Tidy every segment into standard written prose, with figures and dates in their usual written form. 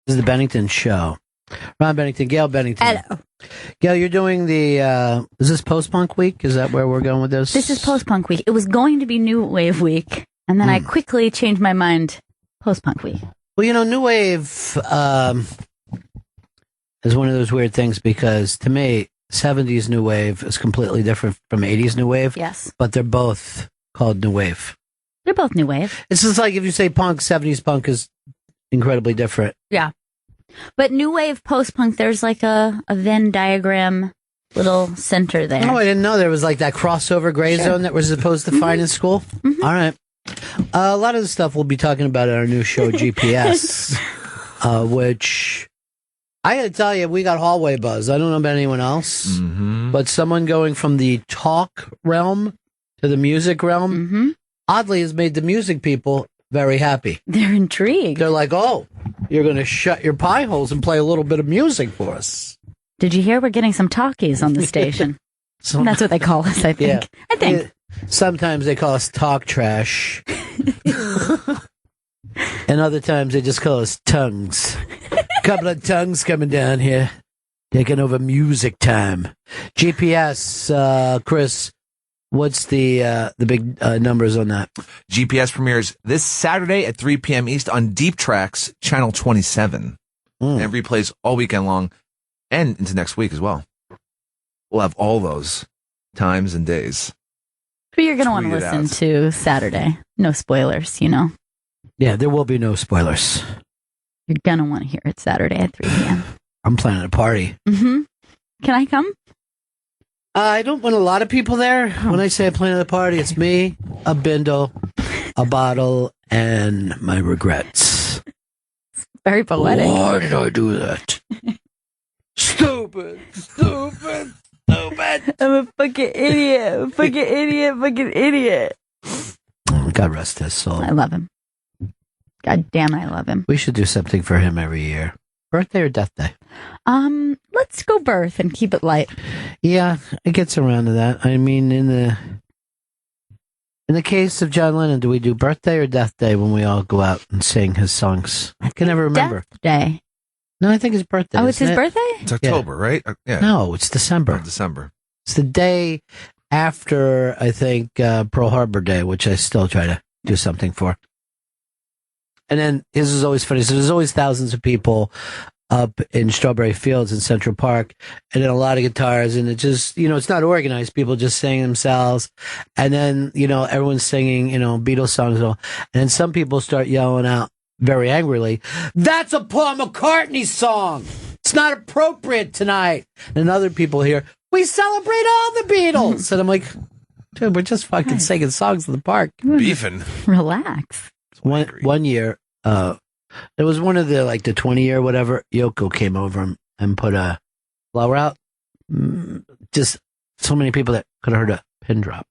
This is the Bennington Show. Ron Bennington, Gail Bennington. Hello. Gail, you're doing the, is this post-punk week? Is that where we're going with this? This is post-punk week. It was going to be New Wave week, and then I quickly changed my mind. Post-punk week. Well, New Wave is one of those weird things because to me, 70s New Wave is completely different from 80s New Wave. Yes. But they're both called New Wave. They're both New Wave. It's just like if you say punk, 70s punk is incredibly different. Yeah. But New Wave, post-punk, there's like a Venn diagram little center there. Oh, I didn't know there was like that crossover gray zone that we're supposed to find in school. Mm-hmm. All right. A lot of the stuff we'll be talking about in our new show, GPS, which I got to tell you, we got hallway buzz. I don't know about anyone else, but someone going from the talk realm to the music realm oddly has made the music people very happy. They're intrigued. They're like, oh, you're going to shut your pie holes and play a little bit of music for us. Did you hear we're getting some talkies on the station? That's what they call us, I think. Yeah. I think. Sometimes they call us talk trash. And other times they just call us tongues. Couple of tongues coming down here. Taking over music time. GPS, Chris, what's the big numbers on that? GPS premieres this Saturday at 3 p.m. East on Deep Tracks, Channel 27. And replays all weekend long and into next week as well. We'll have all those times and days. But you're going to want to listen to Saturday. No spoilers, Yeah, there will be no spoilers. You're going to want to hear it Saturday at 3 p.m. I'm planning a party. Can I come? I don't want a lot of people there. When I say I plan a party, it's me, a bindle, a bottle, and my regrets. Very poetic. Why did I do that? Stupid. I'm a fucking idiot. Fucking idiot. God rest his soul. I love him. God damn it, I love him. We should do something for him every year. Birthday or death day? Let's go birth and keep it light. Yeah, it gets around to that. I mean, in the case of John Lennon, do we do birthday or death day when we all go out and sing his songs? I can never remember. Death day. No, I think it's birthday. Oh, it's his birthday? It's October, right? Yeah. No, it's December. December. It's the day after, I think, Pearl Harbor Day, which I still try to do something for. And then his is always funny. So there's always thousands of people up in Strawberry Fields in Central Park, and then a lot of guitars, and it just, it's not organized. People just singing themselves, and then, everyone's singing, Beatles songs and all. And then some people start yelling out very angrily, "That's a Paul McCartney song! It's not appropriate tonight!" And other people hear, "We celebrate all the Beatles!" And I'm like, dude, we're just fucking singing songs in the park. Beefing. Relax. One year, it was one of the 20-year whatever, Yoko came over and put a flower out. Just so many people that could have heard a pin drop.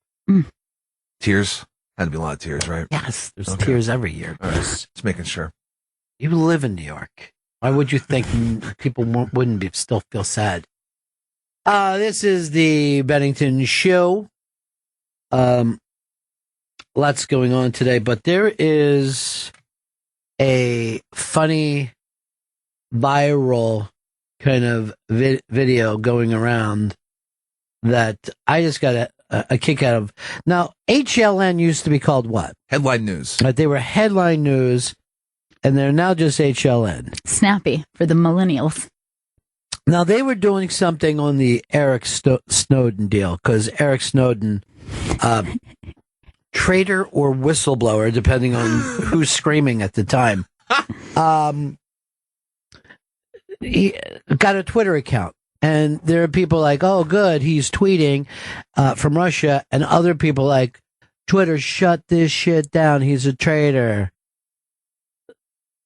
Tears? Had to be a lot of tears, right? Yes, there's tears every year. All right. Just making sure. You live in New York. Why would you think people wouldn't still feel sad? This is the Bennington Show. Lots going on today, but there is a funny, viral kind of video going around that I just got a kick out of. Now, HLN used to be called what? Headline News. They were Headline News, and they're now just HLN. Snappy for the millennials. Now, they were doing something on the Eric Snowden deal, because Eric Snowden, traitor or whistleblower, depending on who's screaming at the time, he got a Twitter account. And there are people like, oh, good, he's tweeting from Russia. And other people like, Twitter, shut this shit down. He's a traitor.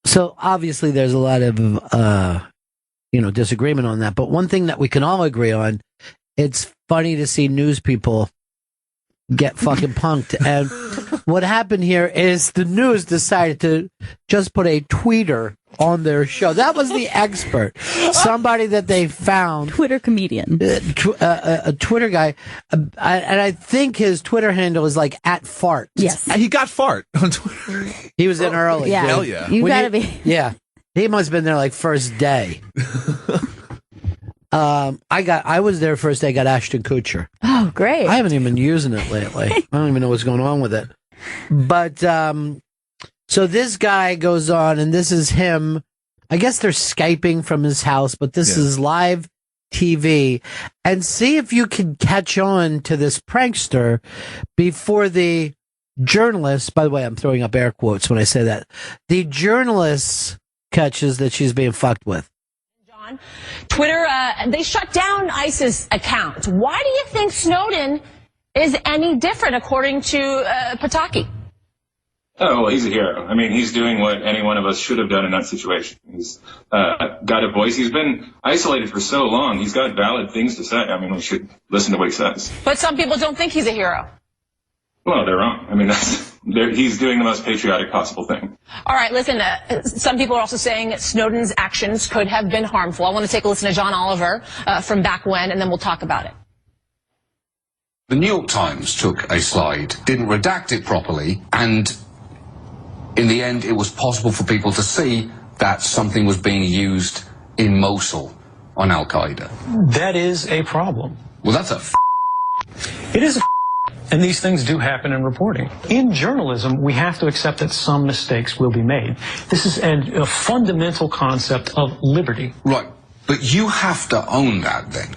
So obviously there's a lot of, disagreement on that. But one thing that we can all agree on, it's funny to see news people get fucking punked. And what happened here is the news decided to just put a tweeter on their show. That was the expert. Somebody that they found. Twitter comedian. A Twitter guy. And I think his Twitter handle is like @fart. Yes. He got fart on Twitter. He was in early. Yeah. Hell yeah. You gotta be. Yeah. He must have been there like first day. I was there first day. Got Ashton Kutcher. Oh, great! I haven't even been using it lately. I don't even know what's going on with it. But so this guy goes on, and this is him. I guess they're Skyping from his house, but this is live TV. And see if you can catch on to this prankster before the journalist. By the way, I'm throwing up air quotes when I say that. The journalist catches that she's being fucked with. John, Twitter, they shut down ISIS account. Why do you think Snowden is any different, according to Pataki? Oh, well, he's a hero. I mean, he's doing what any one of us should have done in that situation. He's got a voice. He's been isolated for so long. He's got valid things to say. I mean, we should listen to what he says. But some people don't think he's a hero. Well, they're wrong. I mean, he's doing the most patriotic possible thing. All right, listen, some people are also saying Snowden's actions could have been harmful. I want to take a listen to John Oliver from back when, and then we'll talk about it. The New York Times took a slide, didn't redact it properly, and in the end, it was possible for people to see that something was being used in Mosul on Al-Qaeda. That is a problem. Well, that's It is a and these things do happen in reporting. In journalism, we have to accept that some mistakes will be made. This is a fundamental concept of liberty. Right, but you have to own that then.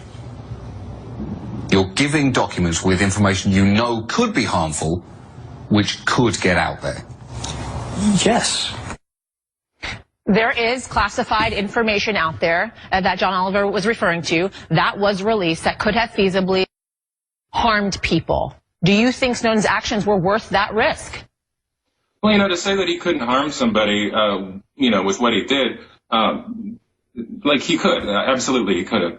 You're giving documents with information you know could be harmful, which could get out there. Yes. There is classified information out there that John Oliver was referring to that was released that could have feasibly harmed people. Do you think Snowden's actions were worth that risk? Well, to say that he couldn't harm somebody, with what he did, like he could, absolutely he could have.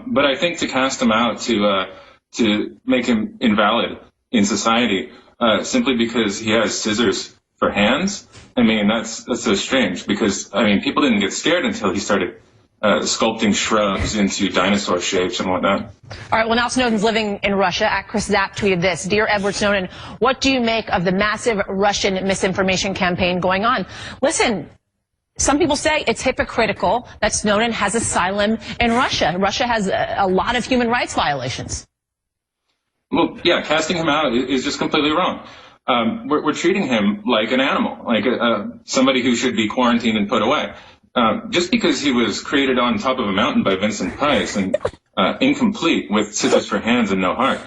But I think to cast him out, to make him invalid in society, simply because he has scissors for hands, I mean, that's so strange because, I mean, people didn't get scared until he started sculpting shrubs into dinosaur shapes and whatnot. All right, well, now Snowden's living in Russia. At Chris Zapp tweeted this: Dear Edward Snowden, what do you make of the massive Russian misinformation campaign going on? Listen, some people say it's hypocritical that Snowden has asylum in Russia. Russia has a lot of human rights violations. Well, yeah, casting him out is just completely wrong. We're treating him like an animal, like somebody who should be quarantined and put away. Just because he was created on top of a mountain by Vincent Price and incomplete with scissors for hands and no heart,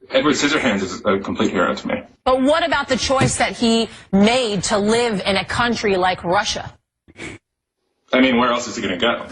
Edward Scissorhands is a complete hero to me. But what about the choice that he made to live in a country like Russia? I mean, where else is he going to go?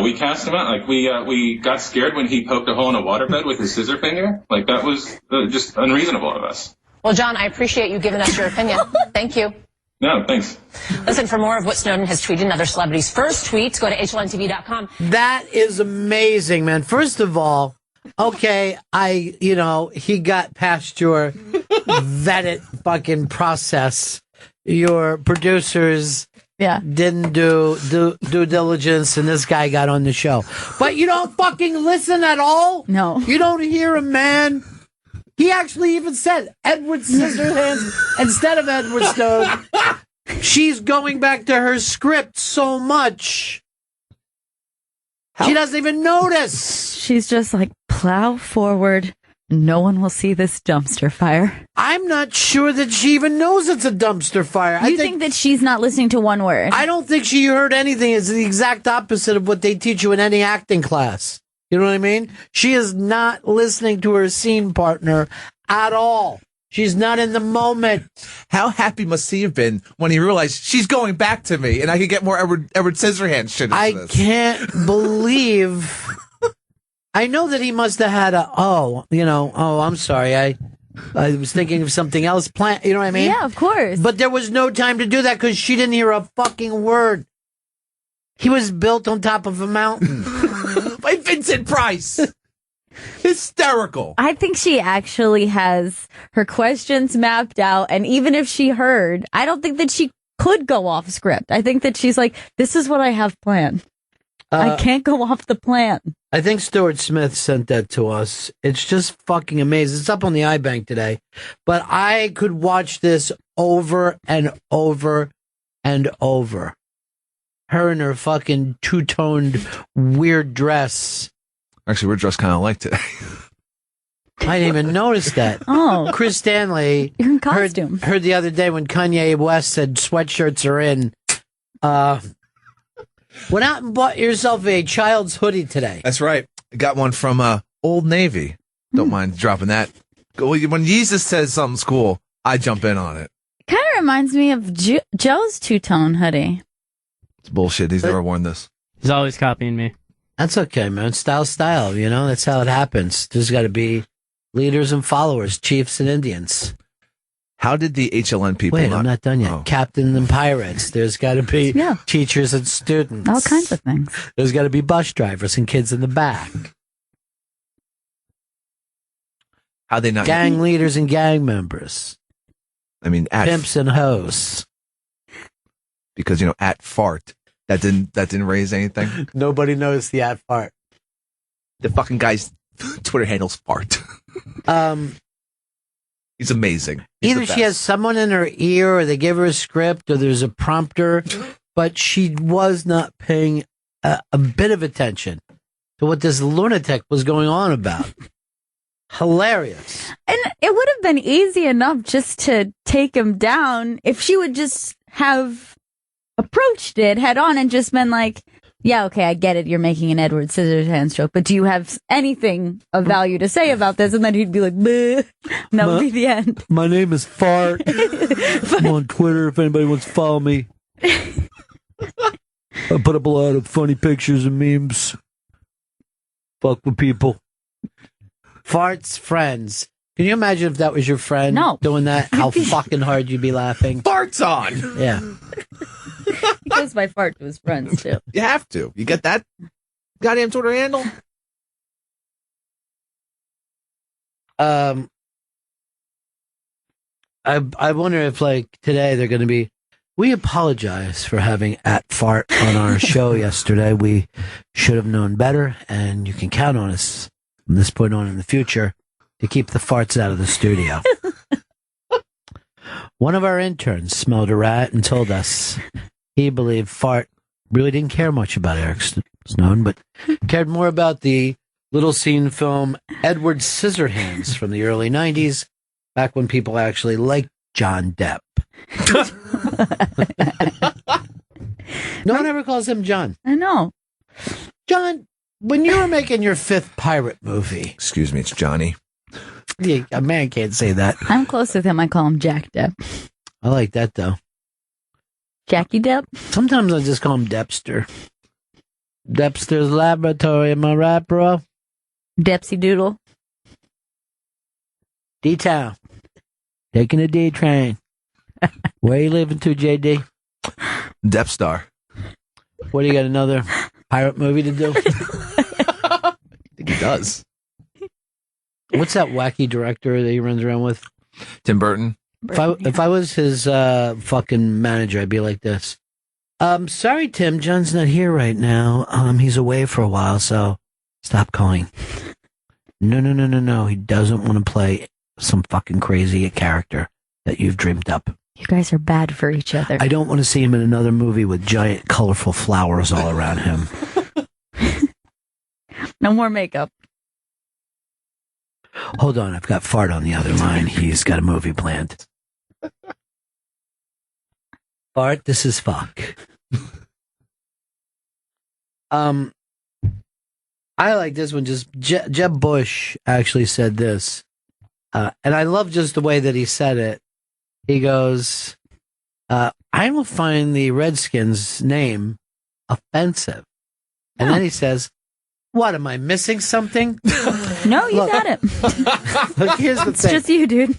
We cast him out. Like, we got scared when he poked a hole in a waterbed with his scissor finger. Like, that was just unreasonable of us. Well, John, I appreciate you giving us your opinion. Thank you. No, thanks. Listen, for more of what Snowden has tweeted and other celebrities' first tweets, go to HLNTV.com. That is amazing, man. First of all, okay, he got past your vetted fucking process. Your producers didn't do due diligence, and this guy got on the show. But you don't fucking listen at all? No. You don't hear him, man. He actually even said Edward Scissorhands instead of Edward Snowden. She's going back to her script so much. She doesn't even notice. She's just like, plow forward. No one will see this dumpster fire. I'm not sure that she even knows it's a dumpster fire. You think that she's not listening to one word? I don't think she heard anything. It's the exact opposite of what they teach you in any acting class. You know what I mean? She is not listening to her scene partner at all. She's not in the moment. How happy must he have been when he realized she's going back to me and I could get more Edward Scissorhands shit into this? I can't believe. I know that he must have had I'm sorry. I was thinking of something else planned. You know what I mean? Yeah, of course. But there was no time to do that because she didn't hear a fucking word. He was built on top of a mountain. By Vincent Price. Hysterical. I think she actually has her questions mapped out, and even if she heard, I don't think that she could go off script. I think that she's like, this is what I have planned. I can't go off the plan. I think Stuart Smith sent that to us. It's just fucking amazing. It's up on the iBank today. But I could watch this over and over and over. her in her fucking two-toned weird dress. Actually, we're dressed kind of like today. I didn't even notice that. Oh. Chris Stanley You're in costume. heard the other day when Kanye West said sweatshirts are in. Went out and bought yourself a child's hoodie today. That's right. I got one from Old Navy. Don't mind dropping that. When Jesus says something's cool, I jump in on it. Kind of reminds me of Joe's two-tone hoodie. It's bullshit. He's never worn this. He's always copying me. That's okay, man. Style, you know? That's how it happens. There's got to be leaders and followers, chiefs and Indians. How did the HLN people I'm not done yet. Oh. Captains and pirates. There's got to be teachers and students. All kinds of things. There's got to be bus drivers and kids in the back. How they not gang leaders and gang members. I mean, pimps and hoes. Because at fart that didn't raise anything. Nobody knows the at fart. The fucking guy's Twitter handle's fart. He's amazing. He's Either she has someone in her ear, or they give her a script, or there's a prompter, but she was not paying a bit of attention to what this lunatic was going on about. Hilarious. And it would have been easy enough just to take him down if she would just have approached it head on and just been like, yeah, okay, I get it. You're making an Edward Scissorhands joke, but do you have anything of value to say about this? And then he'd be like, bleh. And that would be the end. My name is Fart. I'm on Twitter if anybody wants to follow me. I put up a lot of funny pictures and memes. Fuck with people. Fart's friends. Can you imagine if that was your friend doing that? How fucking hard you'd be laughing. Fart's on! Yeah. He goes by Fart to his friends, too. You have to. You get that goddamn Twitter handle? I wonder if, today they're going to be... We apologize for having @fart on our show yesterday. We should have known better, and you can count on us from this point on in the future to keep the farts out of the studio. One of our interns smelled a rat and told us he believed Fart really didn't care much about Eric Snowden, but cared more about the little scene film Edward Scissorhands from the early 90s, back when people actually liked John Depp. No one ever calls him John. I know. John, when you were making your 5th pirate movie... Excuse me, it's Johnny. Yeah, a man can't say that. I'm close with him. I call him Jack Depp. I like that, though. Jackie Depp? Sometimes I just call him Depster. Depster's Laboratory, am I right, bro? Depsy Doodle. D-Town. Taking a D train. Where you living to, JD? Depp Star. What, do you got another pirate movie to do? I think he does. What's that wacky director that he runs around with? Tim Burton. If I was his fucking manager, I'd be like this. Sorry, Tim, John's not here right now. He's away for a while, so stop calling. No. He doesn't want to play some fucking crazy character that you've dreamed up. You guys are bad for each other. I don't want to see him in another movie with giant, colorful flowers all around him. No more makeup. Hold on, I've got Fart on the other line. He's got a movie planned. Fart, this is fuck. I like this one. Just Jeb Bush actually said this, and I love just the way that he said it. He goes, "I don't find the Redskins' name offensive," and then he says, "What, am I missing something?" No, you got it. Look, here's the It's thing. just you, dude.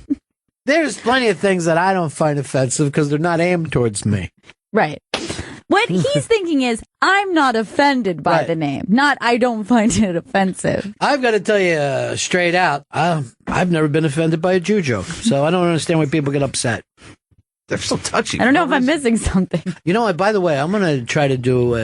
There's plenty of things that I don't find offensive because they're not aimed towards me. Right. What he's thinking is, I'm not offended by the name. Not, I don't find it offensive. I've got to tell you straight out, I've never been offended by a Jew joke, so I don't understand why people get upset. They're so touchy. I don't know if I'm missing something. You know what? By the way, I'm going to try to do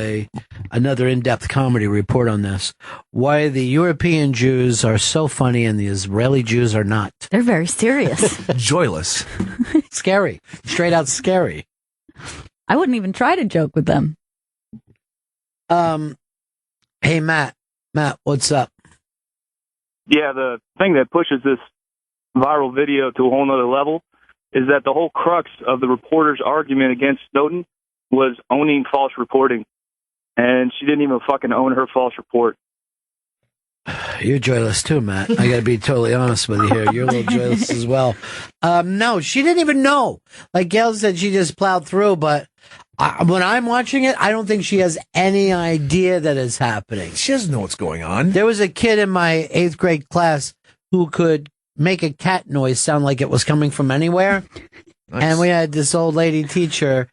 another in-depth comedy report on this. Why the European Jews are so funny and the Israeli Jews are not. They're very serious. Joyless. Scary. Straight out scary. I wouldn't even try to joke with them. Hey, Matt, what's up? Yeah, the thing that pushes this viral video to a whole nother level is that the whole crux of the reporter's argument against Snowden was owning false reporting. And she didn't even fucking own her false report. You're joyless too, Matt. I gotta be totally honest with you here. You're a little joyless as well. No, she didn't even know. Like Gail said, she just plowed through, but when I'm watching it, I don't think she has any idea that it's happening. She doesn't know what's going on. There was a kid in my 8th grade class who could make a cat noise sound like it was coming from anywhere. Nice. And we had this old lady teacher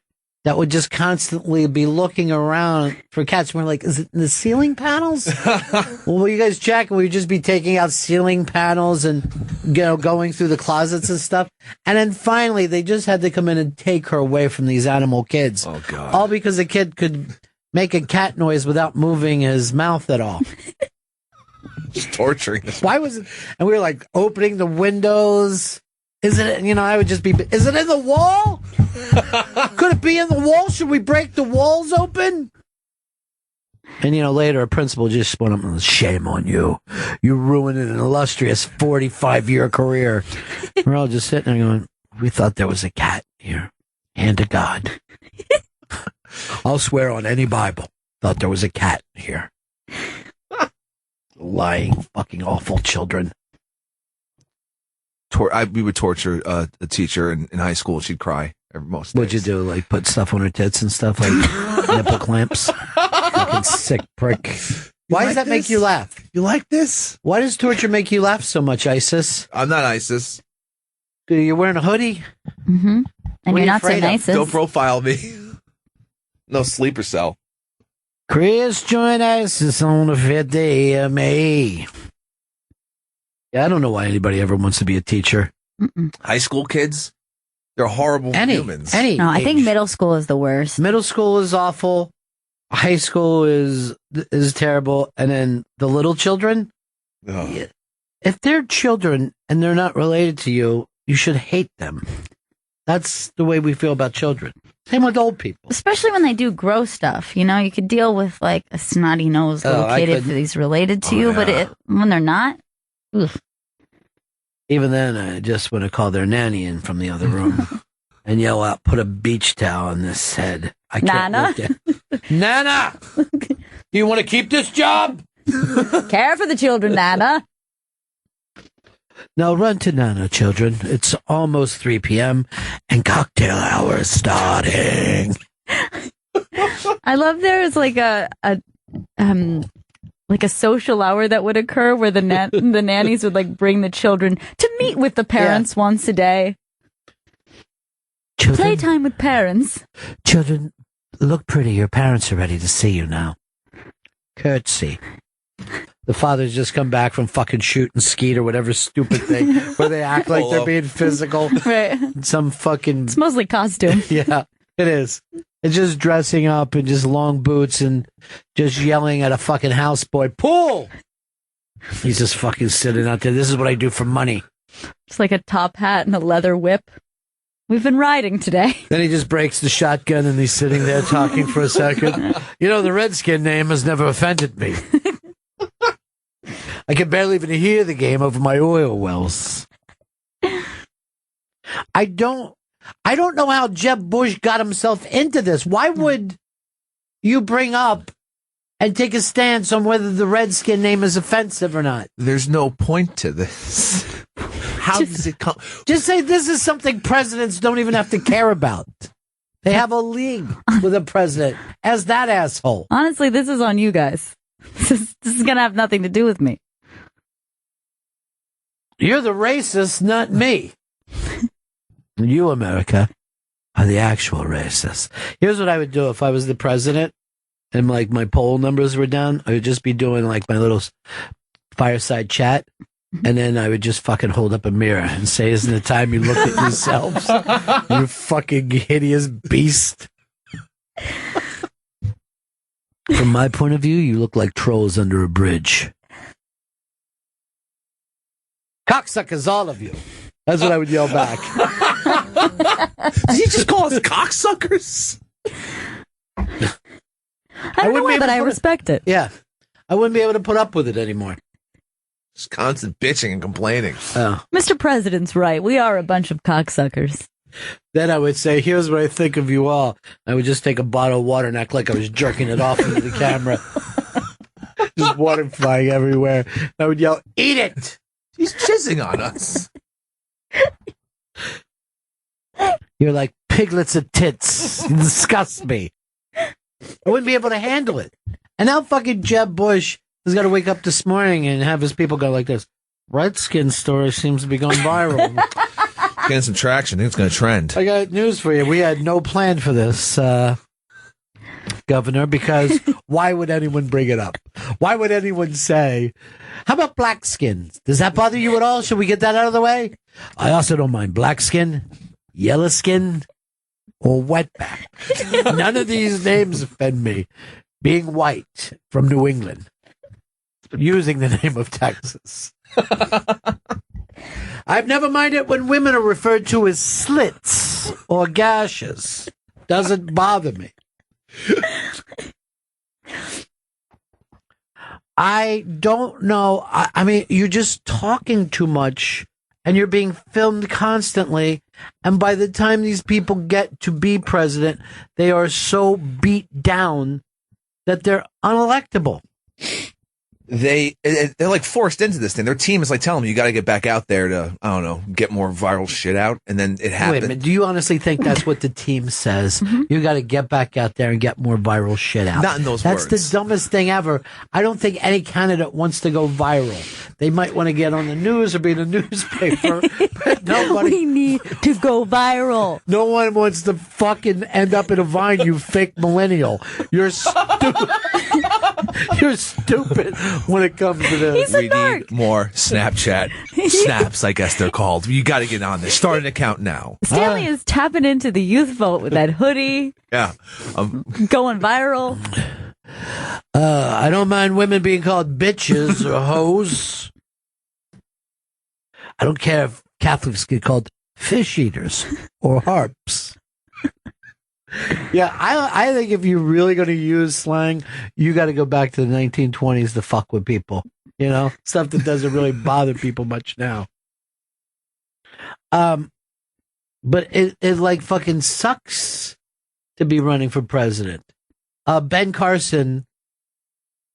that would just constantly be looking around for cats. We're like, is it in the ceiling panels? Well, will you guys check? And we'd just be taking out ceiling panels and, going through the closets and stuff. And then finally, they just had to come in and take her away from these animal kids. Oh, God. All because the kid could make a cat noise without moving his mouth at all. Just torturing this. Why was it? And we were like opening the windows. Is it, I would just be, is it in the wall? Could it be in the wall? Should we break the walls open? And, later a principal just went up and said, shame on you. You ruined an illustrious 45-year career. We're all just sitting there going, we thought there was a cat here. Hand to God. I'll swear on any Bible. Thought there was a cat here. Lying, fucking awful children. We would torture a teacher in high school. She'd cry most days. What'd you do? Like put stuff on her tits and stuff, like nipple clamps? Fucking sick prick. Why does that make you laugh? You like this? Why does torture make you laugh so much, ISIS? I'm not ISIS. You're wearing a hoodie? Mm-hmm. And you're not so nice. Don't profile me. No sleeper cell. Chris joined ISIS on the 5th day of May. Yeah, I don't know why anybody ever wants to be a teacher. Mm-mm. High school kids, they're horrible humans. No, I think middle school is the worst. Middle school is awful. High school is terrible. And then the little children, if they're children and they're not related to you, you should hate them. That's the way we feel about children. Same with old people. Especially when they do gross stuff. You could deal with like a snotty-nosed little kid if he's related to you, but when they're not, ugh. Even then, I just want to call their nanny in from the other room and yell out, put a beach towel on this head. I can't Nana? look at Nana! Do you want to keep this job? Care for the children, Nana. Now run to Nana, children. It's almost 3 p.m. and cocktail hour is starting. I love there is like a social hour that would occur where the nannies would like bring the children to meet with the parents once a day. Children, Playtime with parents. Children, look pretty. Your parents are ready to see you now. Curtsy. The fathers just come back from fucking shooting skeet or whatever stupid thing where they act like they're being physical. Right. Some fucking... It's mostly costume. Yeah, it is. It's just dressing up in just long boots and just yelling at a fucking houseboy, pull! He's just fucking sitting out there. This is what I do for money. Just like a top hat and a leather whip. We've been riding today. Then he just breaks the shotgun and he's sitting there talking for a second. The Redskin name has never offended me. I can barely even hear the game over my oil wells. I don't know how Jeb Bush got himself into this. Why would you bring up and take a stance on whether the Redskin name is offensive or not? There's no point to this. How does it come? Just say this is something presidents don't even have to care about. They have a league with a president as that asshole. Honestly, this is on you guys. This is going to have nothing to do with me. You're the racist, not me. You, America, are the actual racist. Here's what I would do if I was the president and like my poll numbers were down. I would just be doing like my little fireside chat. And then I would just fucking hold up a mirror and say, isn't it time you looked at yourselves? You fucking hideous beast. From my point of view, you look like trolls under a bridge. Cocksuckers, all of you. That's what I would yell back. Did he just call us cocksuckers? I don't know why, but I respect it. Yeah. I wouldn't be able to put up with it anymore. Just constant bitching and complaining. Oh. Mr. President's right. We are a bunch of cocksuckers. Then I would say, here's what I think of you all. I would just take a bottle of water and act like I was jerking it off into the camera. Just water flying everywhere. I would yell, eat it! He's jizzing on us. You're like piglets of tits. You disgust me. I wouldn't be able to handle it. And now fucking Jeb Bush has got to wake up this morning and have his people go like this. Redskin story seems to be going viral. Getting some traction. I think it's going to trend. I got news for you. We had no plan for this, Governor, because why would anyone bring it up? Why would anyone say, how about black skins? Does that bother you at all? Should we get that out of the way? I also don't mind black skin, yellow skin, or wetback. None of these names offend me. Being white from New England, using the name of Texas. I've never minded when women are referred to as slits or gashes. Doesn't bother me. I don't know. I mean, you're just talking too much and you're being filmed constantly. And by the time these people get to be president, they are so beat down that they're unelectable. They're like forced into this thing. Their team is like telling them, you got to get back out there to, I don't know, get more viral shit out. And then it happens. Wait a minute. Do you honestly think that's what the team says? Mm-hmm. You got to get back out there and get more viral shit out. Not in those words. That's the dumbest thing ever. I don't think any candidate wants to go viral. They might want to get on the news or be in a newspaper, but nobody. We need to go viral. No one wants to fucking end up in a Vine, you fake millennial. You're stupid. You're stupid when it comes to this. We need more Snapchat snaps, I guess they're called. You got to get on this. Start an account now. Stanley is tapping into the youth vote with that hoodie. Yeah. Going viral. I don't mind women being called bitches or hoes. I don't care if Catholics get called fish eaters or harps. Yeah, I think if you're really going to use slang, you got to go back to the 1920s to fuck with people. You know, stuff that doesn't really bother people much now. But it like fucking sucks to be running for president. Ben Carson,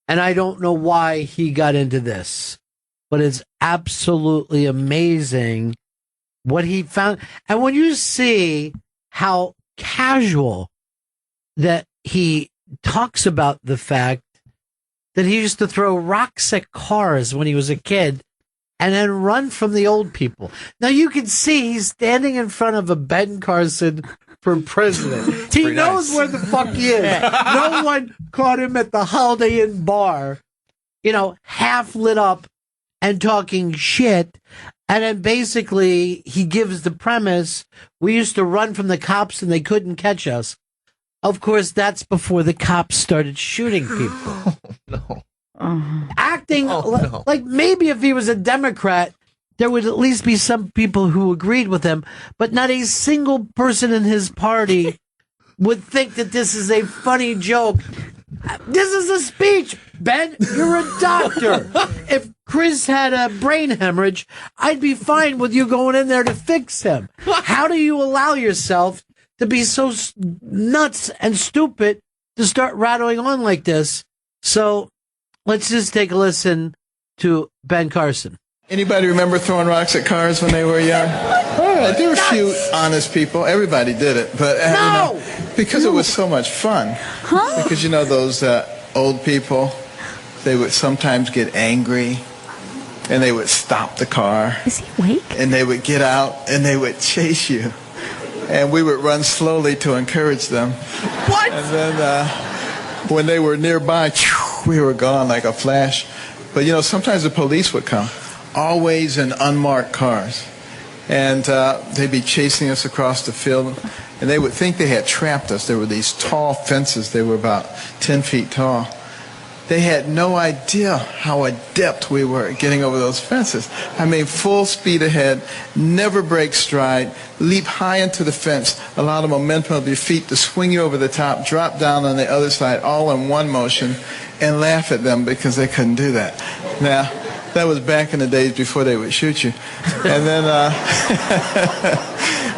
and I don't know why he got into this, but it's absolutely amazing what he found. And when you see how casual that he talks about the fact that he used to throw rocks at cars when he was a kid and then run from the old people. Now you can see he's standing in front of a Ben Carson for president. He knows where the fuck he is. No one caught him at the Holiday Inn bar, you know, half lit up and talking shit. And then basically he gives the premise, we used to run from the cops and they couldn't catch us. Of course, that's before the cops started shooting people. No. Acting like maybe if he was a Democrat, there would at least be some people who agreed with him, but not a single person in his party would think that this is a funny joke. This is a speech, Ben. You're a doctor. If Chris had a brain hemorrhage, I'd be fine with you going in there to fix him. How do you allow yourself to be so nuts and stupid to start rattling on like this? So let's just take a listen to Ben Carson. Anybody remember throwing rocks at cars when they were young? All right, there were a few honest people. Everybody did it, but you know, because it was so much fun. Huh? Because you know those old people, they would sometimes get angry, and they would stop the car. Is he awake? And they would get out and they would chase you, and we would run slowly to encourage them. What? And then when they were nearby, we were gone like a flash. But you know, sometimes the police would come. Always in unmarked cars, and they'd be chasing us across the field, and they would think they had trapped us. There were these tall fences. They were about 10 feet tall, They had no idea how adept we were at getting over those fences. I mean, full speed ahead, never break stride, leap high into the fence, allow the momentum of your feet to swing you over the top, drop down on the other side, all in one motion, and laugh at them because they couldn't do that. Now, that was back in the days before they would shoot you. And then,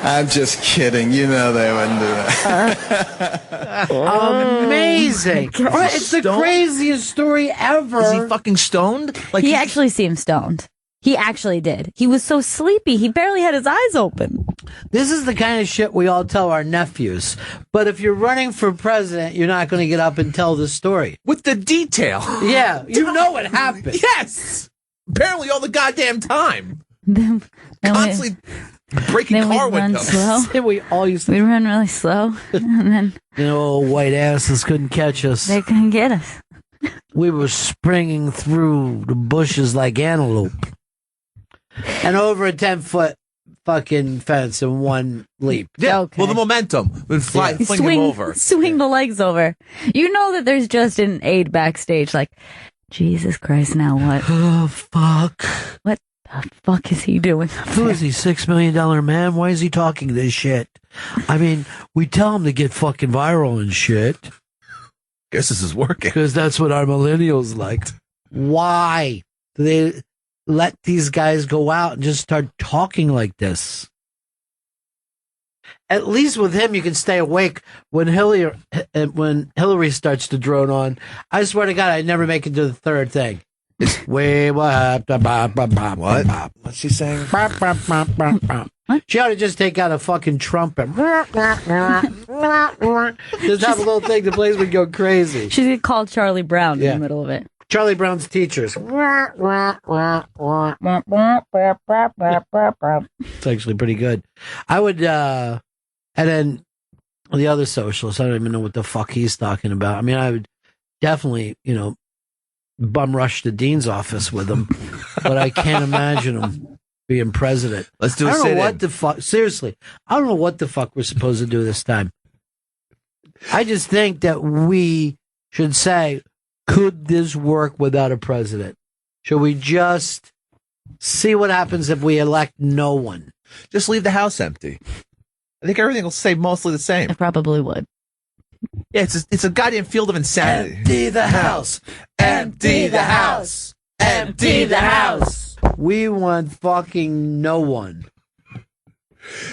I'm just kidding. You know they wouldn't do that. Amazing. It's the craziest story ever. Is he fucking stoned? Like he actually seemed stoned. He actually did. He was so sleepy. He barely had his eyes open. This is the kind of shit we all tell our nephews. But if you're running for president, you're not going to get up and tell the story. With the detail. Yeah. You know what happened. Yes. Apparently all the goddamn time. Then Constantly breaking car windows. Slow. We all used to. We'd run really slow. And then white asses couldn't catch us. They couldn't get us. We were springing through the bushes like antelope. And over a 10-foot fucking fence in one leap. Yeah, okay. Well, the momentum would fling him over. Swing the legs over. You know that there's just an aide backstage like, Jesus Christ, now what? Oh, fuck. What the fuck is he doing? Who is he, $6 million man? Why is he talking this shit? I mean, we tell him to get fucking viral and shit. Guess this is working. Because that's what our millennials liked. Why do they let these guys go out and just start talking like this? At least with him, you can stay awake when Hillary starts to drone on. I swear to God, I'd never make it to the third thing. What? What's she saying? She ought to just take out a fucking trumpet. Just have a little thing that plays would go crazy. She's going to call Charlie Brown in the middle of it. Charlie Brown's teachers. It's actually pretty good. I would, and then the other socialist, I don't even know what the fuck he's talking about. I mean, I would definitely, bum rush the dean's office with him, but I can't imagine him being president. Let's do a I don't know sit-in. what the fuck, seriously, I don't know what the fuck we're supposed to do this time. I just think that we should say, could this work without a president? Should we just see what happens if we elect no one? Just leave the house empty. I think everything will stay mostly the same. It probably would. Yeah, it's a goddamn field of insanity. Empty the house. Empty the house. Empty the house. We want fucking no one.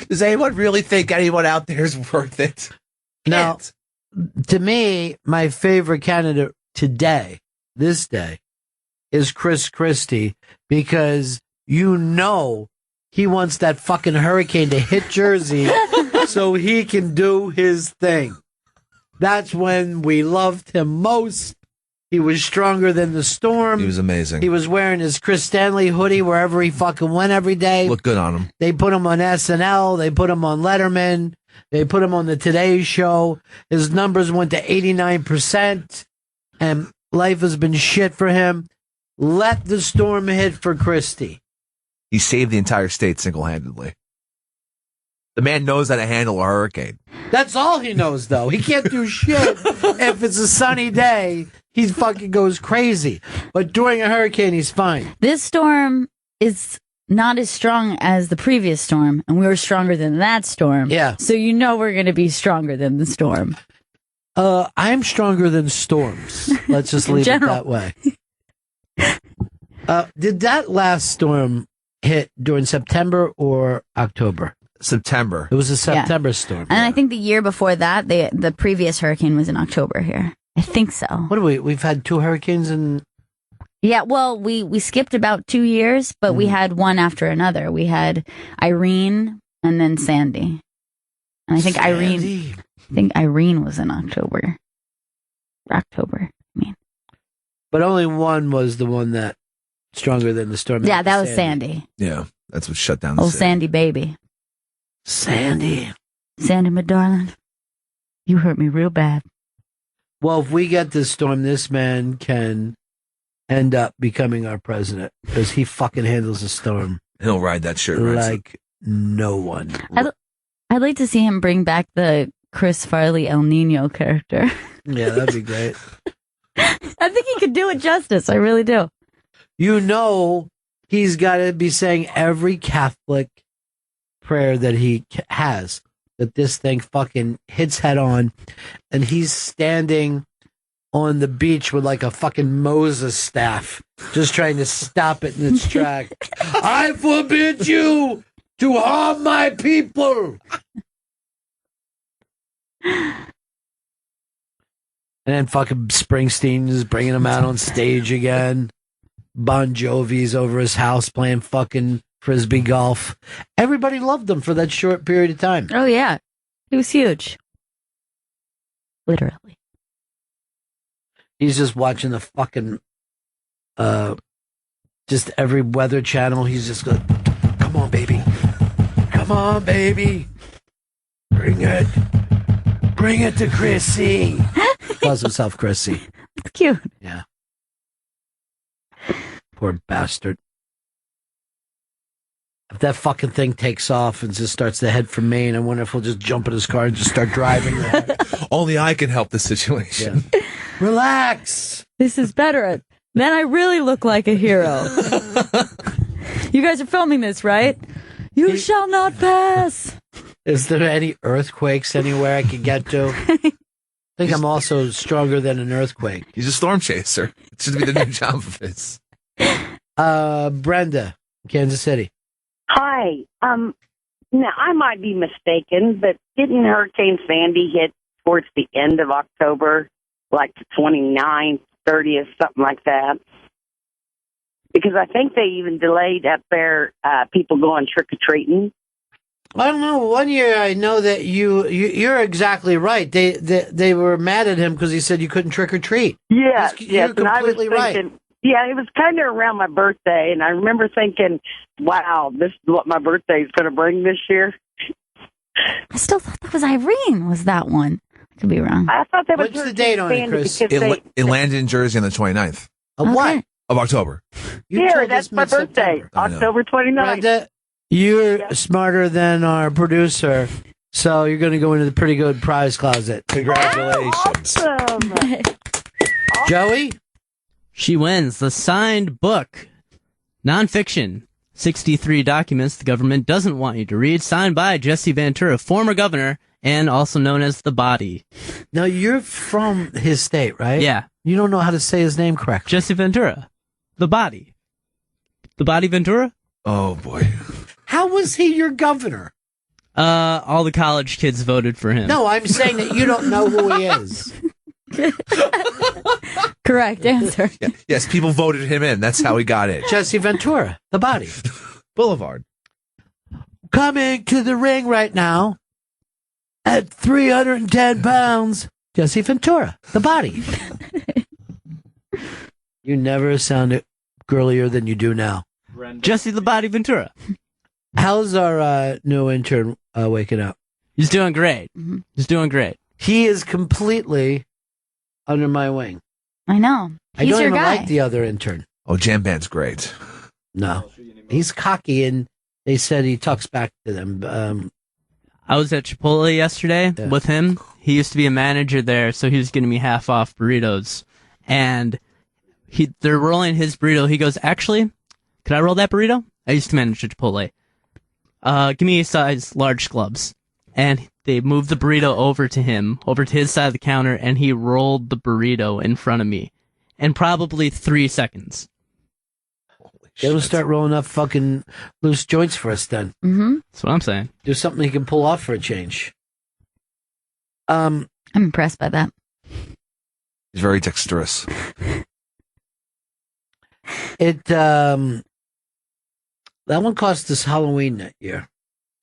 Does anyone really think anyone out there is worth it? Now, to me, my favorite candidate today, this day, is Chris Christie, because he wants that fucking hurricane to hit Jersey so he can do his thing. That's when we loved him most. He was stronger than the storm. He was amazing. He was wearing his Chris Stanley hoodie wherever he fucking went every day. Looked good on him. They put him on SNL. They put him on Letterman. They put him on the Today Show. His numbers went to 89%. And life has been shit for him. Let the storm hit for Christie. He saved the entire state single-handedly. The man knows how to handle a hurricane. That's all he knows, though. He can't do shit. If it's a sunny day, he fucking goes crazy. But during a hurricane, he's fine. This storm is not as strong as the previous storm, and we were stronger than that storm. Yeah. So we're going to be stronger than the storm. I'm stronger than storms. Let's just leave it that way. Did that last storm hit during September or October? September. It was a September storm. And I think the year before that, the previous hurricane was in October here. I think so. What do we've had 2 hurricanes in... Yeah, well, we skipped about 2 years, but we had one after another. We had Irene and then Sandy. And I think Irene was in October. But only one was the one that stronger than the storm. Yeah, that was Sandy. Yeah, that's what shut down the city. Sandy baby. Sandy, my darling, you hurt me real bad. Well, if we get this storm, this man can end up becoming our president because he fucking handles a storm. He'll ride that shirt like no one. I'd like to see him bring back the Chris Farley El Nino character. Yeah, that'd be great. I think he could do it justice. I really do. You know, he's got to be saying every Catholic prayer that he has, that this thing fucking hits head on, and he's standing on the beach with like a fucking Moses staff, just trying to stop it in its track. I forbid you to harm my people. And then fucking Springsteen is bringing him out on stage again. Bon Jovi's over his house playing fucking frisbee golf. Everybody loved him for that short period of time. Oh, yeah. He was huge. Literally. He's just watching the fucking, just every weather channel. He's just going, come on, baby. Come on, baby. Bring it. Bring it to Chrissy. Calls himself Chrissy. It's cute. Yeah. Poor bastard. If that fucking thing takes off and just starts to head for Maine, I wonder if he'll just jump in his car and just start driving. Only I can help the situation. Yeah. Relax. This is better. Then I really look like a hero. You guys are filming this, right? You shall not pass. Is there any earthquakes anywhere I can get to? I think I'm also stronger than an earthquake. He's a storm chaser. It should be the new job of his. Brenda, Kansas City. Hi. Now, I might be mistaken, but didn't Hurricane Sandy hit towards the end of October, like the 29th, 30th, something like that? Because I think they even delayed up there people going trick-or-treating. I don't know. One year, I know that you're exactly right. They were mad at him because he said you couldn't trick or treat. Yes, you're completely right. Yeah, it was kind of around my birthday, and I remember thinking, "Wow, this is what my birthday is going to bring this year." I still thought that was Irene. Was that one? I could be wrong. I thought that was. What's the date on it, Chris? It landed in Jersey on the 29th of what? Of October. Here, that's my birthday, October 29th. Brenda, you're smarter than our producer, so you're going to go into the pretty good prize closet. Congratulations. Awesome. Joey? She wins the signed book. Nonfiction. 63 documents the government doesn't want you to read, signed by Jesse Ventura, former governor, and also known as The Body. Now, you're from his state, right? Yeah. You don't know how to say his name correctly. Jesse Ventura. The Body. The Body Ventura? Oh, boy. How was he your governor? All the college kids voted for him. No, I'm saying that you don't know who he is. Correct answer. Yeah, yes, people voted him in. That's how he got it. Jesse Ventura, The Body. Boulevard. Coming to the ring right now at 310 pounds, Jesse Ventura, The Body. You never sounded girlier than you do now. Jesse The Body Ventura. How's our new intern waking up? He's doing great. He's doing great. He is completely under my wing. I know. I He's don't your even guy. like the other intern. Oh, Jam Band's great. No. He's cocky, and they said he talks back to them. I was at Chipotle yesterday with him. He used to be a manager there, so he was getting me half off burritos. And they're rolling his burrito. He goes, actually, could I roll that burrito? I used to manage at Chipotle. Give me a size large clubs. And they moved the burrito over to him, over to his side of the counter, and he rolled the burrito in front of me in probably 3 seconds. They will start rolling up fucking loose joints for us then. Mm-hmm. That's what I'm saying. Do something he can pull off for a change. I'm impressed by that. He's very dexterous. That one cost us Halloween that year.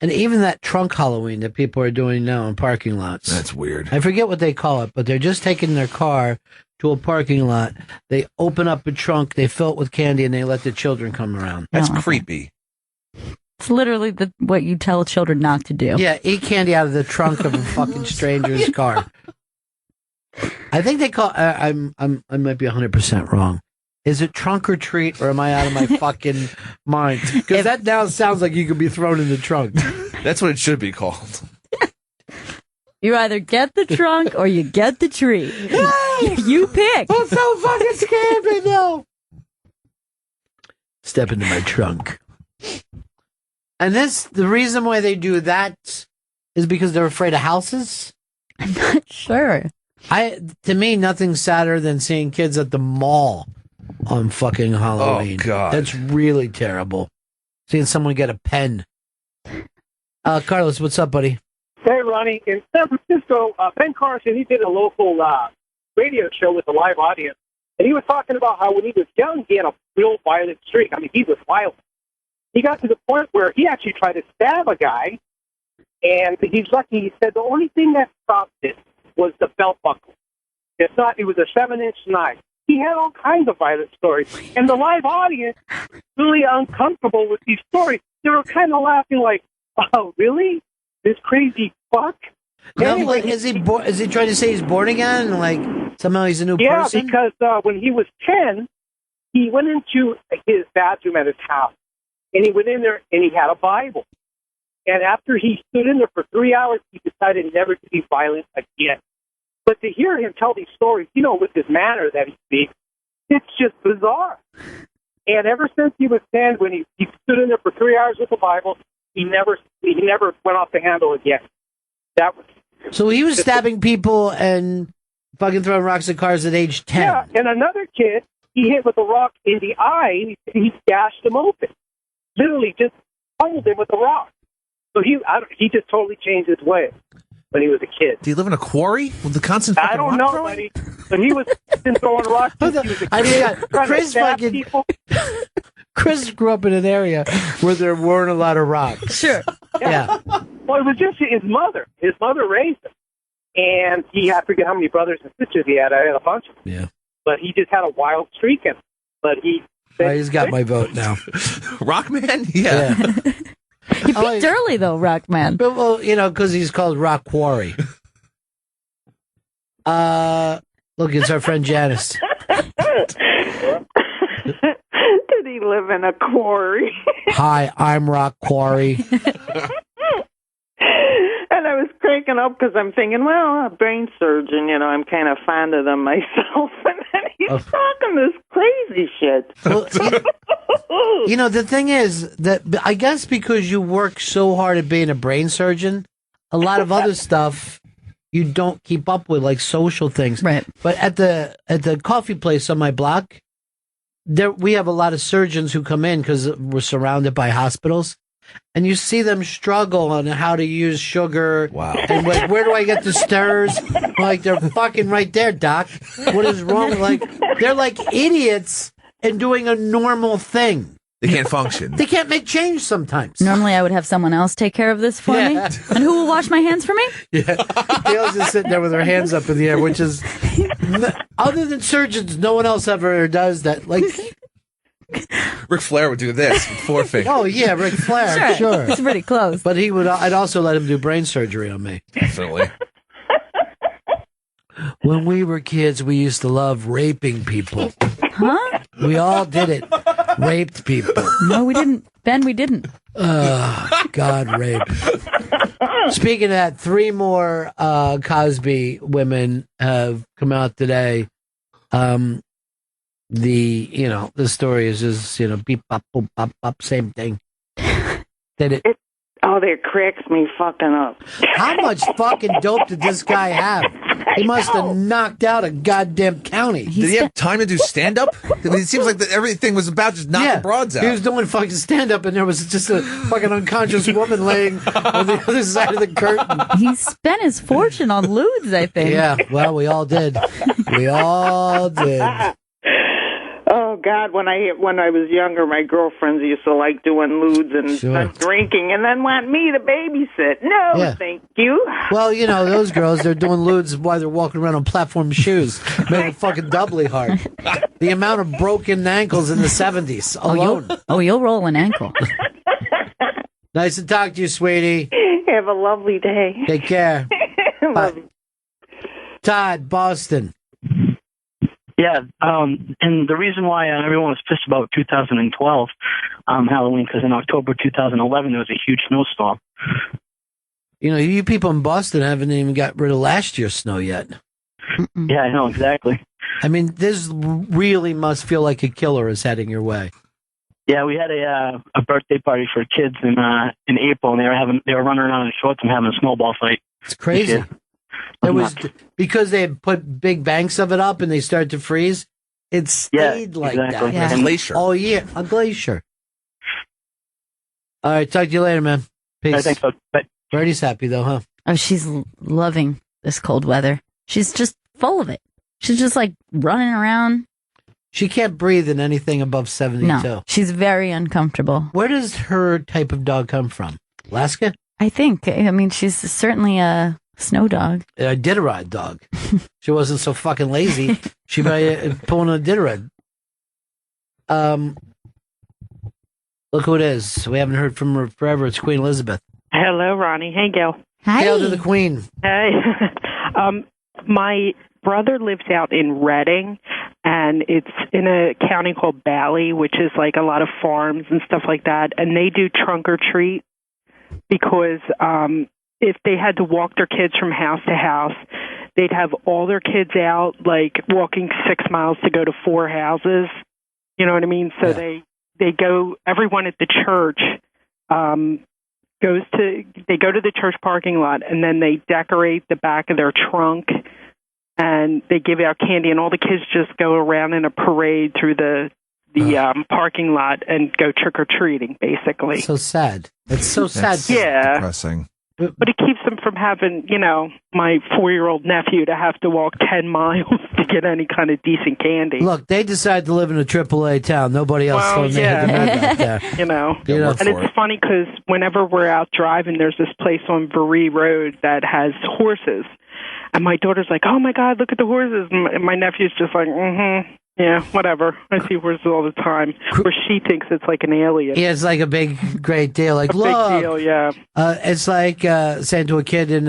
And even that trunk Halloween that people are doing now in parking lots. That's weird. I forget what they call it, but they're just taking their car to a parking lot. They open up a trunk, they fill it with candy, and they let the children come around. That's creepy. It's literally what you tell children not to do. Yeah, eat candy out of the trunk of a fucking stranger's car. I think they call. I might be 100% wrong. Is it trunk or treat, or am I out of my fucking mind? Because that now sounds like you could be thrown in the trunk. That's what it should be called. You either get the trunk or you get the treat. You pick. I'm so fucking scared right now. Step into my trunk. And the reason why they do that is because they're afraid of houses? I'm not sure. To me, nothing's sadder than seeing kids at the mall on fucking Halloween. Oh, God. That's really terrible. Seeing someone get a pen. Carlos, what's up, buddy? Hey, Ronnie. In San Francisco, Ben Carson, he did a local radio show with a live audience. And he was talking about how when he was young, he had a real violent streak. I mean, he was violent. He got to the point where he actually tried to stab a guy. And he's lucky. He said the only thing that stopped it was the belt buckle. If not, it was a 7-inch knife. He had all kinds of violent stories. And the live audience, really uncomfortable with these stories. They were kind of laughing like, oh, really? This crazy fuck? No, anyway, like, is he trying to say he's born again? Like, somehow he's a new person? Yeah, because when he was 10, he went into his bathroom at his house. And he went in there and he had a Bible. And after he stood in there for 3 hours, he decided never to be violent again. But to hear him tell these stories, with his manner that he speaks, it's just bizarre. And ever since he was 10, when he stood in there for 3 hours with the Bible, he never went off the handle again. So he was stabbing people and fucking throwing rocks at cars at age 10. Yeah, and another kid, he hit with a rock in the eye, and he gashed him open. Literally just pummeled him with a rock. So he just totally changed his way when he was a kid. Do you live in a quarry with the constant I don't know, buddy. But he was been throwing rocks since he was a kid. Chris grew up in an area where there weren't a lot of rocks. Sure. Yeah. Well, it was just his mother. His mother raised him. And I forget how many brothers and sisters he had. I had a bunch of them. Yeah. But he just had a wild streak in him. But he's got my vote now. Rockman? Yeah. He peaked early, though, Rockman. But, well, because he's called Rock Quarry. Look, it's our friend Janice. Did he live in a quarry? Hi, I'm Rock Quarry. And I was cracking up because I'm thinking, well, a brain surgeon, I'm kind of fond of them myself. And then he's talking this crazy shit. Well, the thing is that I guess because you work so hard at being a brain surgeon, a lot of other stuff you don't keep up with, like social things. Right. But at the coffee place on my block, we have a lot of surgeons who come in because we're surrounded by hospitals. And you see them struggle on how to use sugar. Wow. And where do I get the stirs? Like, they're fucking right there, doc. What is wrong? Like, they're like idiots and doing a normal thing. They can't function. They can't make change sometimes. Normally, I would have someone else take care of this for me. And who will wash my hands for me? Yeah. Gail's just sitting there with her hands up in the air, which is, other than surgeons, no one else ever does that. Like, Ric Flair would do this with 4 fingers. Oh, yeah, Ric Flair, sure. It's pretty close. But I'd also let him do brain surgery on me. Definitely. When we were kids, we used to love raping people. Huh? We all did it. Raped people. No, we didn't. Ben, we didn't. God, rape. Speaking of that, 3 more Cosby women have come out today. The story is just, beep, bop, boop, bop, bop, same thing. That cracks me fucking up. How much fucking dope did this guy have? He must have knocked out a goddamn county. Did he have time to do stand-up? I mean, it seems like everything was about just knocking broads out. He was doing fucking stand-up, and there was just a fucking unconscious woman laying on the other side of the curtain. He spent his fortune on lewds, I think. Yeah, well, we all did. We all did. Oh God! When I was younger, my girlfriends used to like doing lewds and drinking, and then want me to babysit. No, thank you. Well, those girls, they're doing lewds while they're walking around on platform shoes, made it fucking doubly hard. The amount of broken ankles in the 70s alone. You'll roll an ankle. Nice to talk to you, sweetie. Have a lovely day. Take care. Love you. Todd, Boston. Yeah, and the reason why everyone was pissed about 2012 Halloween, because in October 2011 there was a huge snowstorm. You people in Boston haven't even got rid of last year's snow yet. Yeah, I know, exactly. I mean, this really must feel like a killer is heading your way. Yeah, we had a birthday party for kids in April, and they were running around in shorts and having a snowball fight. It's crazy. It was because they had put big banks of it up and they started to freeze. It stayed like exactly. that. Yeah. Glacier. All year. A glacier. All right, talk to you later, man. Peace. All right, thanks, folks. Bye. Brady's happy though, huh? Oh, she's loving this cold weather. She's just full of it. She's just like running around. She can't breathe in anything above 72. No, she's very uncomfortable. Where does her type of dog come from? Alaska? I think. I mean, she's certainly a snow dog. A Iditarod dog. She wasn't so fucking lazy. She might pulling a Iditarod. Look who it is. We haven't heard from her forever. It's Queen Elizabeth. Hello, Ronnie. Hey, Gail. Hi. Hail to the Queen. Hey. My brother lives out in Reading, and it's in a county called Bally, which is like a lot of farms and stuff like that, and they do trunk or treat because if they had to walk their kids from house to house, they'd have all their kids out, like walking 6 miles to go to 4 houses. You know what I mean? So they go, everyone at the church they go to the church parking lot, and then they decorate the back of their trunk, and they give out candy, and all the kids just go around in a parade through the parking lot and go trick-or-treating, basically. So sad. It's so sad. Yeah. Depressing. But it keeps them from having, my 4-year-old nephew to have to walk 10 miles to get any kind of decent candy. Look, they decided to live in a AAA town. Nobody else told them they had to move out there. And it's funny because whenever we're out driving, there's this place on Varee Road that has horses. And my daughter's like, oh, my God, look at the horses. And my nephew's just like, yeah, whatever. I see horses all the time. Where she thinks it's like an alien. Yeah, it's like a big, great deal. Like, look. Big deal, yeah. It's like saying to a kid in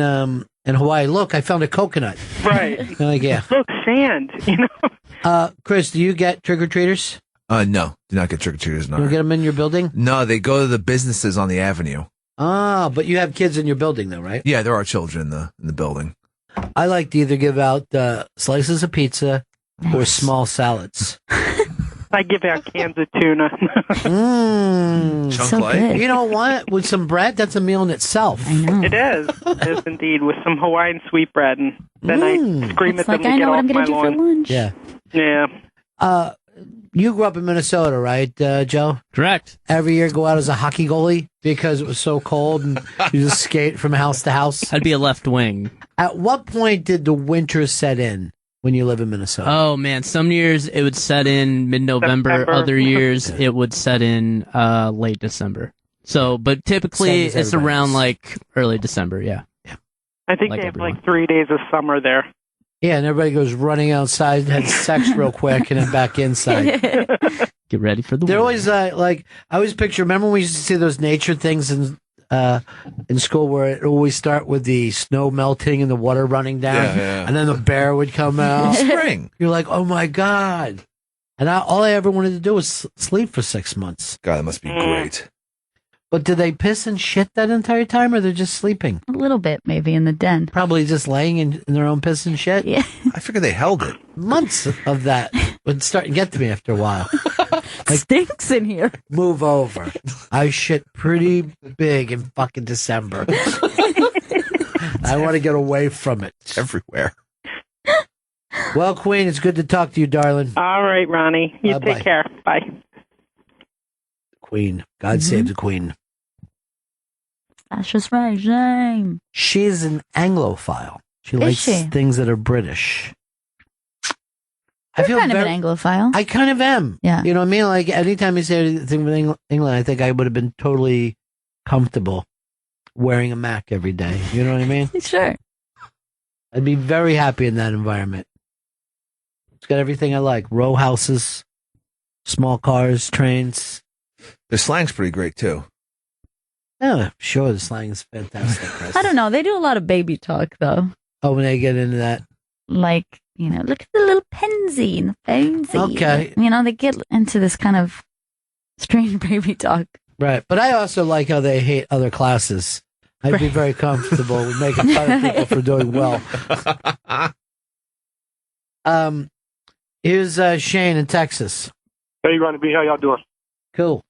Hawaii, look, I found a coconut. Right. They're like, yeah. Look, sand, Chris, do you get trick-or-treaters? No, do not get trick-or-treaters. No. You get them in your building? No, they go to the businesses on the avenue. Ah, but you have kids in your building, though, right? Yeah, there are children in the building. I like to either give out slices of pizza or small salads. I give out cans of tuna. Chunk so light. good. You know what? With some bread, that's a meal in itself. I know. It is. It is indeed. With some Hawaiian sweetbread. And then I scream It's at them like, to I get know what off I'm my going to do for lawn. lunch. Yeah. Yeah. You grew up in Minnesota, right, Joe? Correct. Every year go out as a hockey goalie because it was so cold and you just skate from house to house? I'd be a left wing. At what point did the winter set in when you live in Minnesota? Oh, man. Some years it would set in mid-November. September. Other years it would set in late December. So, but typically Same as it's around everybody's. like early December, yeah. I think Like they have everyone. like 3 days of summer there. Yeah, and everybody goes running outside and had sex real quick and then back inside. Get ready for the They're winter. always like, I always picture, remember when we used to see those nature things in school where it always start with the snow melting and the water running down, and then the bear would come out. Spring. You're like, oh my God. And all I ever wanted to do was sleep for 6 months. God, that must be great. But do they piss and shit that entire time, or they're just sleeping? A little bit, maybe, in the den. Probably just laying in their own piss and shit. Yeah. I figure they held it. Months of that would start to get to me after a while. Like, stinks in here. Move over. I shit pretty big in fucking December. I want to get away from it. It's everywhere. Well, Queen, it's good to talk to you, darling. All right, Ronnie. You Bye-bye. take care. Bye. Queen. God save the Queen. That's just right, shame. She's an Anglophile. She likes she? things that are British. You're kind of an Anglophile. I kind of am. Yeah. You know what I mean? Like, anytime you say anything with England, I think I would have been totally comfortable wearing a Mac every day. You know what I mean? Sure. I'd be very happy in that environment. It's got everything I like. Row houses, small cars, trains. The slang's pretty great, too. Yeah, sure, the slang is fantastic. Chris. I don't know. They do a lot of baby talk, though. Oh, when they get into that. Like, look at the little pensy and the pansy. Okay. They get into this kind of strange baby talk. Right. But I also like how they hate other classes. I'd be very comfortable with making fun of people for doing well. Here's Shane in Texas. Hey, Ronnie B, how y'all doing? Cool.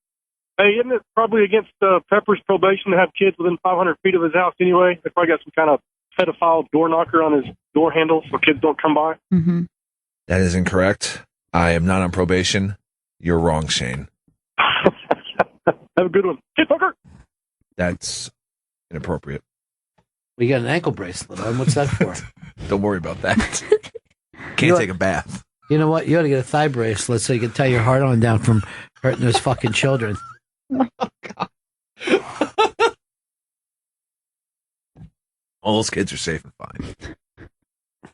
Hey, isn't it probably against Pepper's probation to have kids within 500 feet of his house anyway? They probably got some kind of pedophile door knocker on his door handle so kids don't come by. Mm-hmm. That is incorrect. I am not on probation. You're wrong, Shane. Have a good one. Kid fucker. That's inappropriate. We got an ankle bracelet on. What's that for? Don't worry about that. Can't take a bath. You know what? You ought to get a thigh bracelet so you can tie your heart on down from hurting those fucking children. Oh, God. All those kids are safe and fine.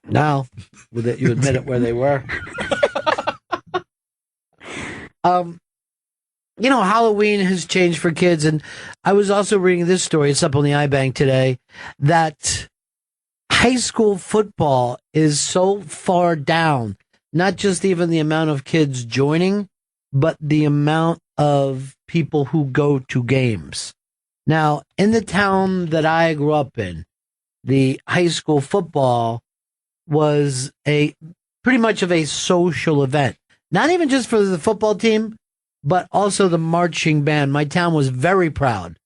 Now, with it, you admit it where they were. You know, Halloween has changed for kids, and I was also reading this story. It's up on the iBank today that high school football is so far down. Not just even the amount of kids joining, but the amount of people who go to games. Now, in the town that I grew up in, the high school football was a pretty much of a social event. Not even just for the football team, but also the marching band. My town was very proud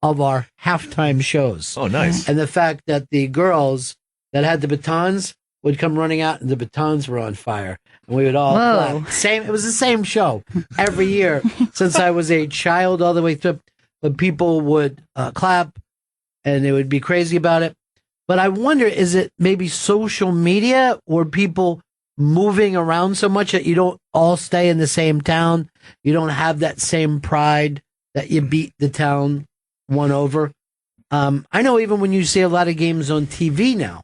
of our halftime shows. Oh, nice. And the fact that the girls that had the batons would come running out and the batons were on fire. And we would all clap. It was the same show every year since I was a child all the way through. But people would clap and they would be crazy about it. But I wonder, is it maybe social media or people moving around so much that you don't all stay in the same town? You don't have that same pride that you beat the town one over. I know even when you see a lot of games on TV now,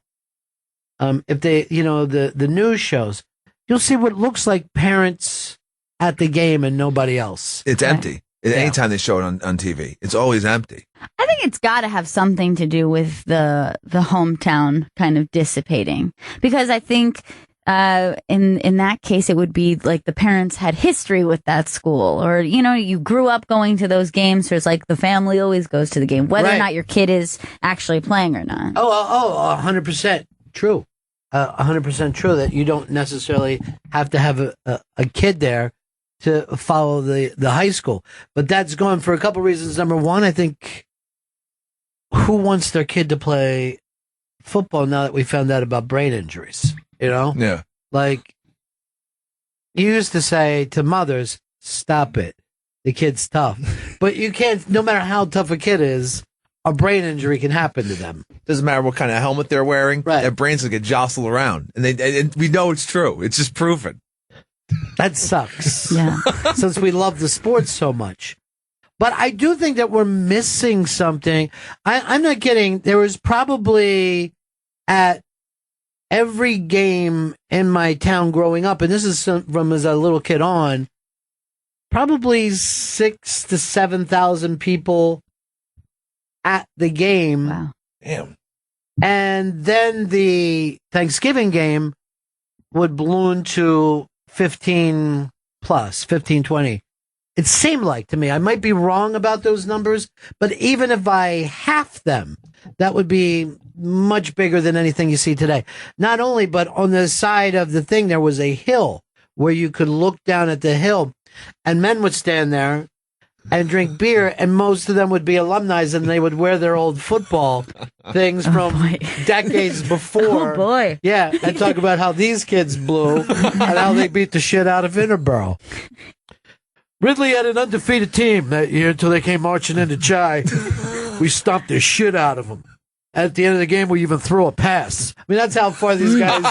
if they, the news shows, you'll see what looks like parents at the game and nobody else. It's empty. Anytime they show it on TV, it's always empty. I think it's got to have something to do with the hometown kind of dissipating, because I think in that case it would be like the parents had history with that school, or you grew up going to those games, so it's like the family always goes to the game, whether or not your kid is actually playing or not. 100% true. 100% true that you don't necessarily have to have a kid there to follow the high school. But that's gone for a couple reasons. Number one, I think, who wants their kid to play football now that we found out about brain injuries? Yeah. Like, you used to say to mothers, stop it. The kid's tough. But you can't, no matter how tough a kid is, a brain injury can happen to them. Doesn't matter what kind of helmet they're wearing. Right. Their brains will get jostled around. And we know it's true. It's just proven. That sucks. Yeah. Since we love the sports so much. But I do think that we're missing something. I'm not kidding. There was probably at every game in my town growing up, and this is from as a little kid on, probably 6,000 to 7,000 people at the game. Wow. Damn. And then the Thanksgiving game would balloon to 15 plus, 15, 20. It seemed like to me, I might be wrong about those numbers, but even if I half them, that would be much bigger than anything you see today. Not only, but on the side of the thing, there was a hill where you could look down at the hill, and men would stand there and drink beer, and most of them would be alumni, and they would wear their old football things from decades before. Oh, boy. Yeah, and talk about how these kids blew and how they beat the shit out of Interborough. Ridley had an undefeated team that year until they came marching into Chai. We stomped the shit out of them. At the end of the game, we even threw a pass. I mean, that's how far these guys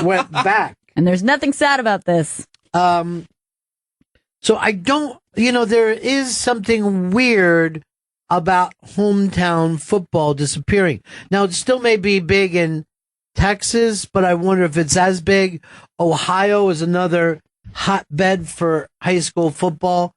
went back. And there's nothing sad about this. So I don't, there is something weird about hometown football disappearing. Now, it still may be big in Texas, but I wonder if it's as big. Ohio is another hotbed for high school football.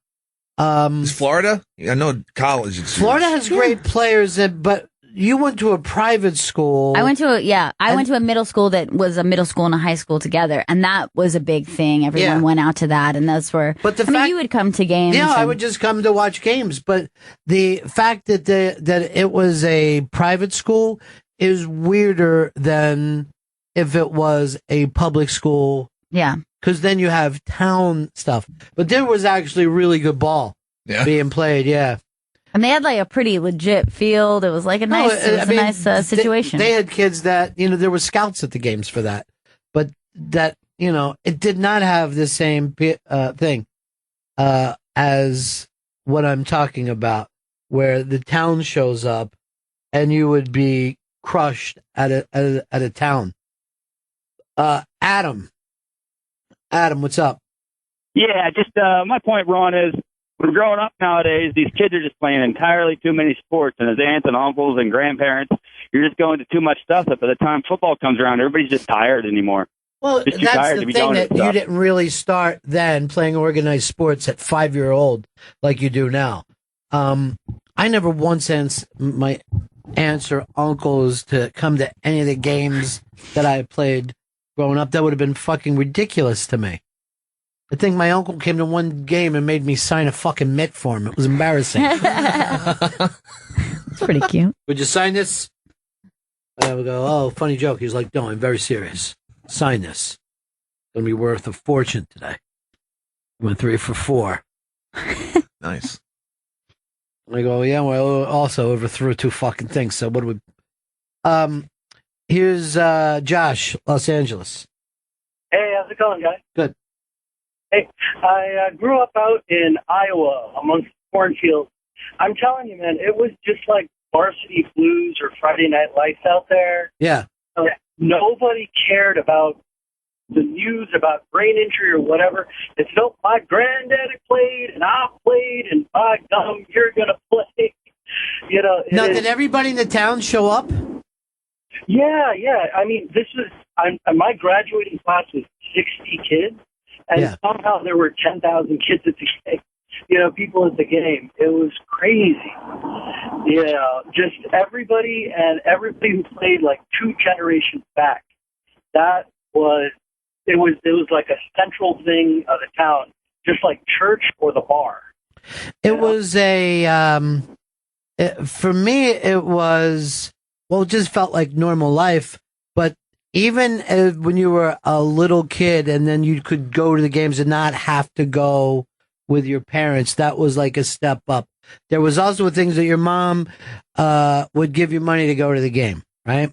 Is Florida? I know college. Florida has great players, but you went to a private school. I went to a middle school that was a middle school and a high school together, and that was a big thing. Everyone went out to that, and that's where. But you would come to games. Yeah, I would just come to watch games. But the fact that that it was a private school is weirder than if it was a public school. Yeah. Because then you have town stuff. But there was actually really good ball being played, yeah. And they had like a pretty legit field. It was like a nice, situation. They had kids that, there were scouts at the games for that. But that, it did not have the same thing as what I'm talking about, where the town shows up and you would be crushed at a town. Adam, what's up? Yeah, just my point, Ron, is when growing up nowadays, these kids are just playing entirely too many sports, and as aunts and uncles and grandparents, you're just going to too much stuff that by the time football comes around, everybody's just tired anymore. Well, just too that's tired the to be thing going that to stuff. you didn't really start then playing organized sports at 5-year-old like you do now. I never once asked my aunts or uncles to come to any of the games that I played growing up. That would have been fucking ridiculous to me. I think my uncle came to one game and made me sign a fucking mitt for him. It was embarrassing. It's pretty cute. Would you sign this? And I would go, oh, funny joke. He's like, no, I'm very serious. Sign this. It's going to be worth a fortune today. Went 3 for 4. Nice. I go, yeah, well, also overthrew 2 fucking things. So what do we... Here's Josh, Los Angeles. Hey, how's it going, guys? Good. Hey, I grew up out in Iowa amongst cornfields. I'm telling you, man, it was just like Varsity Blues or Friday Night Lights out there. Yeah. Nobody cared about the news about brain injury or whatever. It's no, my granddaddy played and I played, and by gum, you're gonna play. Now, did everybody in the town show up? Yeah. I mean, my graduating class was 60 kids, and somehow there were 10,000 kids at the game. People at the game. It was crazy. Just everybody who played like 2 generations back. It was like a central thing of the town, just like church or the bar. It was for me, it was, well, it just felt like normal life. But even when you were a little kid and then you could go to the games and not have to go with your parents, that was like a step up. There was also things that your mom would give you money to go to the game, right?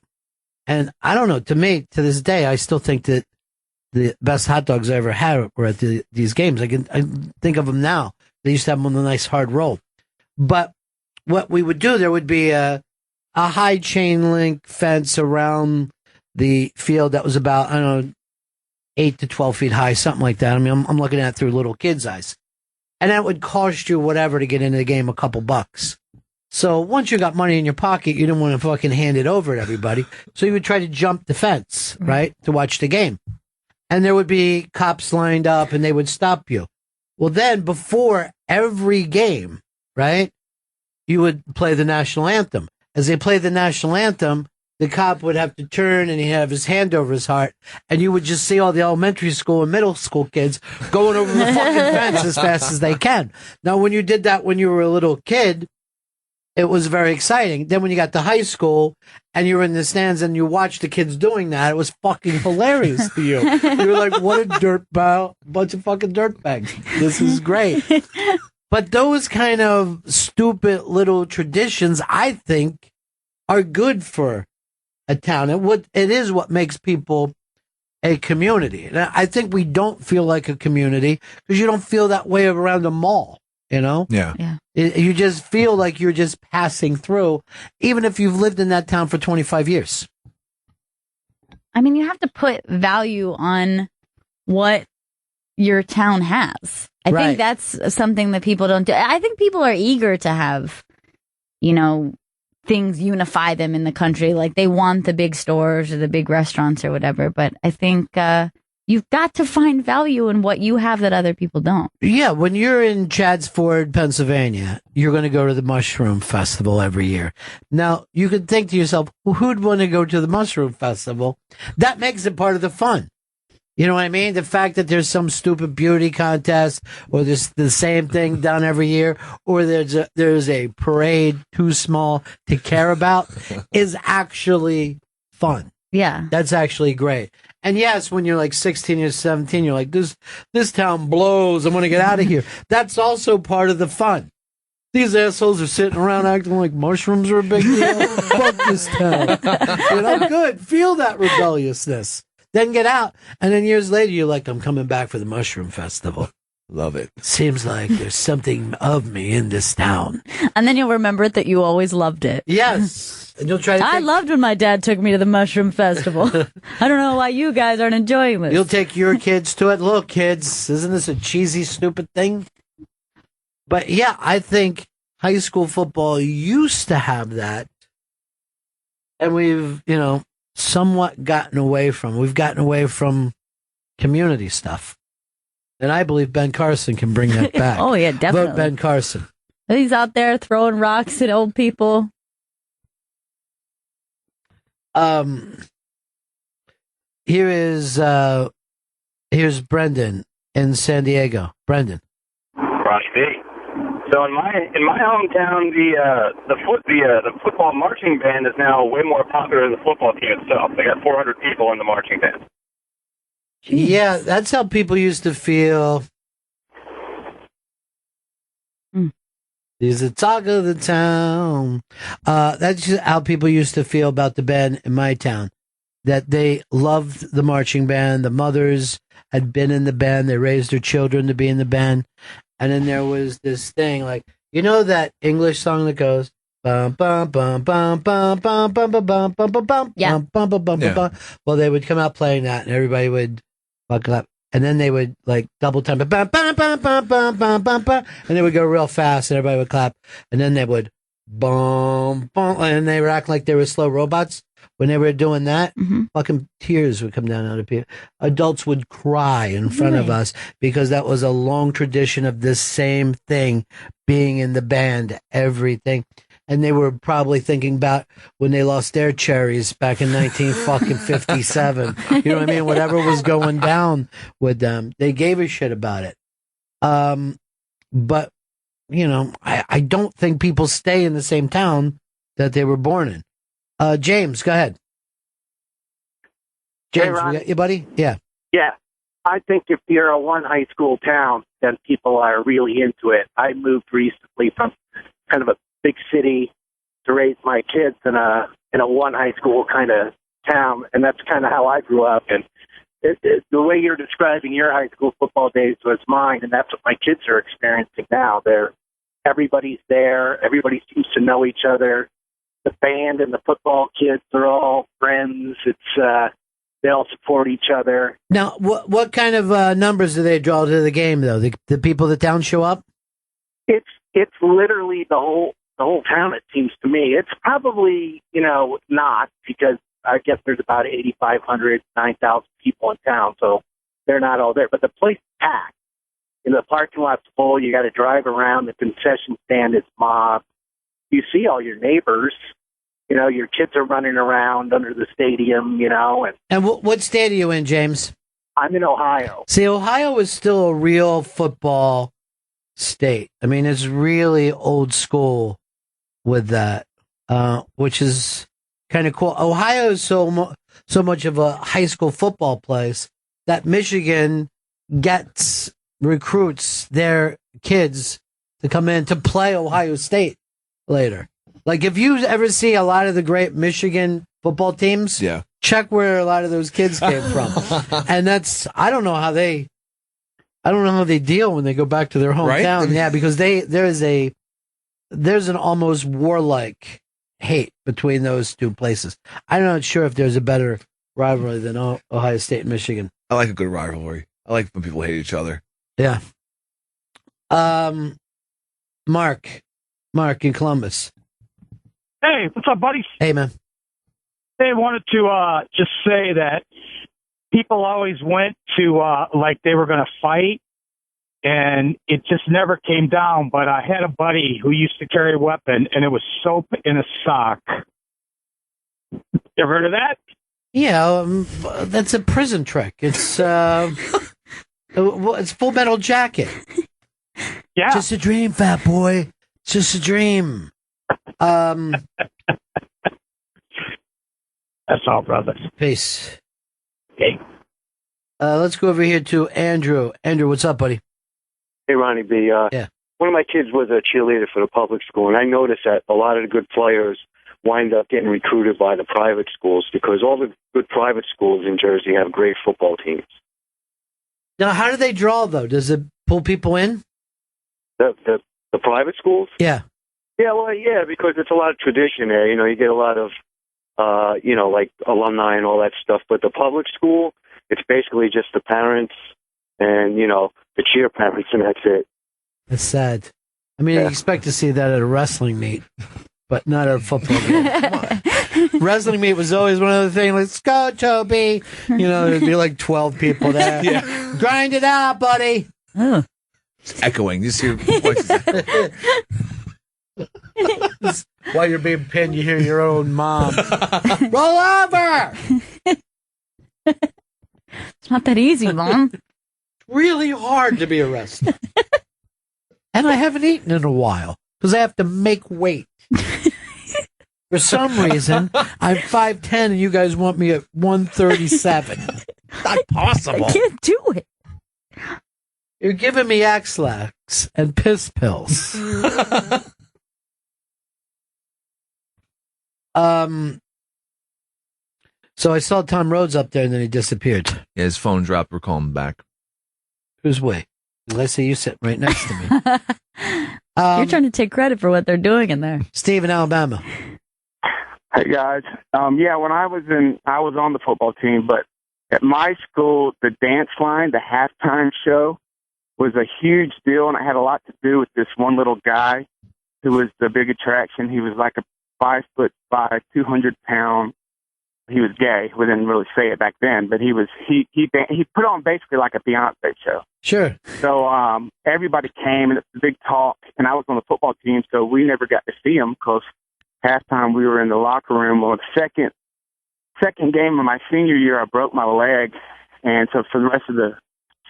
And I don't know, to me, to this day, I still think that the best hot dogs I ever had were at these games. I think of them now. They used to have them on a nice hard roll. But what we would do, there would be a high chain link fence around the field that was about, 8 to 12 feet high, something like that. I mean, I'm looking at it through little kids' eyes. And that would cost you whatever to get into the game, a couple bucks. So once you got money in your pocket, you didn't want to fucking hand it over to everybody. So you would try to jump the fence, right, to watch the game. And there would be cops lined up and they would stop you. Well, then before every game, right, you would play the national anthem. As they played the national anthem, the cop would have to turn and he'd have his hand over his heart, and you would just see all the elementary school and middle school kids going over the fucking fence as fast as they can. Now, when you did that when you were a little kid, it was very exciting. Then when you got to high school and you were in the stands and you watched the kids doing that, it was fucking hilarious to you. You were like, what a bunch of fucking dirtbags. This is great. But those kind of stupid little traditions, I think, are good for a town. It is what makes people a community. And I think we don't feel like a community because you don't feel that way around a mall, Yeah. You just feel like you're just passing through, even if you've lived in that town for 25 years. I mean, you have to put value on what your town has. I think that's something that people don't do. I think people are eager to have, things unify them in the country. Like they want the big stores or the big restaurants or whatever. But I think you've got to find value in what you have that other people don't. Yeah, when you're in Chadsford, Pennsylvania, you're going to go to the Mushroom Festival every year. Now, you could think to yourself, well, who'd want to go to the Mushroom Festival? That makes it part of the fun. You know what I mean? The fact that there's some stupid beauty contest or there's the same thing done every year or there's a parade too small to care about is actually fun. Yeah. That's actually great. And yes, when you're like 16 or 17, you're like, this town blows. I want to get out of here. That's also part of the fun. These assholes are sitting around acting like mushrooms are a big deal. Fuck this town. Good. Feel that rebelliousness. Then get out. And then years later, you're like, I'm coming back for the mushroom festival. Love it. Seems like there's something of me in this town. And then you'll remember that you always loved it. Yes. And you'll try to I loved when my dad took me to the mushroom festival. I don't know why you guys aren't enjoying this. You'll take your kids to it. Look, kids, isn't this a cheesy, stupid thing? But yeah, I think high school football used to have that. And we've, somewhat gotten away from. We've gotten away from community stuff. And I believe Ben Carson can bring that back. Oh, yeah, definitely. Vote Ben Carson. He's out there throwing rocks at old people. Here's Brendan in San Diego. Brendan. Rosh B. So in my hometown, the football marching band is now way more popular than the football team itself. They got 400 people in the marching band. Yeah, that's how people used to feel. He's the talk of the town. That's just how people used to feel about the band in my town. That they loved the marching band. The mothers had been in the band. They raised their children to be in the band. And then there was this thing like, that English song that goes, bum, bum, bum, bum, bum, bum, bum, bum, bum, bum, bum, bum, yeah. bum, bum, bum, bum, bum. Well, they would come out playing that and everybody would buckle up. And then they would like double time, bum, bum, bum, bum, bum, bum, bum, bum, and they would go real fast and everybody would clap. And then they would boom, boom, and they were acting like they were slow robots. When they were doing that, fucking tears would come down out of people. Adults would cry in front of us because that was a long tradition of this same thing being in the band, everything. And they were probably thinking about when they lost their cherries back in 1957. You know what I mean? Whatever was going down with them, they gave a shit about it. But, I don't think people stay in the same town that they were born in. James, go ahead. James, hey, Ron. we got you, buddy? Yeah. Yeah. I think if you're a one high school town, then people are really into it. I moved recently from kind of a big city to raise my kids in a one high school kind of town, and that's kind of how I grew up. And the way you're describing your high school football days was mine, and that's what my kids are experiencing now. Everybody's there. Everybody seems to know each other. The band and the football kids are all friends. It's they all support each other. Now, what kind of numbers do they draw to the game, though? The people of the town show up? It's literally the whole town. It seems to me. It's probably not, because I guess there's about 8,500, 9,000 people in town, so they're not all there. But the place is packed. The parking lot's full. You got to drive around. The concession stand is mobbed. You see all your neighbors. Your kids are running around under the stadium, And what state are you in, James? I'm in Ohio. See, Ohio is still a real football state. I mean, it's really old school with that, which is kind of cool. Ohio is so much of a high school football place that Michigan recruits their kids to come in to play Ohio State later. Like, if you ever see a lot of the great Michigan football teams, check where a lot of those kids came from. And I don't know how they deal when they go back to their hometown. Right? Yeah, because there's an almost warlike hate between those two places. I'm not sure if there's a better rivalry than Ohio State and Michigan. I like a good rivalry. I like when people hate each other. Yeah. Mark in Columbus. Hey, what's up, buddy? Hey, man. Hey, wanted to just say that people always went to like they were going to fight, and it just never came down. But I had a buddy who used to carry a weapon, and it was soap in a sock. Ever heard of that? Yeah, that's a prison trick. It's it's Full Metal Jacket. Yeah, just a dream, fat boy. Just a dream. That's all, brothers. Peace. Okay. Let's go over here to Andrew. Andrew, what's up, buddy? Hey, Ronnie B. Yeah. One of my kids was a cheerleader for the public school, and I noticed that a lot of the good players wind up getting recruited by the private schools because all the good private schools in Jersey have great football teams. Now, how do they draw, though? Does it pull people in? The private schools? Yeah. Yeah, well, yeah, because it's a lot of tradition there. You know, you get a lot of, like alumni and all that stuff. But the public school, it's basically just the parents and, the cheer parents, and that's it. That's sad. I mean, you expect to see that at a wrestling meet, but not at a football game. Wrestling meet was always one of the things, let's go, Toby. There'd be like 12 people there. Yeah. Grind it out, buddy. It's echoing. You see your voices. While you're being pinned, you hear your own mom. Roll over! It's not that easy, Mom. Really hard to be arrested. And I haven't eaten in a while because I have to make weight. For some reason, I'm 5'10", and you guys want me at 137. Not possible. I can't do it. You're giving me Axlax and piss pills. So I saw Tom Rhodes up there, and then he disappeared. Yeah, his phone dropped. We're calling him back. Whose way? I see you sitting right next to me. You're trying to take credit for what they're doing in there. Steve in Alabama. Hey guys, when I was on the football team, but at my school, the dance line, the halftime show, was a huge deal, and it had a lot to do with this one little guy who was the big attraction. He was like a 5'5", 200-pound. He was gay. We didn't really say it back then, but he put on basically like a Beyonce show. Sure. So everybody came, and it's a big talk. And I was on the football team, so we never got to see him because halftime we were in the locker room. Well, the second game of my senior year, I broke my leg, and so for the rest of the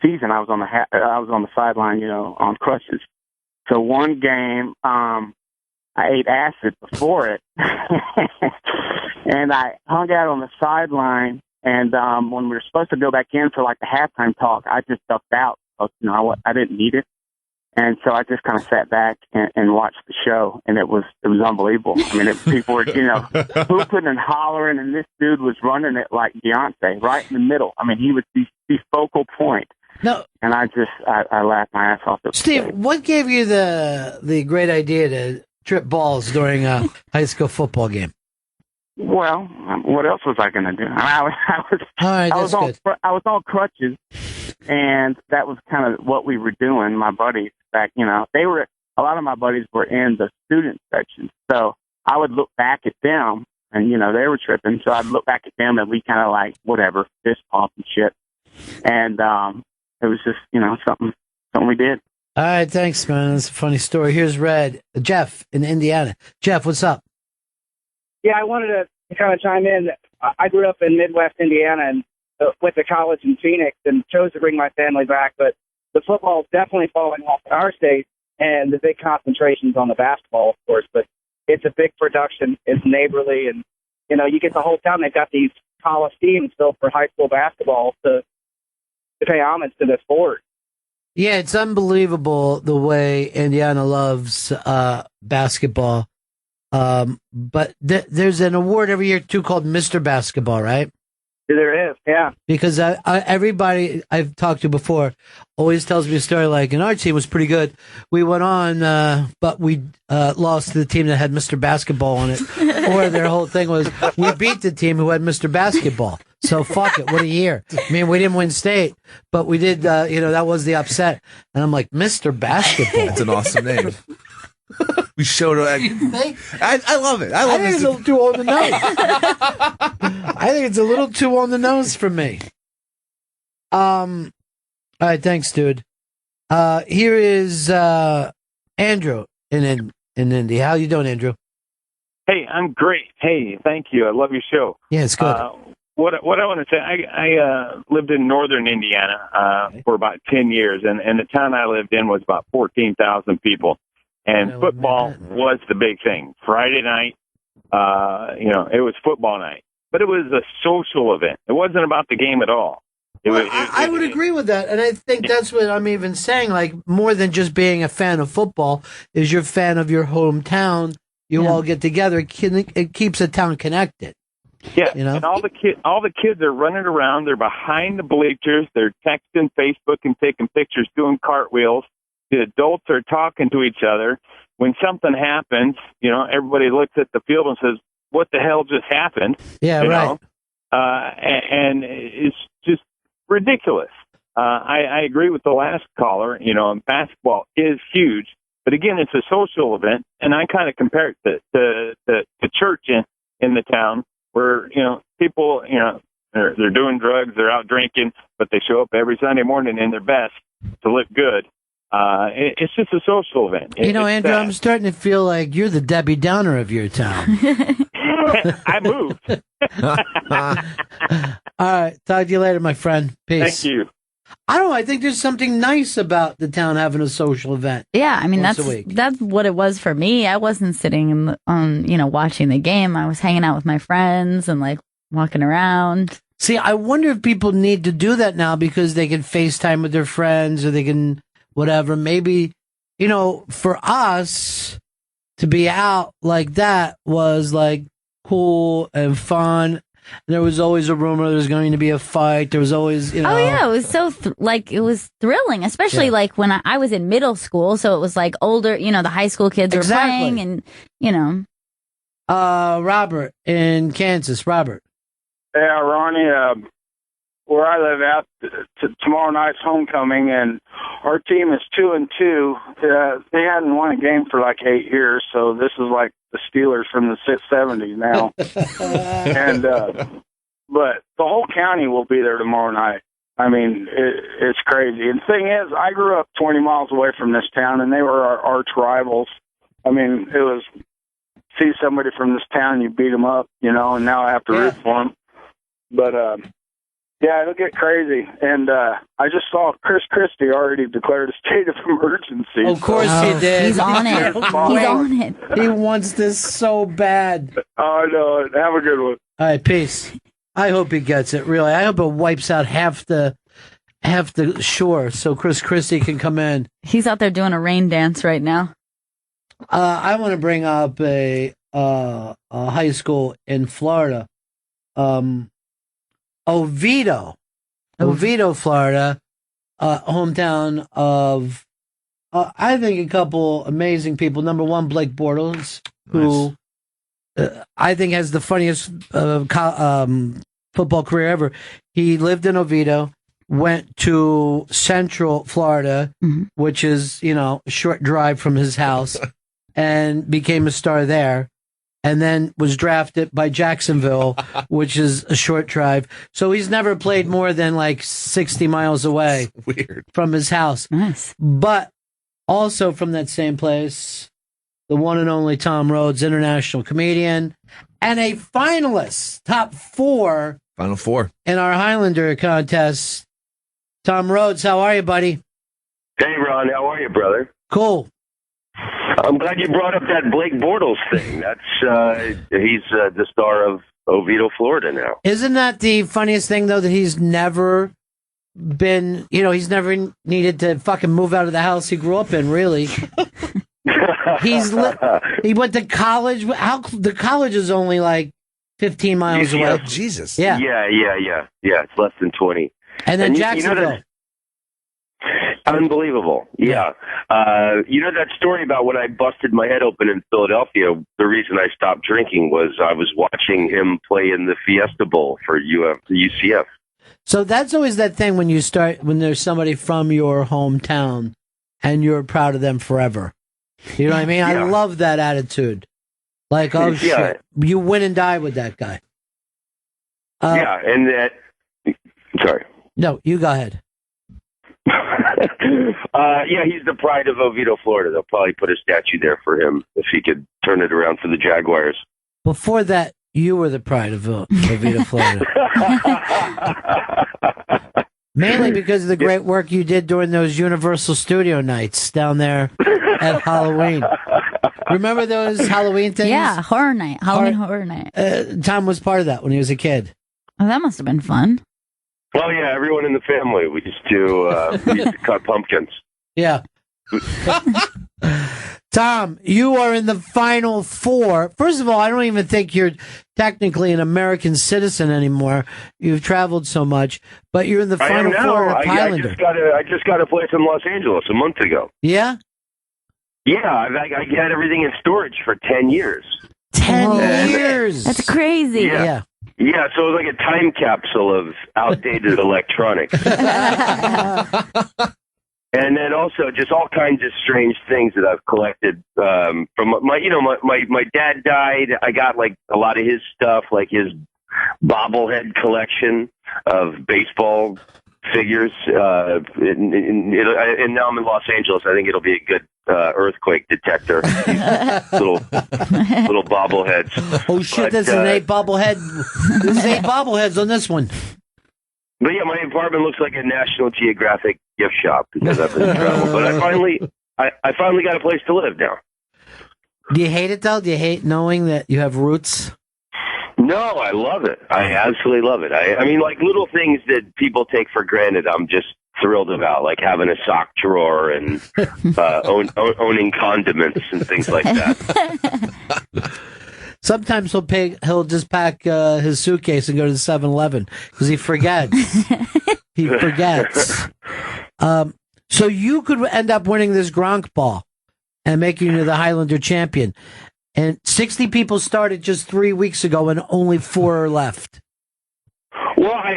season, I was on the sideline, on crutches. So one game, I ate acid before it, and I hung out on the sideline. And when we were supposed to go back in for like the halftime talk, I just ducked out. I didn't need it, and so I just kind of sat back and watched the show, and it was unbelievable. I mean, people were hooping and hollering, and this dude was running it like Beyonce, right in the middle. I mean, he was the focal point. No, and I laughed my ass off. Steve, what gave you the great idea to trip balls during a high school football game? Well, what else was I going to do? I was on crutches, and that was kind of what we were doing. My buddies back, a lot of my buddies were in the student section, so I would look back at them, and they were tripping, so I'd look back at them, and we kind of like whatever, fist pump and shit, and it was just something we did. All right, thanks, man. That's a funny story. Here's Jeff in Indiana. Jeff, what's up? Yeah, I wanted to kind of chime in. I grew up in Midwest Indiana and went to college in Phoenix and chose to bring my family back, but the football is definitely falling off in our state, and the big concentration's on the basketball, of course, but it's a big production. It's neighborly, and, you get the whole town. They've got these coliseums built for high school basketball to pay homage to the sport. Yeah, it's unbelievable the way Indiana loves basketball. But there's an award every year, too, called Mr. Basketball, right? There is, yeah. Because everybody I've talked to before always tells me a story like, and our team was pretty good. We went on, but we lost to the team that had Mr. Basketball on it. Or their whole thing was, we beat the team who had Mr. Basketball. So fuck it, what a year. I mean, we didn't win state, but we did, that was the upset. And I'm like, Mr. Basketball. That's an awesome name. We showed it. I love it. I think it's a little too on the nose. I think it's a little too on the nose for me. All right, thanks, dude. Here is Andrew in Indy. How you doing, Andrew? Hey, I'm great. Hey, thank you. I love your show. Yeah, it's good. What I want to say, I lived in northern Indiana for about 10 years, and the town I lived in was about 14,000 people. And football was the big thing. Friday night, it was football night. but it was a social event. It wasn't about the game at all. I would agree with that, and I think that's what I'm even saying. Like, more than just being a fan of football, is you're a fan of your hometown. You all get together. It keeps a town connected. Yeah, and all the kids are running around. They're behind the bleachers. They're texting Facebook and taking pictures, doing cartwheels. The adults are talking to each other. When something happens, everybody looks at the field and says, "What the hell just happened?" Yeah, right. And it's just ridiculous. I agree with the last caller. Basketball is huge, but again, it's a social event, and I kind of compare it to church in the town, where people they're doing drugs, they're out drinking, but they show up every Sunday morning in their best to look good. It's just a social event. Andrew, I'm starting to feel like you're the Debbie Downer of your town. I moved. All right. Talk to you later, my friend. Peace. Thank you. I don't know. I think there's something nice about the town having a social event. Yeah, I mean, once a week. that's what it was for me. I wasn't sitting watching the game. I was hanging out with my friends and like walking around. See, I wonder if people need to do that now because they can FaceTime with their friends or they can whatever. Maybe, for us to be out like that was like cool and fun. There was always a rumor there was going to be a fight. There was always, Oh yeah, it was so it was thrilling, especially like when I was in middle school. So it was like older, the high school kids were playing, and Robert in Kansas. Robert. Yeah, Ronnie. Where I live out, tomorrow night's homecoming, and our team is 2-2. They hadn't won a game for like 8 years, so this is like the Steelers from the 70s now. And but the whole county will be there tomorrow night. I mean, it's crazy. And the thing is, I grew up 20 miles away from this town, and they were our arch rivals. I mean, it was see somebody from this town, you beat them up, and now I have to root for them. But yeah, it'll get crazy. And I just saw Chris Christie already declared a state of emergency. Of course he did. He's on it. He's on it. He wants this so bad. Oh, I know. Have a good one. All right, peace. I hope he gets it, really. I hope it wipes out half the shore so Chris Christie can come in. He's out there doing a rain dance right now. I want to bring up a high school in Florida. Oviedo, Florida, hometown of, I think, a couple amazing people. Number one, Blake Bortles, who I think has the funniest football career ever. He lived in Oviedo, went to Central Florida, which is, a short drive from his house, and became a star there. And then was drafted by Jacksonville, which is a short drive. So he's never played more than like 60 miles away from his house. Nice. But also from that same place, the one and only Tom Rhodes, international comedian, and a finalist, top 4. Final 4. In our Highlander contest. Tom Rhodes, how are you, buddy? Hey, Ron, how are you, brother? Cool. I'm glad you brought up that Blake Bortles thing. That's he's the star of Oviedo, Florida now. Isn't that the funniest thing, though, that he's never been, he's never needed to fucking move out of the house he grew up in, really. He went to college. The college is only like 15 miles away. Jesus. Yeah. Yeah. It's less than 20. And then Jacksonville. Unbelievable. Yeah. That story about when I busted my head open in Philadelphia, the reason I stopped drinking was I was watching him play in the Fiesta Bowl for UCF. So that's always that thing when there's somebody from your hometown and you're proud of them forever. You know what I mean? I love that attitude. Like, oh shit, you win and die with that guy. And that, sorry. No, you go ahead. He's the pride of Oviedo, Florida. They'll probably put a statue there for him if he could turn it around for the Jaguars. Before that, you were the pride of Oviedo, Florida. Mainly because of the great work you did during those Universal Studio nights down there at Halloween. Remember those Halloween things? Yeah, horror night, Halloween horror night. Tom was part of that when he was a kid. Oh, that must have been fun. Oh yeah, everyone in the family. We used to cut pumpkins. Yeah. Tom, you are in the final four. First of all, I don't even think you're technically an American citizen anymore. You've traveled so much, but you're in the final four of Highlander. I just got a place in Los Angeles a month ago. Yeah? Yeah, I had everything in storage for 10 years. 10 years? That's crazy. Yeah. Yeah, so it was like a time capsule of outdated electronics. And then also just all kinds of strange things that I've collected from my dad died. I got like a lot of his stuff, like his bobblehead collection of baseball figures. And now I'm in Los Angeles. I think it'll be a good earthquake detector. little bobbleheads. Oh shit! This is an 8 bobblehead. There's 8 bobbleheads on this one. But yeah, my apartment looks like a National Geographic gift shop because I've been traveling. But I finally got a place to live now. Do you hate it though? Do you hate knowing that you have roots? No, I love it. I absolutely love it. I mean, like little things that people take for granted, I'm just thrilled about, like having a sock drawer and owning condiments and things like that. Sometimes he'll just pack his suitcase and go to the 7-Eleven because he forgets. He forgets. So you could end up winning this Gronk ball and making you the Highlander champion. And 60 people started just 3 weeks ago, and only 4 are left. Well, I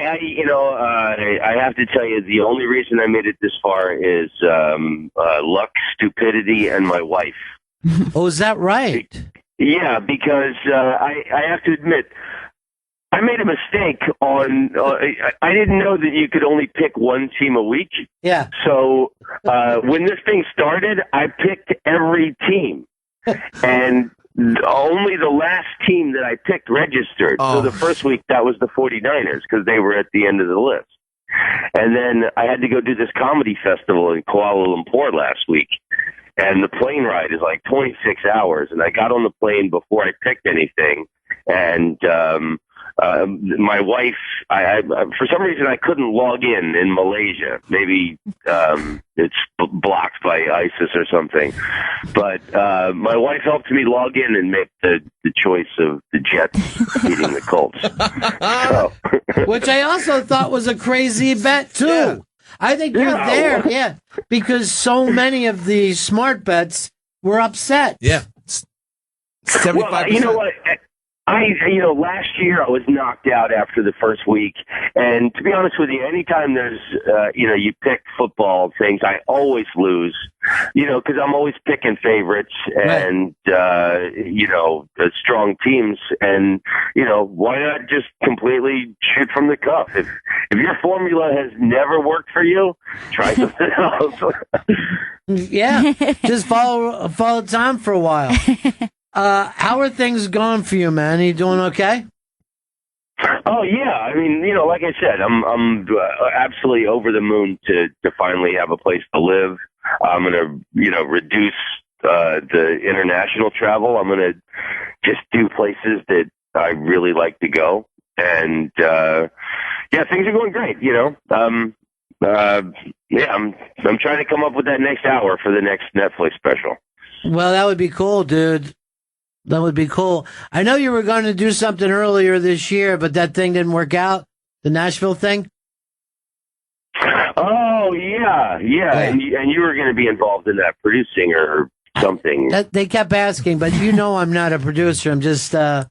have to tell you, the only reason I made it this far is luck, stupidity, and my wife. Oh, is that right? Yeah, because I have to admit, I made a mistake on. I didn't know that you could only pick one team a week. Yeah. So when this thing started, I picked every team, and only the last team that I picked registered. Oh. So the first week, that was the 49ers because they were at the end of the list. And then I had to go do this comedy festival in Kuala Lumpur last week. And the plane ride is like 26 hours. And I got on the plane before I picked anything. And my wife, I for some reason, I couldn't log in Malaysia. Maybe it's blocked by ISIS or something. But my wife helped me log in and make the choice of the Jets beating the Colts. Which I also thought was a crazy bet, too. Yeah. I think you're there, because so many of the smart bets were upset. Yeah. 75%. Well, you know what? Last year I was knocked out after the first week, and to be honest with you, anytime there's, you pick football things, I always lose, because I'm always picking favorites and, strong teams, and, why not just completely shoot from the cuff? If your formula has never worked for you, try something else. Yeah, just follow Tom for a while. How are things going for you, man? Are you doing okay? Oh yeah, I mean, like I said, I'm absolutely over the moon to finally have a place to live. I'm gonna, reduce the international travel. I'm gonna just do places that I really like to go, and things are going great. I'm trying to come up with that next hour for the next Netflix special. Well, that would be cool, dude. That would be cool. I know you were going to do something earlier this year, but that thing didn't work out. The Nashville thing? Oh, yeah. And you were going to be involved in that, producing or something. They kept asking, but I'm not a producer. I'm just, that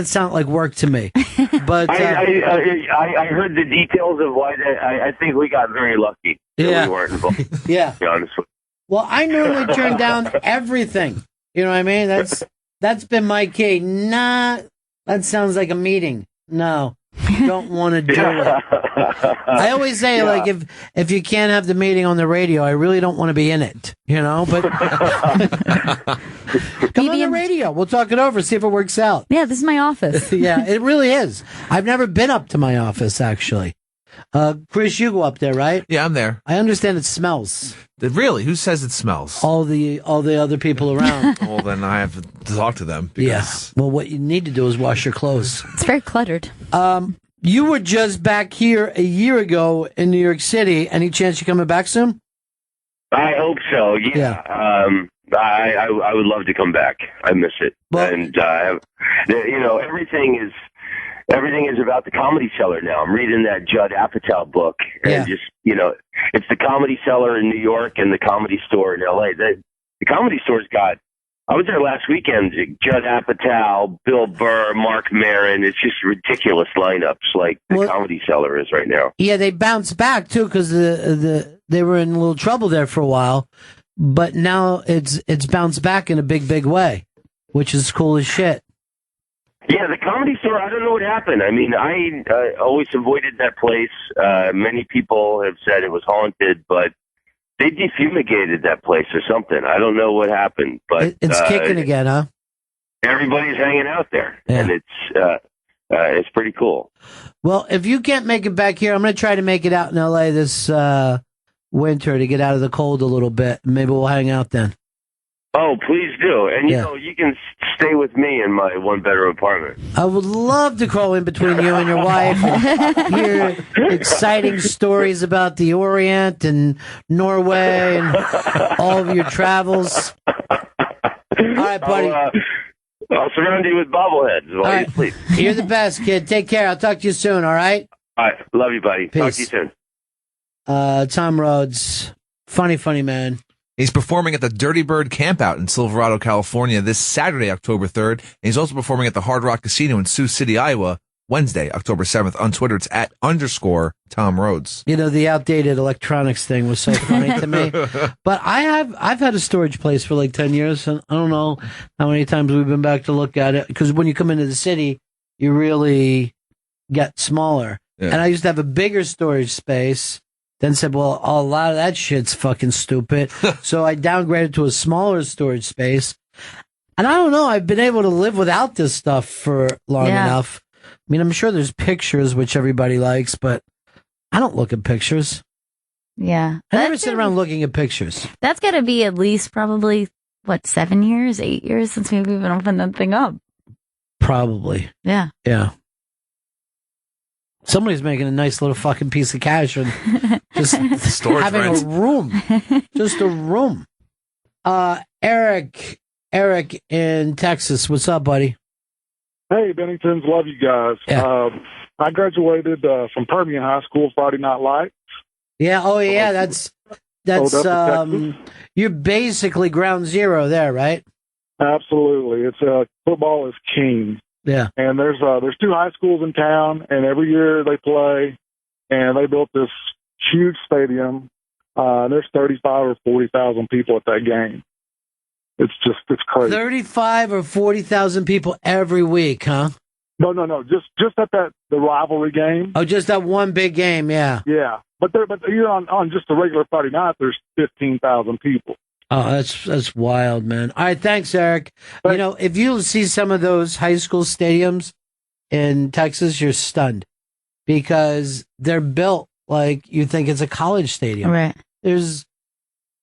sounds like work to me. But I heard the details of why that. I think we got very lucky that we weren't involved. Yeah. To be honest with you. Well, I normally turn down everything. You know what I mean? That's been my key. Nah, that sounds like a meeting. No, don't want to do it. I always say, like, if you can't have the meeting on the radio, I really don't want to be in it. But come on the radio. We'll talk it over, see if it works out. Yeah, this is my office. Yeah, it really is. I've never been up to my office, actually. Chris, you go up there, right? Yeah, I'm there. I understand it smells. Really? Who says it smells? All the other people around. Well, then I have to talk to them. Because... Yeah. Well, what you need to do is wash your clothes. It's very cluttered. You were just back here a year ago in New York City. Any chance you're coming back soon? I hope so. Yeah. I would love to come back. I miss it. And everything is about the Comedy Cellar now. I'm reading that Judd Apatow book, and it's the Comedy Cellar in New York and the Comedy Store in LA. The Comedy Store's got. I was there last weekend. Judd Apatow, Bill Burr, Mark Maron. It's just ridiculous lineups like the Comedy Cellar is right now. Yeah, they bounced back too because they were in a little trouble there for a while, but now it's bounced back in a big way, which is cool as shit. Yeah, the Comedy Store. I don't know what happened. I mean, I always avoided that place. Many people have said it was haunted, but they defumigated that place or something. I don't know what happened, but it's kicking again, huh? Everybody's hanging out there, and it's pretty cool. Well, if you can't make it back here, I'm going to try to make it out in LA this winter to get out of the cold a little bit. Maybe we'll hang out then. Oh, please do. And, you can stay with me in my one-bedroom apartment. I would love to crawl in between you and your wife and hear exciting stories about the Orient and Norway and all of your travels. All right, buddy. I'll surround you with bobbleheads while you sleep. You're the best, kid. Take care. I'll talk to you soon, all right? All right. Love you, buddy. Peace. Talk to you soon. Tom Rhodes. Funny man. He's performing at the Dirty Bird Campout in Silverado, California this Saturday, October 3rd. And he's also performing at the Hard Rock Casino in Sioux City, Iowa, Wednesday, October 7th. On Twitter, it's @_Tom Rhodes. You know, the outdated electronics thing was so funny to me. But I've had a storage place for like 10 years, and I don't know how many times we've been back to look at it. Because when you come into the city, you really get smaller. Yeah. And I used to have a bigger storage space. Then said, well, a lot of that shit's fucking stupid. So I downgraded to a smaller storage space. And I don't know, I've been able to live without this stuff for long enough. I mean, I'm sure there's pictures, which everybody likes, but I don't look at pictures. Yeah. I never sit around looking at pictures. That's got to be at least probably, 7 years, 8 years since we've even opened that thing up. Probably. Yeah. Yeah. Somebody's making a nice little fucking piece of cash and just having a room. Just a room. Eric in Texas. What's up, buddy? Hey, Benningtons. Love you guys. Yeah. I graduated from Permian High School, Friday Night Lights. Yeah. Oh, yeah. That's you're basically ground zero there, right? Absolutely. It's football is king. Yeah. And there's 2 high schools in town, and every year they play, and they built this huge stadium. There's 35 or 40,000 people at that game. It's crazy. 35 or 40,000 people every week, huh? No. Just at the rivalry game. Oh, just that one big game, yeah. Yeah. But you're on just a regular Friday night, there's 15,000 people. Oh, that's wild, man. All right, thanks, Eric. You know, if you see some of those high school stadiums in Texas, you're stunned because they're built like you think it's a college stadium. Right. There's,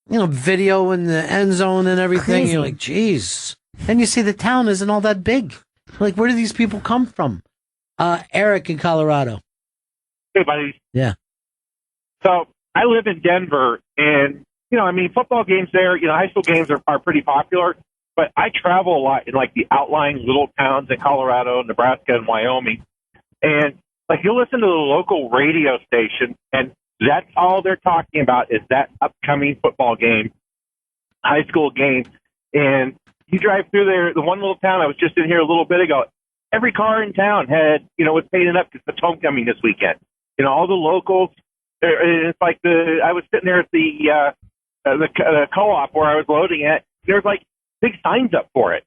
video in the end zone and everything. Crazy. You're like, geez. And you see the town isn't all that big. Like, where do these people come from? Eric in Colorado. Hey, buddy. Yeah. So I live in Denver, and football games there, high school games are pretty popular, but I travel a lot in like the outlying little towns in Colorado, Nebraska, and Wyoming. And like you listen to the local radio station, and that's all they're talking about is that upcoming football game, high school game. And you drive through there, the one little town I was just in here a little bit ago, every car in town was painted up because it's homecoming this weekend. All the locals, it's like I was sitting there at the co-op where I was loading it. There's like big signs up for it,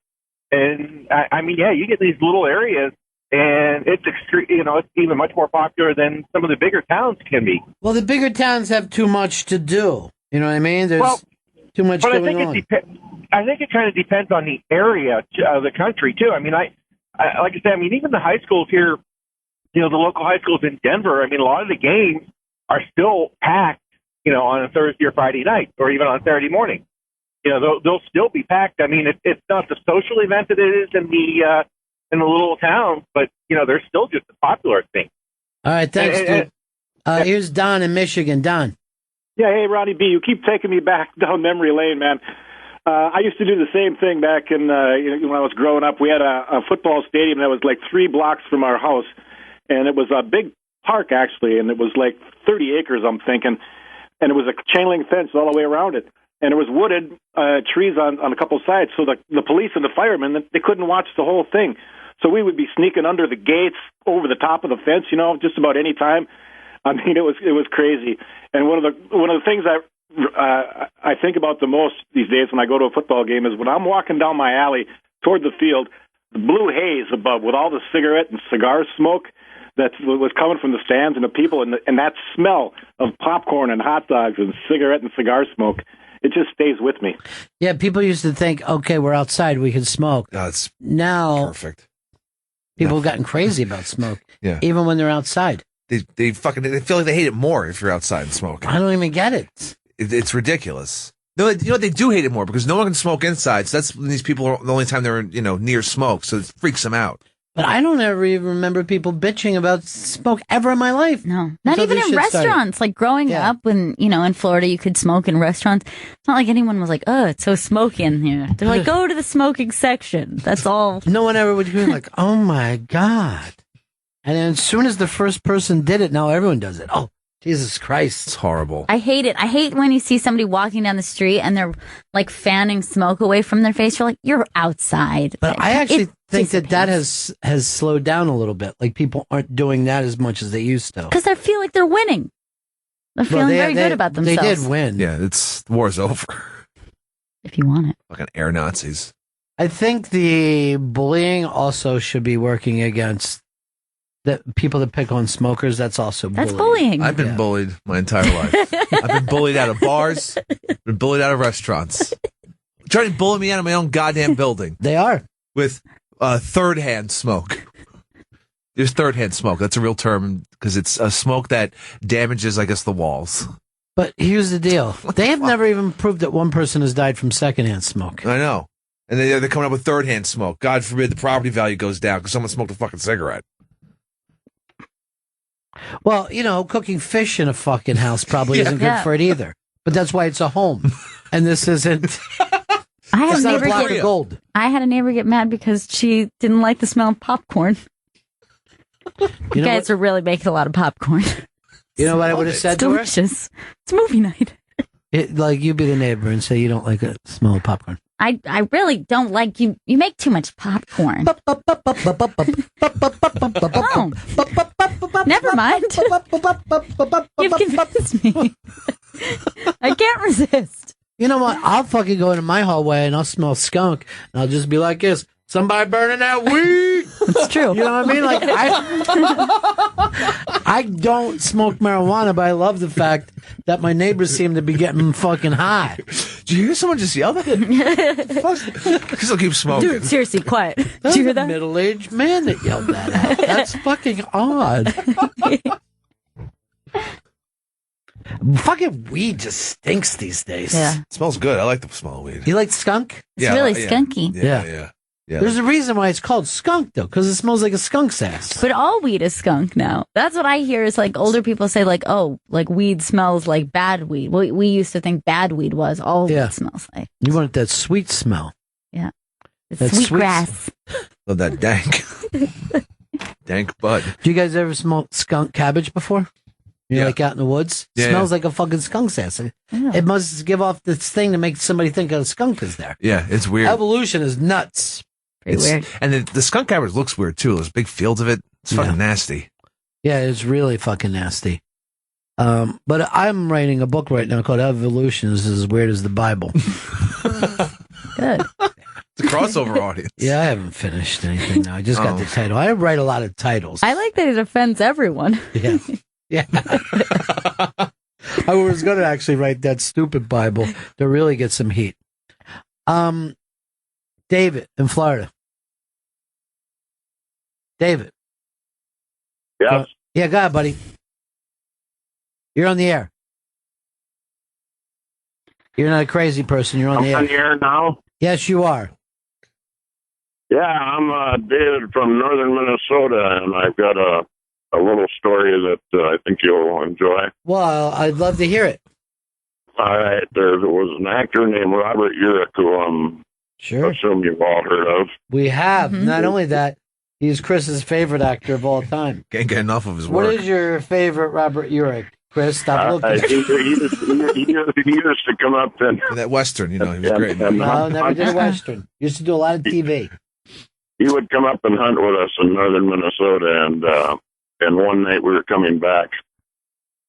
and you get these little areas, and it's it's even much more popular than some of the bigger towns can be. Well, the bigger towns have too much to do. You know what I mean? There's too much going on. I think it kind of depends on the area of the country too. I mean, like I said, even the high schools here the local high schools in Denver, I mean, a lot of the games are still packed, on a Thursday or Friday night, or even on Saturday morning. They'll still be packed. I mean, it's not the social event that it is in the little town, but they're still just as popular, I think. All right, thanks, dude. Here's Don in Michigan. Don. Yeah, hey, Ronnie B. You keep taking me back down memory lane, man. I used to do the same thing back in when I was growing up. We had a football stadium that was like 3 blocks from our house, and it was a big park, actually, and it was like 30 acres, I'm thinking, and it was a chain link fence all the way around it. And it was wooded trees on a couple sides, so the police and the firemen, they couldn't watch the whole thing. So we would be sneaking under the gates, over the top of the fence, just about any time. I mean, it was crazy. And one of the things I think about the most these days when I go to a football game is when I'm walking down my alley toward the field, the blue haze above with all the cigarette and cigar smoke that was coming from the stands and the people, and that smell of popcorn and hot dogs and cigarette and cigar smoke. It just stays with me. Yeah, people used to think, okay, we're outside, we can smoke. That's now perfect. People have gotten crazy about smoke. Yeah. Even when they're outside. They feel like they hate it more if you're outside and smoking. I don't even get it. It's ridiculous. No, they do hate it more because no one can smoke inside. So that's when these people are the only time they're near smoke. So it freaks them out. But I don't ever even remember people bitching about smoke ever in my life. No, not even in restaurants. Like growing up when, in Florida, you could smoke in restaurants. It's not like anyone was like, oh, it's so smoky in here. They're like, go to the smoking section. That's all. No one ever would be like, oh my God. And then as soon as the first person did it, now everyone does it. Oh, Jesus Christ. It's horrible. I hate it. I hate when you see somebody walking down the street and they're like fanning smoke away from their face. You're like, you're outside. But I actually think that has slowed down a little bit. Like people aren't doing that as much as they used to. Because they feel like they're winning. They're feeling very good about themselves. They did win. Yeah, the war's over. If you want it. Fucking air Nazis. I think the bullying also should be working against the people that pick on smokers. That's also bullying. That's bullying. I've been bullied my entire life. I've been bullied out of bars, been bullied out of restaurants. Trying to bully me out of my own goddamn building. They are. With third-hand smoke. There's third-hand smoke. That's a real term because it's a smoke that damages, I guess, the walls. But here's the deal. They have never even proved that one person has died from secondhand smoke. I know. And they're coming up with third-hand smoke. God forbid the property value goes down because someone smoked a fucking cigarette. Well, cooking fish in a fucking house probably isn't good for it either. But that's why it's a home. And this isn't... I had it's a not a neighbor block of gold. I had a neighbor get mad because she didn't like the smell of popcorn. You guys are really making a lot of popcorn. You know what I would have said to her? It's delicious. It's movie night. You be the neighbor and say you don't like the smell of popcorn. I really don't like you. You make too much popcorn. Oh. Never mind. You've convinced me. I can't resist. You know what? I'll fucking go into my hallway and I'll smell skunk and I'll just be like this. Somebody burning that weed. It's true. You know what I mean? Like I don't smoke marijuana, but I love the fact that my neighbors seem to be getting fucking high. Did you hear someone just yell that? Because they'll keep smoking. Dude, seriously, quiet. Did That's you hear a that? middle-aged man that yelled that out. That's fucking odd. Fucking weed just stinks these days. Yeah. It smells good. I like the smell of weed. You like skunk? It's really skunky. Yeah. There's a reason why it's called skunk, though, because it smells like a skunk's ass. But all weed is skunk now. That's what I hear is like older people say like, oh, like weed smells like bad weed. We used to think bad weed was all weed smells like. You want that sweet smell. Yeah. It's That sweet sweet grass. Love that dank. Dank bud. Do you guys ever smell skunk cabbage before? You're like out in the woods. Yeah, Smells like a fucking skunk's ass. It must give off this thing to make somebody think a skunk is there. Yeah, it's weird. Evolution is nuts. Weird. And the skunk cabbage looks weird too. There's big fields of it. It's fucking nasty. Yeah, it's really fucking nasty. But I'm writing a book right now called Evolution is as weird as the Bible. Good. It's a crossover audience. Yeah, I haven't finished anything now. I just got the title. I write a lot of titles. I like that it offends everyone. Yeah. Yeah. I was going to actually write that stupid Bible to really get some heat. David in Florida. David. Yes. Yeah, go ahead, buddy. You're on the air. You're not a crazy person. You're on I'm the air. on the air now. Yes, you are. Yeah, I'm David from northern Minnesota, and I've got a little story that I think you'll enjoy. Well, I'd love to hear it. All right, there was an actor named Robert Urich who assume you've all heard of. We have. Not only that, he's Chris's favorite actor of all time. Can't get enough of his What work. is your favorite Robert Urich? Chris, stop looking. He used to come up and that Western, he was great. No, never did a Western. Used to do a lot of TV. He would come up and hunt with us in northern Minnesota, and one night we were coming back,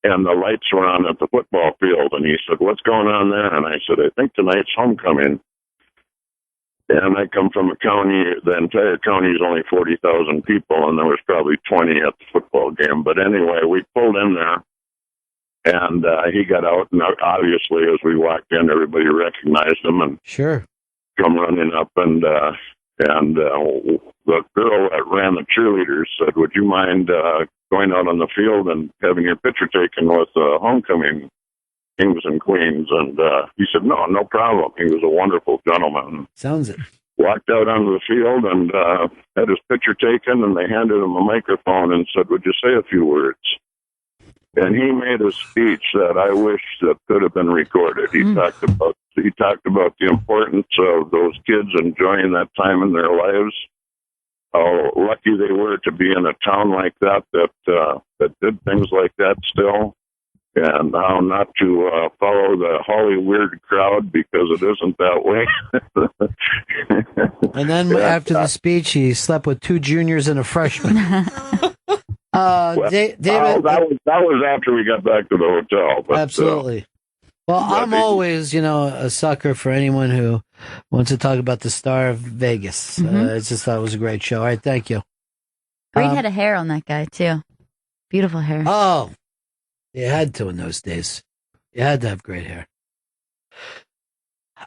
and the lights were on at the football field, and he said, "What's going on there?" And I said, "I think tonight's homecoming." And I come from a county, the entire county is only 40,000 people, and there was probably 20 at the football game. But anyway, we pulled in there, and he got out, and obviously as we walked in, everybody recognized him and sure come running up, and the girl that ran the cheerleaders said, "Would you mind going out on the field and having your picture taken with homecoming kings and queens?" And he said, no problem. He was a wonderful gentleman. Sounds it. Walked out onto the field and had his picture taken, and they handed him a microphone and said, "Would you say a few words?" And he made a speech that I wish that could have been recorded. He talked about the importance of those kids enjoying that time in their lives, how lucky they were to be in a town like that did things like that still, and how not to follow the Hollywood crowd because it isn't that way. And then after the speech, he slept with 2 juniors and a freshman. David, that was after we got back to the hotel. But, absolutely. Well, I'm always, a sucker for anyone who wants to talk about the star of Vegas. I just thought it was a great show. All right, thank you. Great head of hair on that guy, too. Beautiful hair. Oh, you had to in those days. You had to have great hair.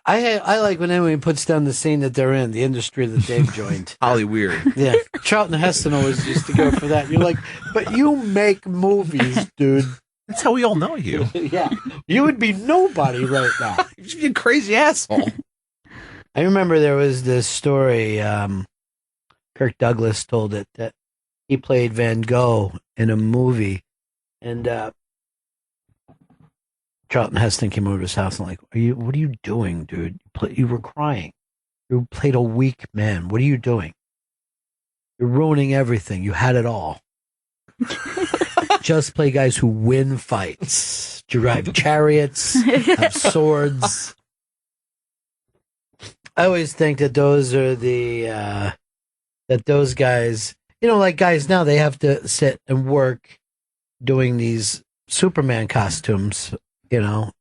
I like when anyone puts down the scene that they're in, the industry that they've joined. Holly Weird. Yeah. Charlton Heston always used to go for that. You're like, but you make movies, dude. That's how we all know you. Yeah. You would be nobody right now. You'd be a crazy asshole. I remember there was this story, Kirk Douglas told it, that he played Van Gogh in a movie, and Charlton Heston came over to his house and like, what are you doing, dude? You were crying. You played a weak man. What are you doing? You're ruining everything. You had it all. Just play guys who win fights, drive chariots, have swords. I always think that those are that those guys, like guys now, they have to sit and work doing these Superman costumes, and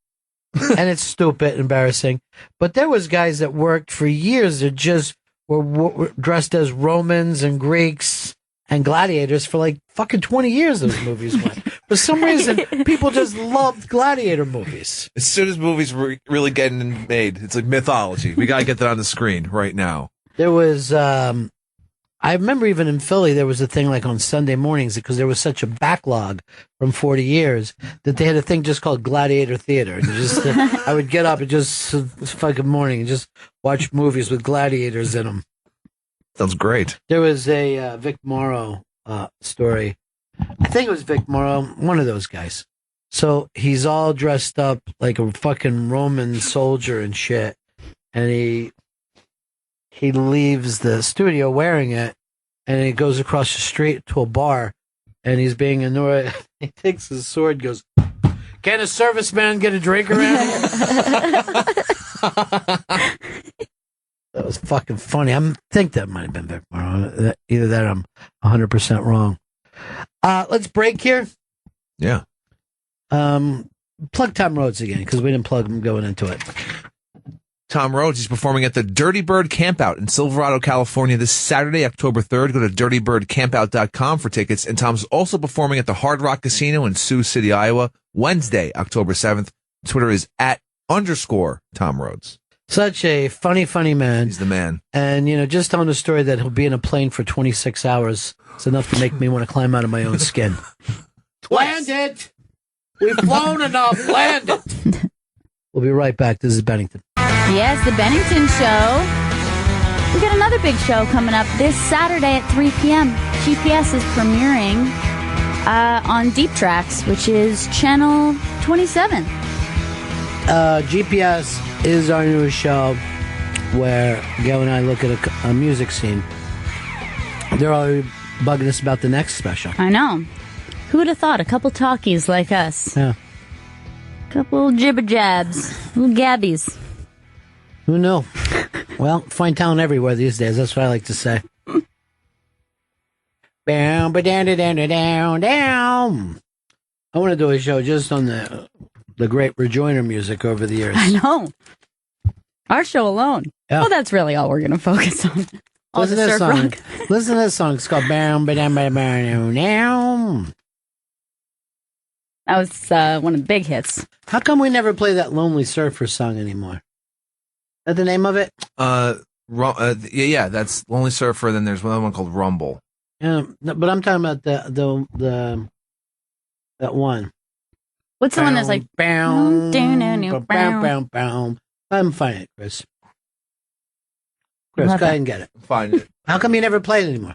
it's stupid, embarrassing. But there was guys that worked for years that just were dressed as Romans and Greeks and gladiators for like fucking 20 years. Those movies went. For some reason, people just loved gladiator movies. As soon as movies were really getting made, it's like mythology. We got to get that on the screen right now. There was, I remember even in Philly, there was a thing like on Sunday mornings because there was such a backlog from 40 years that they had a thing just called Gladiator Theater. And I would get up and just fucking morning and just watch movies with gladiators in them. Sounds great. There was a Vic Morrow story. I think it was Vic Morrow, one of those guys. So he's all dressed up like a fucking Roman soldier and shit. And he leaves the studio wearing it, and he goes across the street to a bar, and he's being annoyed. He takes his sword, goes, "Can a serviceman get a drink around here?" That was fucking funny. I think that might have been Vic Morrow. Either that or I'm 100% wrong. Let's break here. Yeah. Plug Tom Rhodes again, because we didn't plug him going into it. Tom Rhodes, he's performing at the Dirty Bird Campout in Silverado, California this Saturday, October 3rd. Go to dirtybirdcampout.com for tickets. And Tom's also performing at the Hard Rock Casino in Sioux City, Iowa, Wednesday, October 7th. Twitter is @_Tom Rhodes. Such a funny man. He's the man. And, just telling the story that he'll be in a plane for 26 hours is enough to make me want to climb out of my own skin. Land it! We've flown enough. Land it! We'll be right back. This is Bennington. Yes, the Bennington Show. We got another big show coming up this Saturday at 3 p.m. GPS is premiering on Deep Tracks, which is channel 27. GPS is our newest show where Gail and I look at a music scene. They're already bugging us about the next special. I know. Who would have thought? A couple talkies like us. Yeah. A couple jibber jabs. Little gabbies. Who knew? Well, find talent everywhere these days. That's what I like to say. Down, down, down. I want to do a show just on the great Rejoinder music over the years. I know. Our show alone. Yeah. Well, that's really all we're going to focus on. All Listen the to this surf song. rock. Listen to this song. It's called Bam, Bam, Bam, Bam, Down. That was one of the big hits. How come we never play that Lonely Surfer song anymore? Is that the name of it? Yeah, that's Lonely Surfer. Then there's another one called Rumble. Yeah, but I'm talking about the that one. What's the one that's like Bound, bound. I'm finding it, Chris. Chris, Love go it. ahead and get it. Find it. How come you never play it anymore?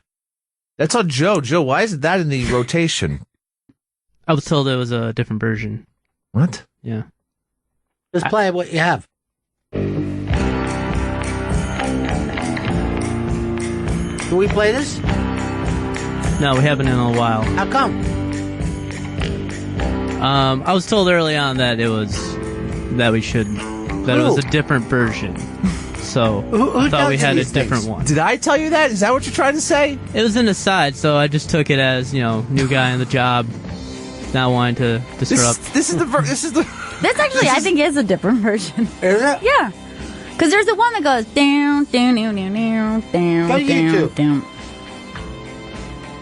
That's on Joe. Joe, why isn't that in the rotation? I was told it was a different version. What? Yeah. Just play what you have. Can we play this? No, we haven't in a while. How come? I was told early on that it was that it was a different version. So I thought we had a different one. Did I tell you that? Is that what you're trying to say? It was an aside, so I just took it as, new guy on the job, not wanting to disrupt. This actually, I think, is a different version. Is it? Yeah. Because there's the one that goes down, down, down, down, down, Go to down, YouTube. down.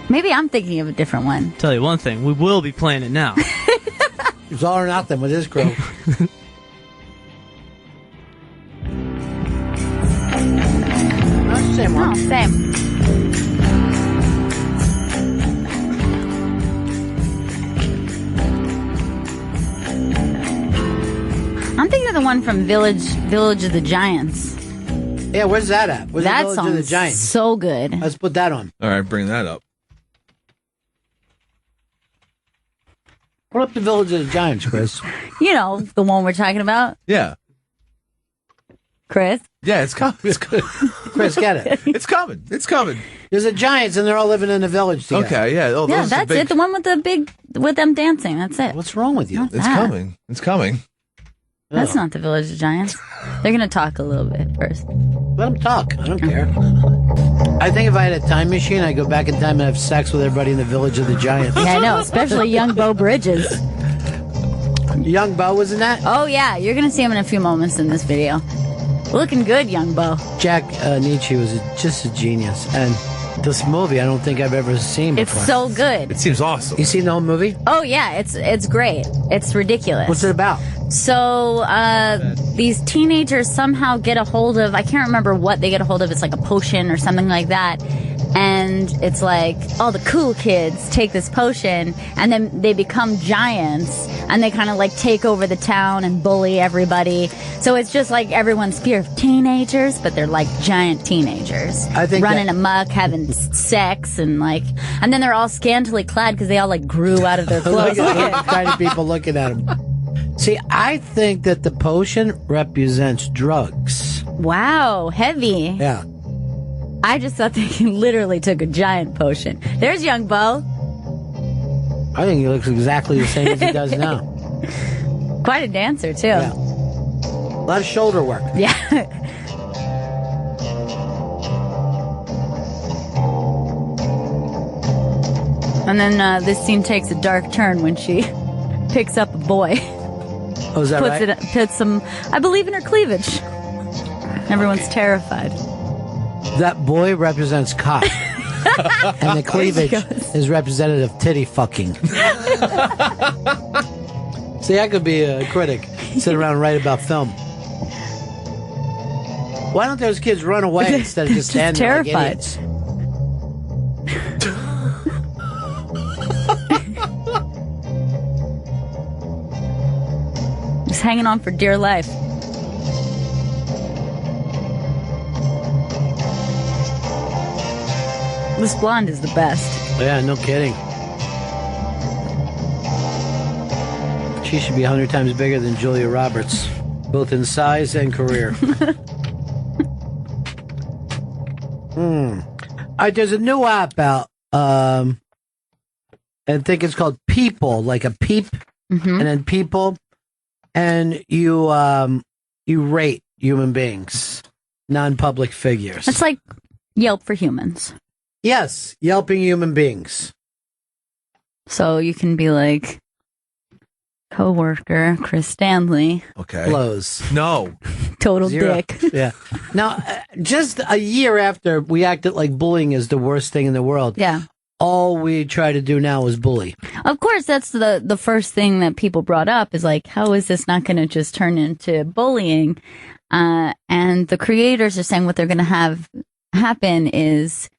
Maybe I'm thinking of a different one. Tell you one thing, we will be playing it now. It's all or nothing with this crew. Same one. Oh, same. I'm thinking of the one from Village of the Giants. Yeah, where's that at? Where's That the Village of the song's Giants? so good. Let's put that on. All right, bring that up. Put up the Village of the Giants, Chris. You know, the one we're talking about. Yeah. Chris? Yeah, it's coming. It's good. Chris, get it. It's coming. It's coming. There's a Giants, and they're all living in a village together. Okay, yeah. Oh, Yeah, those are that's big- it. The one with them dancing. That's it. What's wrong with you? What's It's that? coming. It's coming. That's not the Village of Giants. They're going to talk a little bit first. Let them talk. I don't care. I think if I had a time machine, I'd go back in time and have sex with everybody in the Village of the Giants. Yeah, I know, especially young Bo Bridges. Young Bo was in that? Oh, yeah. You're going to see him in a few moments in this video. Looking good, young Bo. Jack Nietzsche was just a genius. And this movie, I don't think I've ever seen It's before. so good. It seems awesome. You seen the whole movie? Oh, yeah. It's great. It's ridiculous. What's it about? So, these teenagers somehow get a hold of, I can't remember what they get a hold of. It's like a potion or something like that. And it's like all the cool kids take this potion and then they become giants and they kind of like take over the town and bully everybody. So it's just like everyone's fear of teenagers, but they're like giant teenagers. I think running amok, having sex and then they're all scantily clad because they all like grew out of their clothes. Look at the tiny people looking at him. See, I think that the potion represents drugs. Wow, heavy. Yeah. I just thought they literally took a giant potion. There's young Bo. I think he looks exactly the same as he does now. Quite a dancer, too. Yeah. A lot of shoulder work. Yeah. And then this scene takes a dark turn when she picks up a boy. Oh, is that right? Puts some, I believe, in her cleavage. Everyone's terrified. That boy represents cock. And the cleavage is representative of titty fucking. See, I could be a critic, sit around and write about film. Why don't those kids run away instead of just standing there like terrified. idiots? Just hanging on for dear life. This blonde is the best. Yeah, no kidding. She should be 100 times bigger than Julia Roberts, both in size and career. There's a new app out. I think it's called People, like a peep, and then People, and you rate human beings, non-public figures. It's like Yelp for humans. Yes, Yelping human beings. So you can be like, coworker Chris Stanley. Okay. Blows. No. Total Zero. dick. Yeah. Now, just a year after we acted like bullying is the worst thing in the world. Yeah. All we try to do now is bully. Of course, that's the first thing that people brought up is like, how is this not going to just turn into bullying? And the creators are saying what they're going to have happen is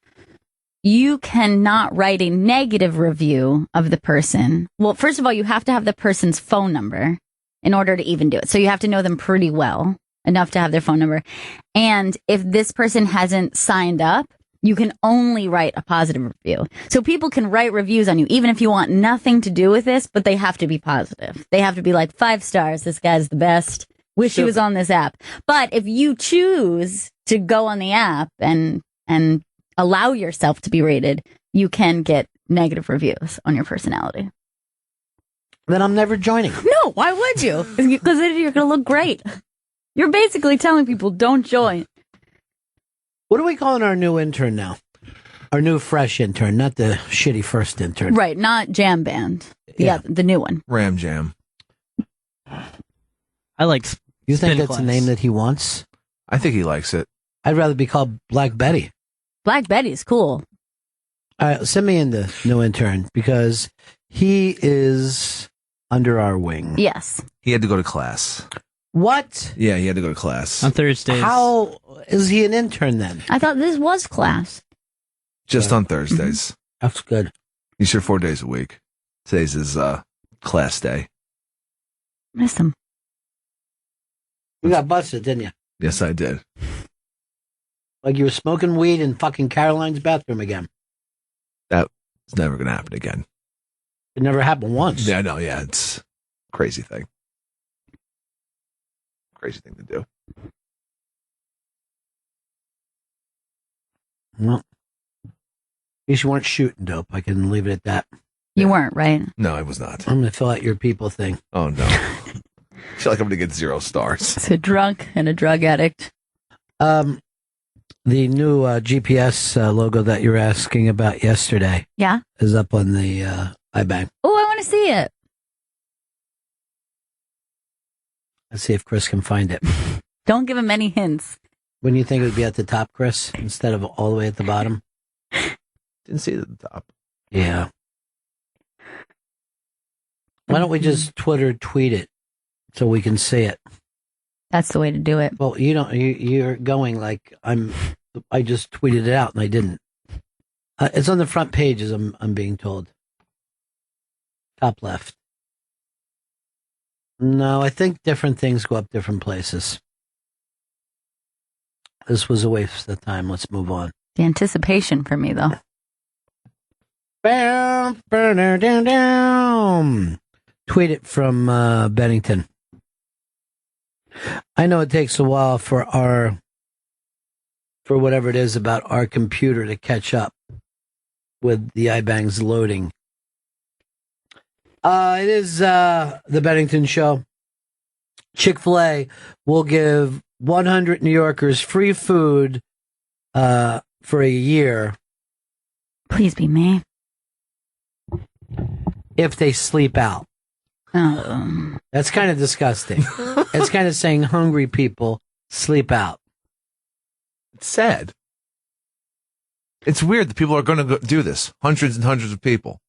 you cannot write a negative review of the person. Well, first of all, you have to have the person's phone number in order to even do it. So you have to know them pretty well, enough to have their phone number. And if this person hasn't signed up, you can only write a positive review. So people can write reviews on you, even if you want nothing to do with this, but they have to be positive. They have to be like 5 stars. This guy's the best. Wish he was on this app. But if you choose to go on the app and allow yourself to be rated, you can get negative reviews on your personality. Then I'm never joining. No, why would you? Because you're going to look great. You're basically telling people don't join. What are we calling our new intern now? Our new fresh intern, not the shitty first intern. Right, not Jam Band. Yeah, the new one. Ram Jam. I like. You think spin that's class. the name that he wants? I think he likes it. I'd rather be called Black Betty. Black Betty's cool. All right, send me in the new intern because he is under our wing. Yes. He had to go to class. What? Yeah, he had to go to class. On Thursdays. How is he an intern then? I thought this was class. Just on Thursdays. That's good. He's here 4 days a week. Today's his class day. Miss him. You got busted, didn't you? Yes, I did. Like you were smoking weed in fucking Caroline's bathroom again. That's never going to happen again. It never happened once. Yeah, I know. Yeah, it's a crazy thing. Crazy thing to do. Well, at least you weren't shooting dope. I can leave it at that. You weren't, right? No, I was not. I'm going to fill out your people thing. Oh, no. I feel like I'm going to get 0 stars. It's a drunk and a drug addict. The new GPS logo that you were asking about yesterday Yeah. is up on the iBank. Oh, I want to see it. Let's see if Chris can find it. Don't give him any hints. Wouldn't you think it would be at the top, Chris, instead of all the way at the bottom? Didn't see it at the top. Yeah. Why don't we just tweet it so we can see it? That's the way to do it. Well, you don't. You're going like I just tweeted it out and I didn't. It's on the front page, as I'm being told. Top left. No, I think different things go up different places. This was a waste of time. Let's move on. The anticipation for me, though. Bam, burner, down, down. Tweet it from Bennington. I know it takes a while for whatever it is about our computer to catch up with the iBang's loading. It is the Bennington Show. Chick-fil-A will give 100 New Yorkers free food for a year. Please be me. If they sleep out. That's kind of disgusting. It's kind of saying hungry people sleep out. It's sad. It's weird that people are going to do this. Hundreds and hundreds of people.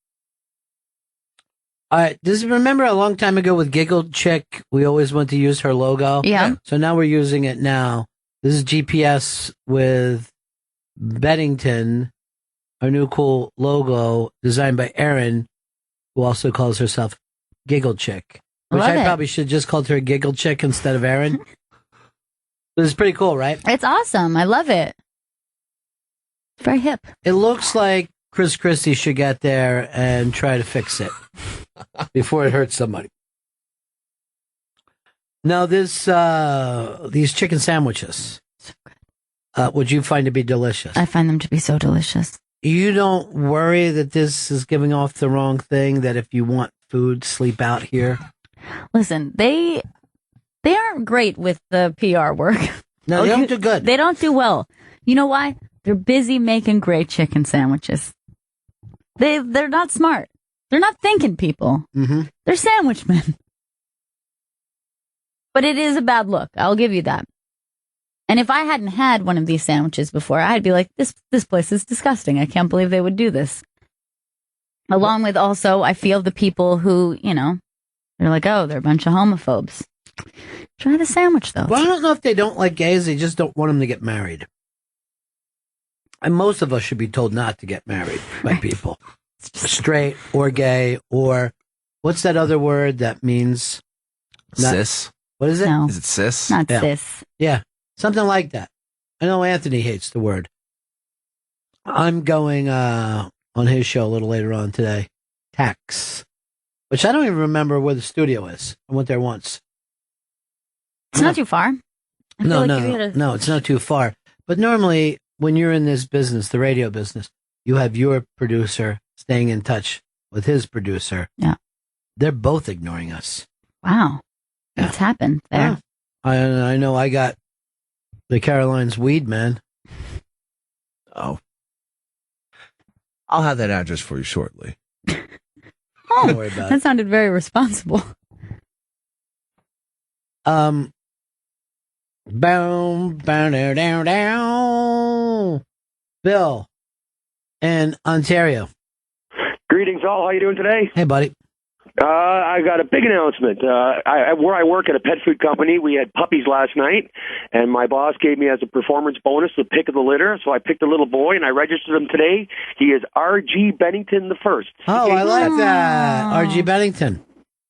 Does you remember a long time ago with Giggle Chick, we always want to use her logo? Yeah. So now we're using it now. This is GPS with Bennington, our new cool logo designed by Erin, who also calls herself Giggle Chick. Which Love I it. probably should just called her Giggle Chick instead of Erin. This is pretty cool, right? It's awesome. I love it. Very hip. It looks like Chris Christie should get there and try to fix it before it hurts somebody. Now, these chicken sandwiches, would you find to be delicious? I find them to be so delicious. You don't worry that this is giving off the wrong thing, that if you want food, sleep out here? Listen, they aren't great with the PR work. No, they don't do good. They don't do well. You know why? They're busy making great chicken sandwiches. They're not smart. They're not thinking people. Mm-hmm. They're sandwich men. But it is a bad look. I'll give you that. And if I hadn't had one of these sandwiches before, I'd be like, this place is disgusting. I can't believe they would do this. Along with also, I feel the people who, they're like, oh, they're a bunch of homophobes. Try the sandwich, though. Well, I don't know if they don't like gays. They just don't want them to get married. And most of us should be told not to get married by people. Straight or gay or what's that other word that means? Cis. What is it? No. Is it cis? Not Yeah. cis. Yeah, something like that. I know Anthony hates the word. I'm going on his show a little later on today. Tax. Which I don't even remember where the studio is. I went there once. It's not too far. I feel like if you had a- No, it's not too far. But normally, when you're in this business, the radio business, you have your producer staying in touch with his producer. Yeah. They're both ignoring us. Wow. What's happened there? Yeah. I know I got the Caroline's weed, man. Oh. I'll have that address for you shortly. Oh, Don't worry about that it. sounded very responsible. Boom, down, down. Bill in Ontario. Greetings, all. How you doing today? Hey, buddy. I got a big announcement. Where I work at a pet food company, we had puppies last night, and my boss gave me as a performance bonus the pick of the litter. So I picked a little boy, and I registered him today. He is R.G. Bennington the First. Oh, I like that. R.G. Bennington.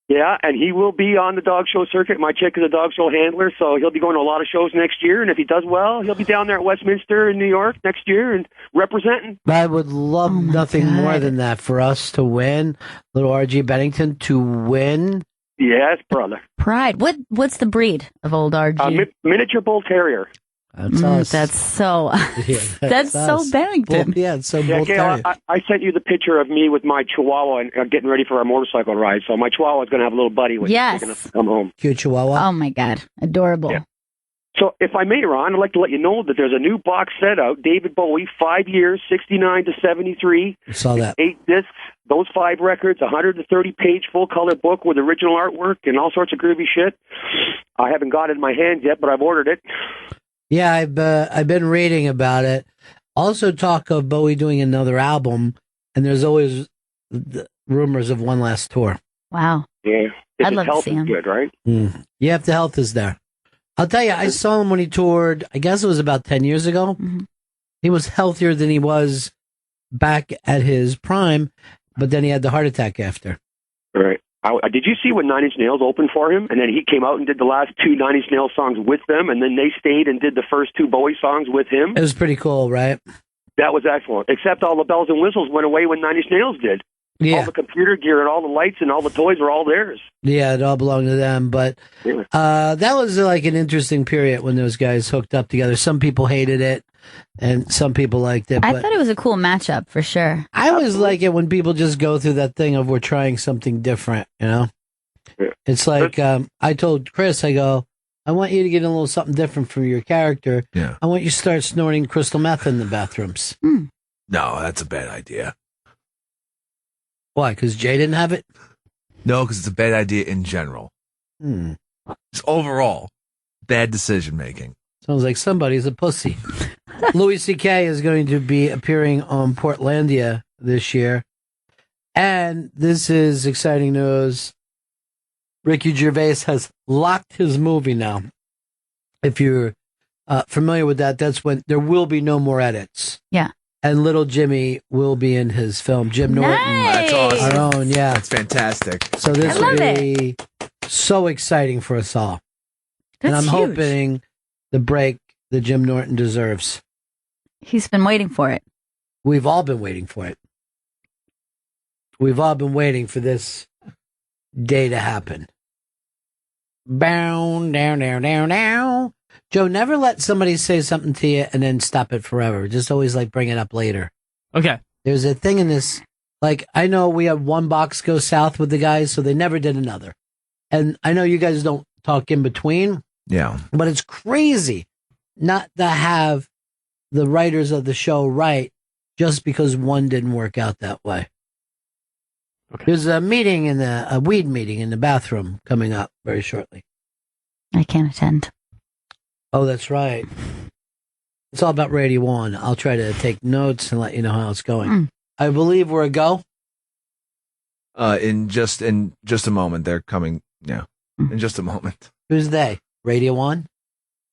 Yeah, and he will be on the dog show circuit. My chick is a dog show handler, so he'll be going to a lot of shows next year. And if he does well, he'll be down there at Westminster in New York next year and representing. I would love nothing more than that for us to win. Little R.G. Bennington to win. Yes, brother. Pride. What's the breed of old RG? Miniature Bull Terrier. That's us. That's so. Yeah, that's so us. Bennington. Yeah, it's so Yeah, Bull Gail, Terrier. I sent you the picture of me with my Chihuahua and getting ready for our motorcycle ride. So my Chihuahua is going to have a little buddy when Yes. he's going to come home. Cute Chihuahua. Oh my God, adorable. Yeah. So if I may, Ron, I'd like to let you know that there's a new box set out. David Bowie, 5 years, 69 to 73. I saw that. 8 discs, those 5 records, 130-page full-color book with original artwork and all sorts of groovy shit. I haven't got it in my hands yet, but I've ordered it. Yeah, I've been reading about it. Also, talk of Bowie doing another album, and there's always rumors of one last tour. Wow. Yeah. If I'd his love to health see is him. good, right? Yeah, if the health is there. I'll tell you, I saw him when he toured, I guess it was about 10 years ago. He was healthier than he was back at his prime, but then he had the heart attack after. Right. Did you see when Nine Inch Nails opened for him? And then he came out and did the last 2 Nine Inch Nails songs with them, and then they stayed and did the first 2 Bowie songs with him. It was pretty cool, right? That was excellent. Except all the bells and whistles went away when Nine Inch Nails did. Yeah. All the computer gear and all the lights and all the toys were all theirs. Yeah, it all belonged to them. But that was like an interesting period when those guys hooked up together. Some people hated it, and some people liked it. I But thought it was a cool matchup for sure. I always like it when people just go through that thing of we're trying something different, you know? It's like I told Chris, I go, I want you to get a little something different from your character. Yeah. I want you to start snorting crystal meth in the bathrooms. No, that's a bad idea. Why? Because Jay didn't have it? No, because it's a bad idea in general. Just overall, bad decision making. Sounds like somebody's a pussy. Louis C.K. is going to be appearing on Portlandia this year. And this is exciting news. Ricky Gervais has locked his movie now. If you're familiar with that, that's when there will be no more edits. Yeah. And little Jimmy will be in his film. Jim Norton. That's awesome. Our own, yeah. That's fantastic. So this will be so exciting for us all. And I'm hoping the break that Jim Norton deserves. He's been waiting for it. We've all been waiting for it. We've all been waiting for this day to happen. Bow, down, down, down, down. Joe, never let somebody say something to you and then stop it forever. Just always bring it up later. Okay. There's a thing in this, I know we had one box go south with the guys, so they never did another. And I know you guys don't talk in between. Yeah. But it's crazy not to have the writers of the show write just because one didn't work out that way. Okay. There's a meeting a weed meeting in the bathroom coming up very shortly. I can't attend. Oh, that's right. It's all about Radio 1. I'll try to take notes and let you know how it's going. I believe we're a go. In just a moment, they're coming. Yeah, in just a moment. Who's they? Radio 1?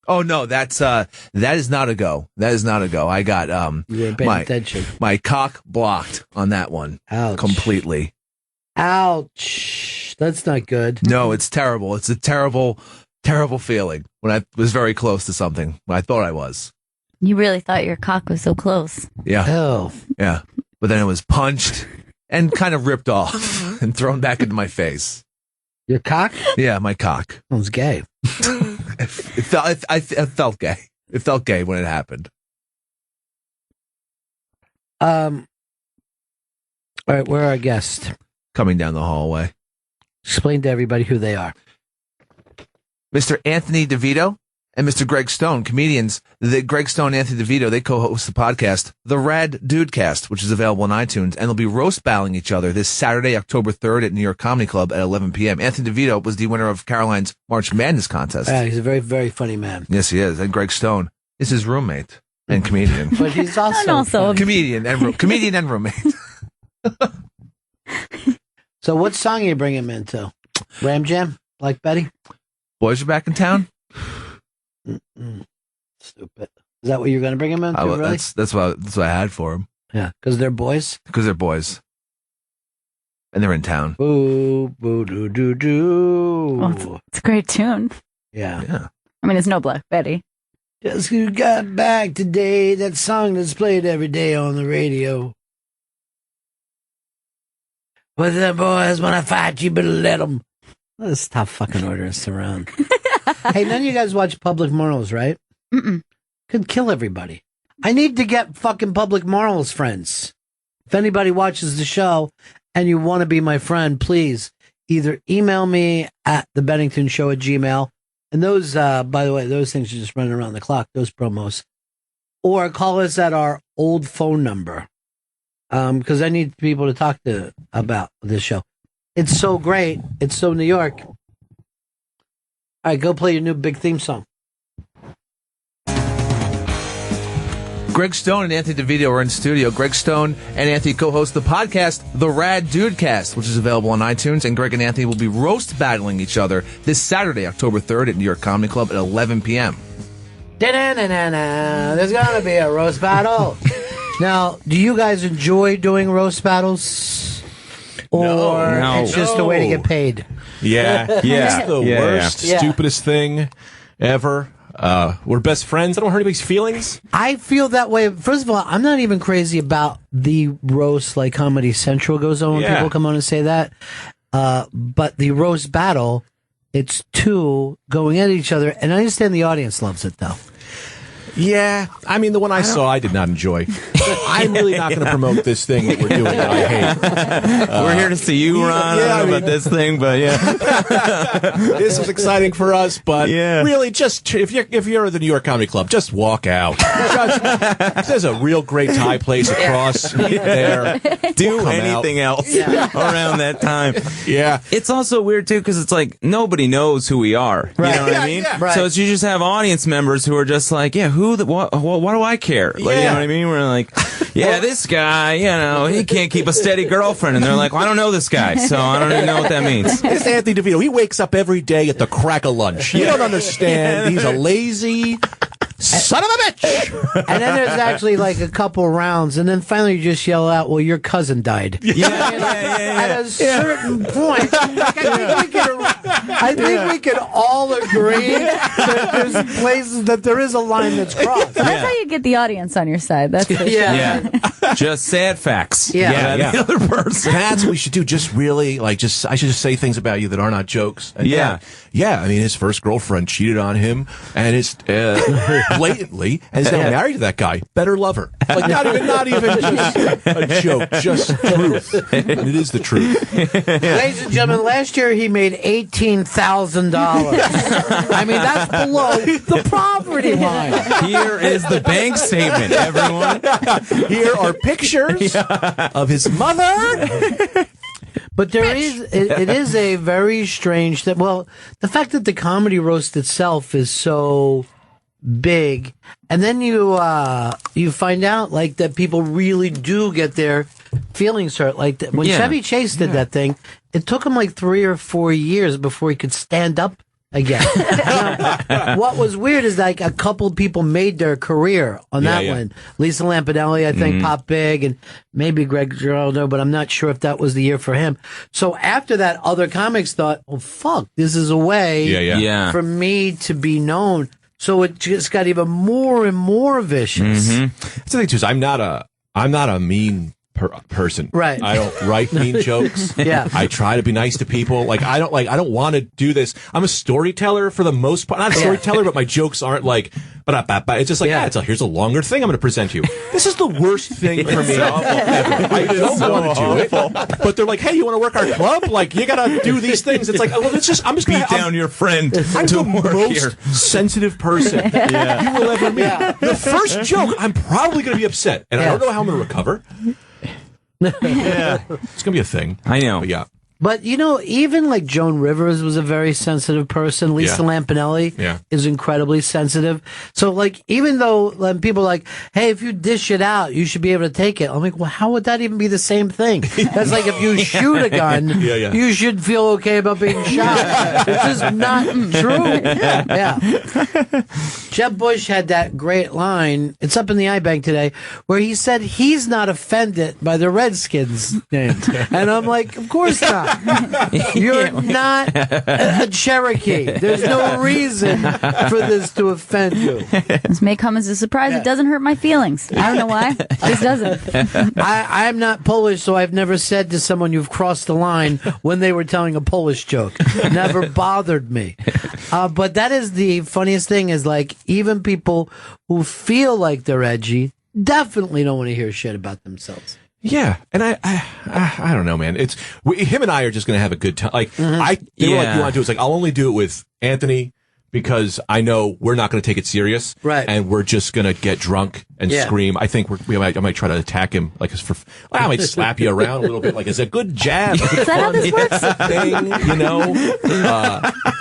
Oh no, that is not a go. That is not a go. I got you weren't paying attention. My cock blocked on that one. Ouch. Completely. Ouch. That's not good. No, it's terrible. It's a terrible, terrible feeling when I was very close to something. When I thought I was. You really thought your cock was so close. Yeah. Oh. Yeah. But then it was punched and kind of ripped off and thrown back into my face. Your cock? Yeah, my cock. It was gay. It felt gay. It felt gay when it happened. All right, where are our guests? Coming down the hallway. Explain to everybody who they are. Mr. Anthony DeVito and Mr. Greg Stone, comedians. Greg Stone and Anthony DeVito, they co-host the podcast, The Rad Dudecast, which is available on iTunes, and they'll be roast battling each other this Saturday, October 3rd at New York Comedy Club at 11 p.m. Anthony DeVito was the winner of Caroline's March Madness contest. Yeah, he's a very, very funny man. Yes, he is. And Greg Stone is his roommate and comedian. But he's also comedian and roommate. So what song are you bringing him into? Ram Jam? Like Betty? Boys are back in town? Stupid. Is that what you're going to bring him into, really? That's what I had for him. Yeah, because they're boys? Because they're boys. And they're in town. Boo, boo, doo, doo, doo. Well, it's a great tune. Yeah. I mean, it's no Black Betty. Just who got back today, that song that's played every day on the radio. But the boys want to fight, you better let them. Let's stop fucking ordering us around. Hey, none of you guys watch Public Morals, right? Mm-mm. Could kill everybody. I need to get fucking Public Morals friends. If anybody watches the show and you want to be my friend, please either email me at thebenningtonshow@gmail.com. And those, by the way, those things are just running around the clock, those promos. Or call us at our old phone number. Because I need people to talk to about this show. It's so great. It's so New York. All right, go play your new big theme song. Greg Stone and Anthony DeVito are in studio. Greg Stone and Anthony co-host the podcast, The Rad Dudecast, which is available on iTunes. And Greg and Anthony will be roast battling each other this Saturday, October 3rd at New York Comedy Club at 11 p.m. There's going to be a roast battle. Now, do you guys enjoy doing roast battles? Or No. it's just a way to get paid? Yeah. It's the worst, stupidest thing ever. We're best friends. I don't hurt anybody's feelings. I feel that way. First of all, I'm not even crazy about the roast like Comedy Central goes on when people come on and say that. But the roast battle, it's two going at each other. And I understand the audience loves it, though. Yeah, I mean, the one I saw, I did not enjoy. I'm really not going to promote this thing that we're doing that I hate. We're here to see you, Ron. I don't know about this thing, but this is exciting for us. But really, just if you're at the New York Comedy Club, just walk out. There's a real great Thai place across there. Do anything else around that time. Yeah, it's also weird too because it's like nobody knows who we are. You know what I mean? Right. So you just have audience members who are just like, what do I care? Like, you know what I mean? We're like, this guy, he can't keep a steady girlfriend. And they're like, well, I don't know this guy, so I don't even know what that means. It's Anthony DeVito. He wakes up every day at the crack of lunch. You don't understand. He's a lazy, son of a bitch. And then there's actually like a couple rounds, and then finally you just yell out, "Well, your cousin died." At a certain point, like, I think we can all agree that there's places that there is a line that's crossed. Well, that's how you get the audience on your side. That's for sure. Yeah. Just sad facts. Yeah. The other person. That's what we should do. Just really, I should just say things about you that are not jokes. And yeah. I mean, his first girlfriend cheated on him, and it's blatantly, and he's now married to that guy. Better love her. Like not even just a joke, just truth. And it is the truth. Ladies and gentlemen, last year he made $18,000. I mean, that's below the poverty line. Here is the bank statement, everyone. Here are pictures of his mother. But it is a very strange that, well, the fact that the comedy roast itself is so big, and then you find out like that people really do get their feelings hurt. Like when Chevy Chase did that thing, it took him like 3 or 4 years before he could stand up again. What was weird is like a couple of people made their career on that one. Lisa Lampanelli, I think, popped big, and maybe Greg Giraldo, but I'm not sure if that was the year for him. So after that, other comics thought, "Oh fuck, this is a way for me to be known." So it just got even more and more vicious. That's the thing too. Is I'm not a mean person. Right. I don't write mean jokes. Yeah. I try to be nice to people. Like I don't want to do this. I'm a storyteller for the most part. Not a storyteller, but my jokes aren't like, it's just like, here's a longer thing I'm going to present you. This is the worst thing for me ever. I don't want to do it. But they're like, hey, you want to work our club? Like, you got to do these things. It's like, well, I'm just beat down your friend. I'm the most sensitive person you will ever meet. The first joke, I'm probably going to be upset. And I don't know how I'm going to recover. It's gonna be a thing. I know. But But, even like Joan Rivers was a very sensitive person. Lisa Lampanelli is incredibly sensitive. So, like, even though people are like, hey, if you dish it out, you should be able to take it. I'm like, well, how would that even be the same thing? That's like if you shoot a gun, you should feel okay about being shot. It's just not true. Jeb Bush had that great line. It's up in the iBank today, where he said he's not offended by the Redskins name. And I'm like, of course not. You're not a Cherokee. There's no reason for this to offend you. This may come as a surprise. It doesn't hurt my feelings. I don't know why. This doesn't. I'm not Polish, so I've never said to someone you've crossed the line when they were telling a Polish joke. Never bothered me. But that is the funniest thing is like even people who feel like they're edgy definitely don't want to hear shit about themselves. Yeah, and I don't know, man. Him and I are just gonna have a good time. Like they were like, you want to do? It's like I'll only do it with Anthony because I know we're not gonna take it serious, right? And we're just gonna get drunk and scream. I think I might try to attack him, like I might slap you around a little bit, like it's a good jab. Is that how this works? Thing,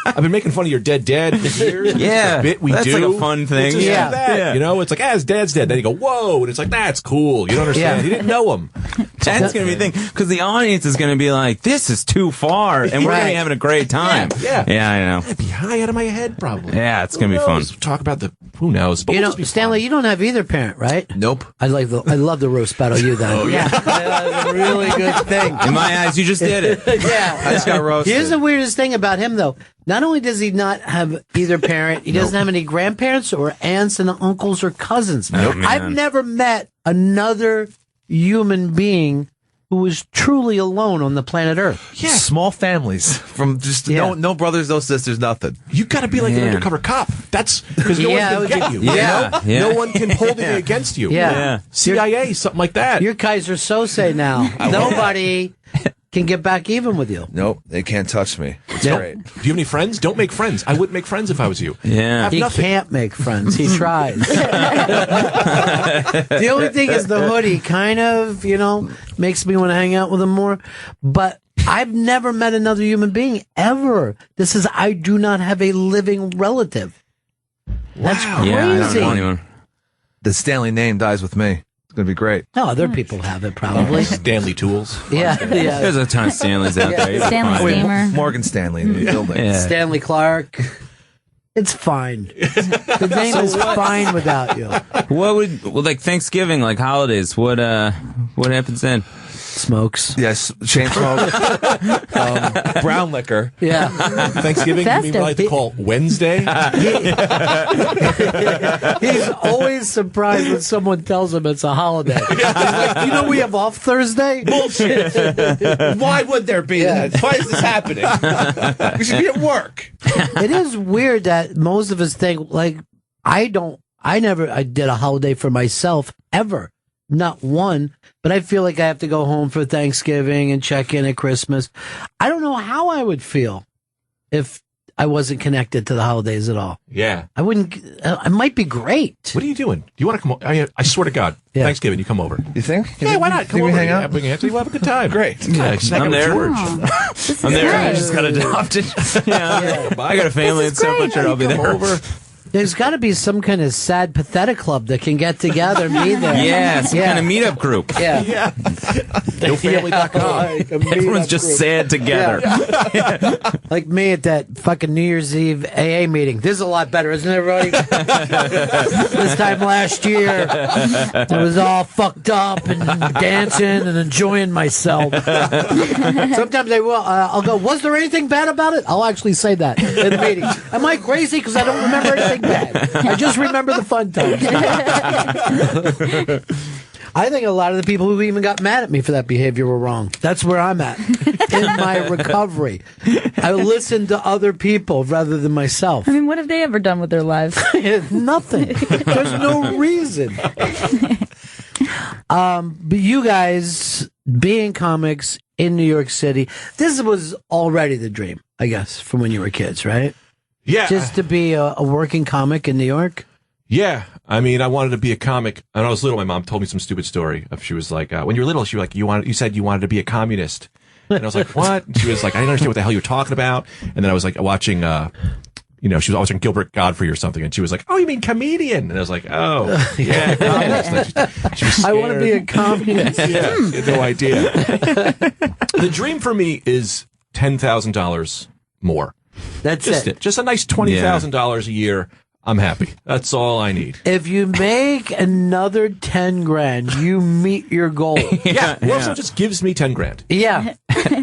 I've been making fun of your dead dad for years. Yeah, a bit we that's do. like a fun thing. Do that. It's like his dad's dead. Then you go, whoa, and it's like that's cool. You don't understand. He didn't know him. That's gonna be the thing because the audience is gonna be like, this is too far, and we're gonna be having a great time. Yeah, I know. I'd be high out of my head, probably. Yeah, it's gonna be fun. Talk about who knows? But Stanley, you don't have either parent, right? Nope. I love the roast battle you done. Oh, yeah. That's a really good thing. In my eyes, you just did it. I just got roasted. Here's the weirdest thing about him, though. Not only does he not have either parent, he doesn't have any grandparents or aunts and uncles or cousins. Nope. I've never met another human being who was truly alone on the planet Earth. Yeah. Small families from just no brothers, no sisters, nothing. You got to be like an undercover cop. That's because no one can get you. No one can hold it against you. CIA, something like that. You're Kaiser Sose now. Nobody can get back even with you. Nope, they can't touch me. It's great. Do you have any friends? Don't make friends. I wouldn't make friends if I was you. Yeah. He can't make friends. He tries. The only thing is the hoodie kind of, makes me want to hang out with him more. But I've never met another human being ever. I do not have a living relative. That's crazy. Yeah, I don't know anyone. The Stanley name dies with me. It's going to be great. No, other people have it probably. Stanley Tools. Yeah. There's a ton of Stanleys out there. Stanley Steamer. Morgan Stanley in the building. Stanley Clark. It's fine. The name is fine without you. What would like Thanksgiving, like holidays? What happens then? Smokes. Yes, chain smoke. Brown liquor. Yeah. Thanksgiving, you mean we like to call Wednesday? He's always surprised when someone tells him it's a holiday. He's like, you know we have off Thursday? Bullshit. Why would there be that? Why is this happening? We should be at work. It is weird that most of us think, like, I did a holiday for myself ever. Not one, but I feel like I have to go home for Thanksgiving and check in at Christmas. I don't know how I would feel if I wasn't connected to the holidays at all. Yeah. I wouldn't, it might be great. What are you doing? Do you want to come over? I swear to God, Thanksgiving, you come over. You think? Yeah, why not? Come we over. hang out? Bring Anthony. We'll have a good time. Great. Yeah, I'm there. George. I'm there. I just got adopted. Yeah. I got a family and stuff. I'm sure I'll be there. Over. There's got to be some kind of sad, pathetic club that can get together and be there. Yeah, some kind of meetup group. Yeah. NoFamily.com. Everyone's just sad together. Like me at that fucking New Year's Eve AA meeting. This is a lot better, isn't it, everybody? This time last year, I was all fucked up and dancing and enjoying myself. Sometimes I'll go, was there anything bad about it? I'll actually say that in the meeting. Am I crazy because I don't remember anything bad? I just remember the fun times. I think a lot of the people who even got mad at me for that behavior were wrong. That's where I'm at in my recovery. I listen to other people rather than myself. I mean, what have they ever done with their lives? Nothing. There's no reason. But you guys being comics in New York City, this was already the dream, I guess, from when you were kids, right? Yeah. Just to be a working comic in New York? Yeah. I mean, I wanted to be a comic. When I was little, my mom told me some stupid story. She was like, when you were little, she was like, you said you wanted to be a communist. And I was like, what? And she was like, I didn't understand what the hell you were talking about. And then I was like watching, she was watching Gilbert Godfrey or something. And she was like, oh, you mean comedian? And I was like, oh, yeah, communist. She was I want to be a communist. Yeah, no idea. The dream for me is $10,000 more. That's it. Just a nice $20,000 a year. I'm happy. That's all I need. If you make another 10 grand, you meet your goal. Yeah. Also just gives me 10 grand. Yeah.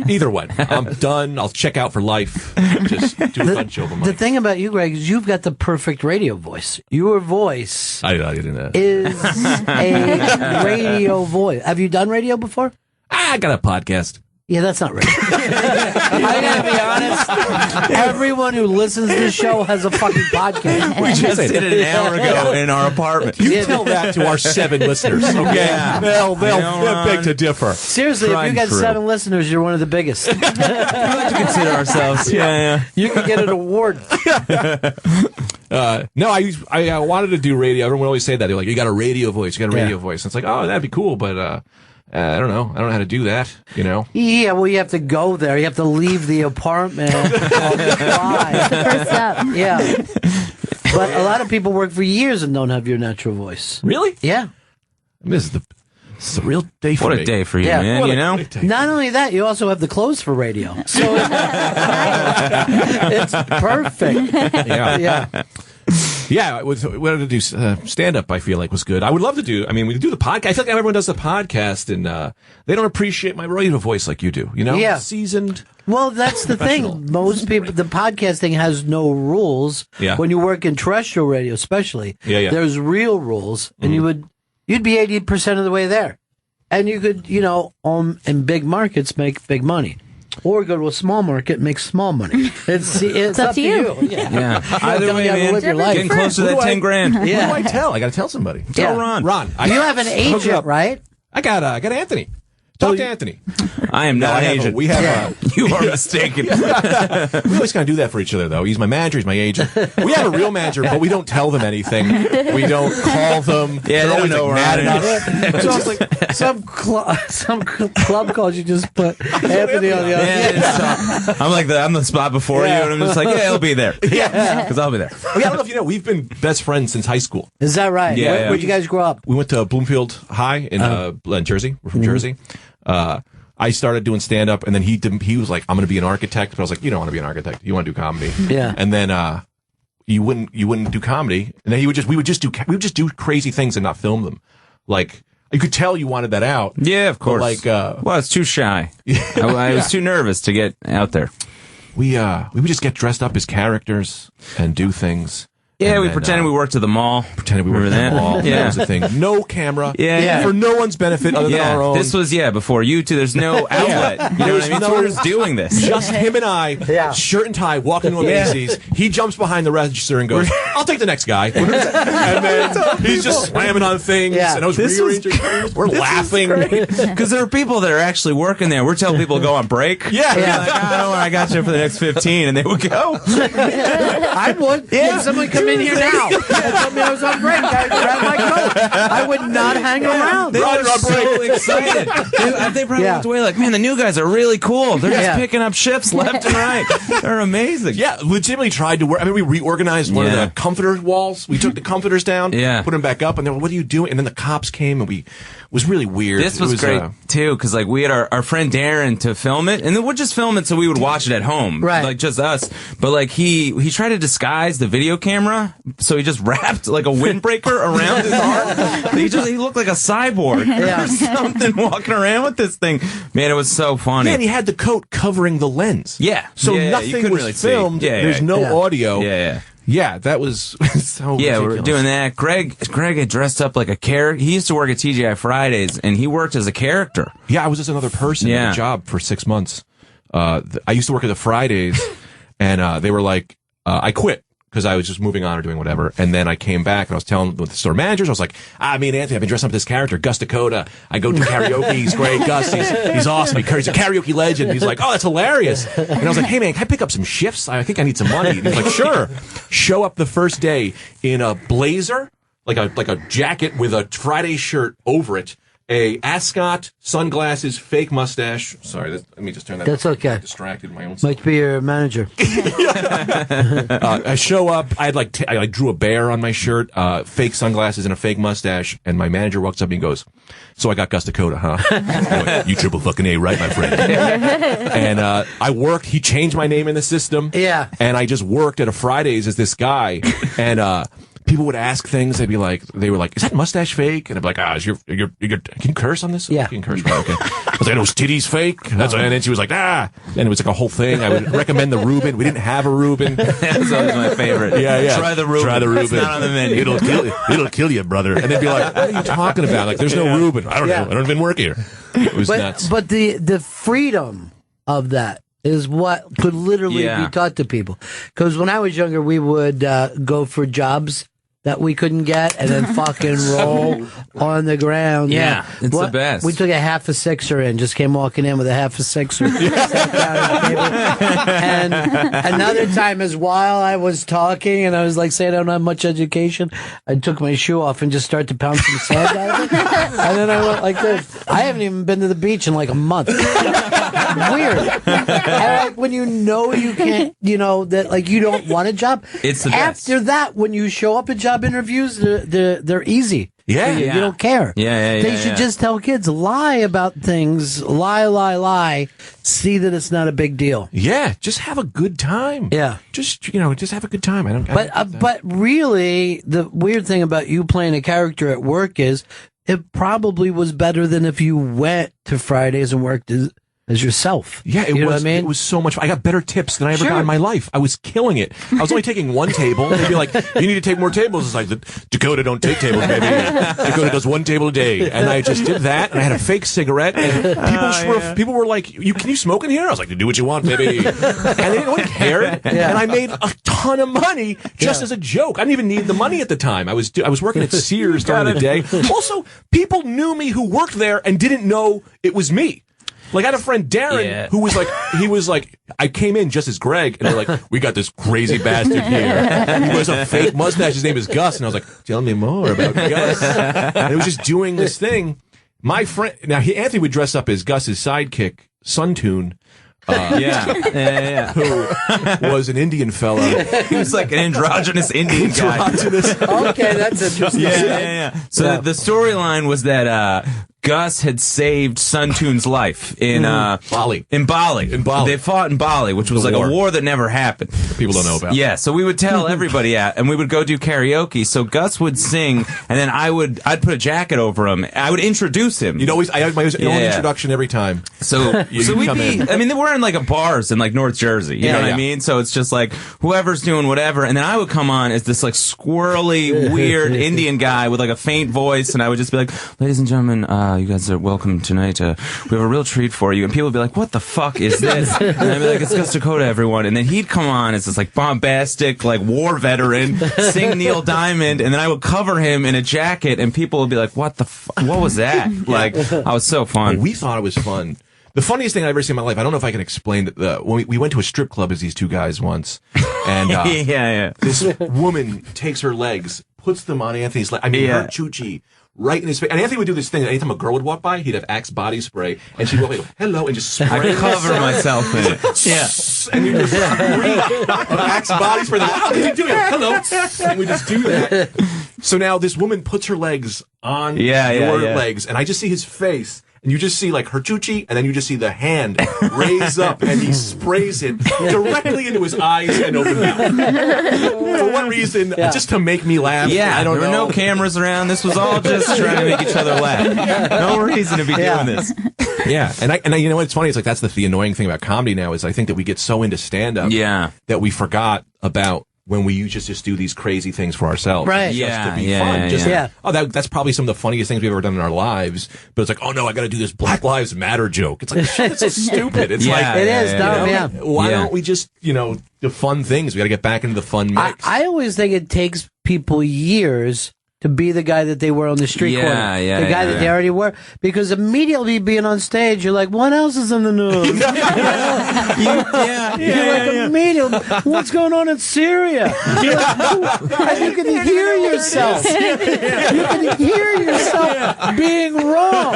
Either one. I'm done. I'll check out for life. Just do a bunch of them. The thing about you, Greg, is you've got the perfect radio voice. Your voice I didn't know. is a radio voice. Have you done radio before? I got a podcast. Yeah, that's not radio. I gotta be honest. Everyone who listens to this show has a fucking podcast. We just did it an hour ago in our apartment. You tell that to our 7 listeners, okay? Yeah. They'll beg to differ. Seriously, if you got 7 listeners, you're one of the biggest. We like to consider ourselves. Yeah. You can get an award. No, I wanted to do radio. Everyone would always say that. They're like, you got a radio voice. You got a radio voice. And it's like, oh, that'd be cool, but I don't know. I don't know how to do that, you know? Yeah, well, you have to go there. You have to leave the apartment on the fly. That's the first step. Yeah. But a lot of people work for years and don't have your natural voice. Really? Yeah. This is a real day for me. What a day for you, Yeah. man, What you a know? great day. Not only that, you also have the clothes for radio. So it's perfect. Yeah. Yeah, we wanted to do stand-up, I feel like, was good. I would love to do, we do the podcast. I feel like everyone does the podcast, and they don't appreciate my radio voice like you do, you know? Yeah. Seasoned. Well, that's the thing. Most people, the podcasting has no rules. Yeah. When you work in terrestrial radio, especially, Yeah. there's real rules, and you'd be 80% of the way there. And you could, in big markets, make big money. Or go to a small market and make small money. It's up to you. Yeah. Either way, man. Live your life. Getting close to that 10 grand. Yeah. Who do I tell? I got to tell somebody. Tell Ron. Ron. You have an agent, right? I got Anthony. Talk to Anthony. I am not an agent. We have You are mistaken. We always kind of do that for each other, though. He's my manager. He's my agent. We have a real manager, but we don't tell them anything. We don't call them. Yeah, They're they don't always know mad Ron. at us. So it's like some club calls you just put Anthony on the other. Yeah, I'm the spot before you, and I'm just like, yeah, he'll be there. Yeah. Because I'll be there. I don't know if you know, we've been best friends since high school. Is that right? Yeah. Where'd you guys grow up? We went to Bloomfield High in Jersey. We're from Jersey. I started doing stand up, and then he was like, I'm going to be an architect. But I was like, you don't want to be an architect. You want to do comedy. Yeah. And then you wouldn't do comedy, and then we would just do crazy things and not film them. Like, you could tell you wanted that out. Yeah, of course. Like, well, it's too shy. I was too nervous to get out there. We would just get dressed up as characters and do things. Yeah, we pretended we worked at the mall. Pretended we worked at the mall. Yeah. That was the thing. No camera. Yeah. For no one's benefit other than our own. This was, before YouTube. There's no outlet. You know what I mean? So we're just doing this. Just him and I, shirt and tie, walking to a Macy's. He jumps behind the register and goes, I'll take the next guy. And then he's just slamming on things. And I was rearranging things. We're laughing. Because there are people that are actually working there. We're telling people to go on break. Yeah. Like, don't worry, I got you for the next 15. And they would go. I would. Yeah. If someone come in here now and told me I was on break, I'd grab my coat. I would not hang around. They were so excited. They probably walked away like, man, the new guys are really cool. They're just picking up shifts left and right. They're amazing. Yeah, legitimately tried to work. I mean, we reorganized one of the comforter walls. We took the comforters down, put them back up, and they were, what are you doing? And then the cops came, and it was really weird. This was great, too, because like we had our friend Darren to film it, and then we'd just film it so we would watch it at home. Right. Like just us. But like he tried to disguise the video camera, so he just wrapped like a windbreaker around his arm. He looked like a cyborg or something walking around with this thing. Man, it was so funny. Man, he had the coat covering the lens. Yeah. So nothing was really filmed. There's no audio. Yeah, that was so ridiculous. We were doing that. Greg had dressed up like a character. He used to work at TGI Fridays, and he worked as a character. Yeah, I was just another person at a job for 6 months. I used to work at the Fridays, and they were like, I quit because I was just moving on or doing whatever. And then I came back, and I was telling the store managers, I was like, me and Anthony, I've been dressing up this character, Gus Dakota. I go do karaoke. He's great. Gus, he's awesome. He's a karaoke legend. He's like, oh, that's hilarious. And I was like, hey, man, can I pick up some shifts? I think I need some money. And he's like, sure. Show up the first day in a blazer, like a jacket with a Friday shirt over it, a ascot, sunglasses, fake mustache. Sorry, let me just turn that. That's off. okay. I'm distracted my own. Might be your manager. I show up. I had I drew a bear on my shirt, fake sunglasses and a fake mustache. And my manager walks up and he goes, "So I got Gus Dakota, huh?" I went, "You triple fucking A, right, my friend?" And I worked. He changed my name in the system. Yeah. And I just worked at a Fridays as this guy. And people would ask things. They were like, "Is that mustache fake?" And I'd be like, can you curse on this? Yeah. You can curse. Right, okay. I was like, "Those titties fake?" And then she was like, And it was like a whole thing. I would recommend the Reuben. We didn't have a Reuben. That's always my favorite. Yeah. Try the Reuben. It's not on the menu. It'll kill you, brother. And they'd be like, "What are you talking about? Like, there's no Reuben." I don't know. I don't even work here. It was nuts. But the freedom of that is what could literally be taught to people. Because when I was younger, we would go for jobs that we couldn't get and then fucking roll on the ground. Yeah, it's the best. We took a half a sixer in, just came walking in with a half a sixer. Sat down at the table. And another time is while I was talking and I was like saying I don't have much education, I took my shoe off and just started to pound some sand out of it. And then I went like this. I haven't even been to the beach in like a month. Weird. And like when you know you can't, that like you don't want a job. It's the best. After that, when you show up at job interviews, they're easy. Yeah. You don't care. Yeah. They should just tell kids, lie about things, lie. See that it's not a big deal. Yeah, just have a good time. Yeah. Just have a good time. But really, the weird thing about you playing a character at work is it probably was better than if you went to Fridays and worked as yourself. Yeah, it was. It was so much. I got better tips than I ever got in my life. I was killing it. I was only taking one table. They'd be like, "You need to take more tables." It's like, Dakota don't take tables, baby. Dakota does one table a day, and I just did that. And I had a fake cigarette, and people were like, "Can you smoke in here?" I was like, "Do what you want, baby." And they didn't care. And I made a ton of money just as a joke. I didn't even need the money at the time. I was working at Sears during the day. Also, people knew me who worked there and didn't know it was me. Like, I had a friend, Darren, who was like, I came in just as Greg, and they're like, "We got this crazy bastard here. He wears a fake mustache. His name is Gus." And I was like, "Tell me more about Gus." And it was just doing this thing. My friend, Anthony would dress up as Gus's sidekick, Suntune. Who was an Indian fella. He was like an androgynous Indian guy. Okay, that's interesting. Yeah. So the storyline was that Gus had saved Sun Tun's life in Bali. In Bali. They fought in Bali, which was like a war that never happened. People don't know about. Yeah, so we would tell everybody and we would go do karaoke. So Gus would sing, and then I'd put a jacket over him. I would introduce him. You'd always, I had my own introduction every time. So we'd come be, in. I mean, they were in like bars in like North Jersey. You know what I mean? So it's just like whoever's doing whatever, and then I would come on as this like squirrely, weird Indian guy with like a faint voice, and I would just be like, "Ladies and gentlemen, you guys are welcome tonight. We have a real treat for you." And people would be like, "What the fuck is this?" And I'd be like, "It's Gus Dakota, everyone." And then he'd come on as this like bombastic, like war veteran, sing Neil Diamond, and then I would cover him in a jacket, and people would be like, "What the what was that?" Like, I was so fun. We thought it was fun. The funniest thing I've ever seen in my life, I don't know if I can explain it. When we went to a strip club as these two guys once, and this woman takes her legs, puts them on Anthony's leg. I mean, her choochie right in his face. And Anthony would do this thing that anytime a girl would walk by, he'd have Axe body spray, and she'd go, "Hello," and just spray. I cover myself in it. And you just Axe body spray. How did you do it? Hello. And we just do that. So now this woman puts her legs on your legs, and I just see his face. And you just see like her choochie, and then you just see the hand raise up, and he sprays it directly into his eyes and open mouth. For what reason? Just to make me laugh. Yeah, I don't know. There were no cameras around. This was all just trying to make each other laugh. No reason to be doing this. Yeah, and I, you know what's funny? It's like that's the annoying thing about comedy now is I think that we get so into stand-up that we forgot about when we used to just do these crazy things for ourselves. Right. Just to be fun. Oh, that's probably some of the funniest things we've ever done in our lives. But it's like, oh no, I got to do this Black Lives Matter joke. It's like, shit, it's so stupid. It's like, it is dumb, why don't we just, the fun things? We got to get back into the fun mix. I always think it takes people years to be the guy that they were on the street corner. The guy that they already were. Because immediately being on stage, you're like, what else is in the news? Immediately, what's going on in Syria? You're like, you can hear yourself. You can hear yourself being wrong.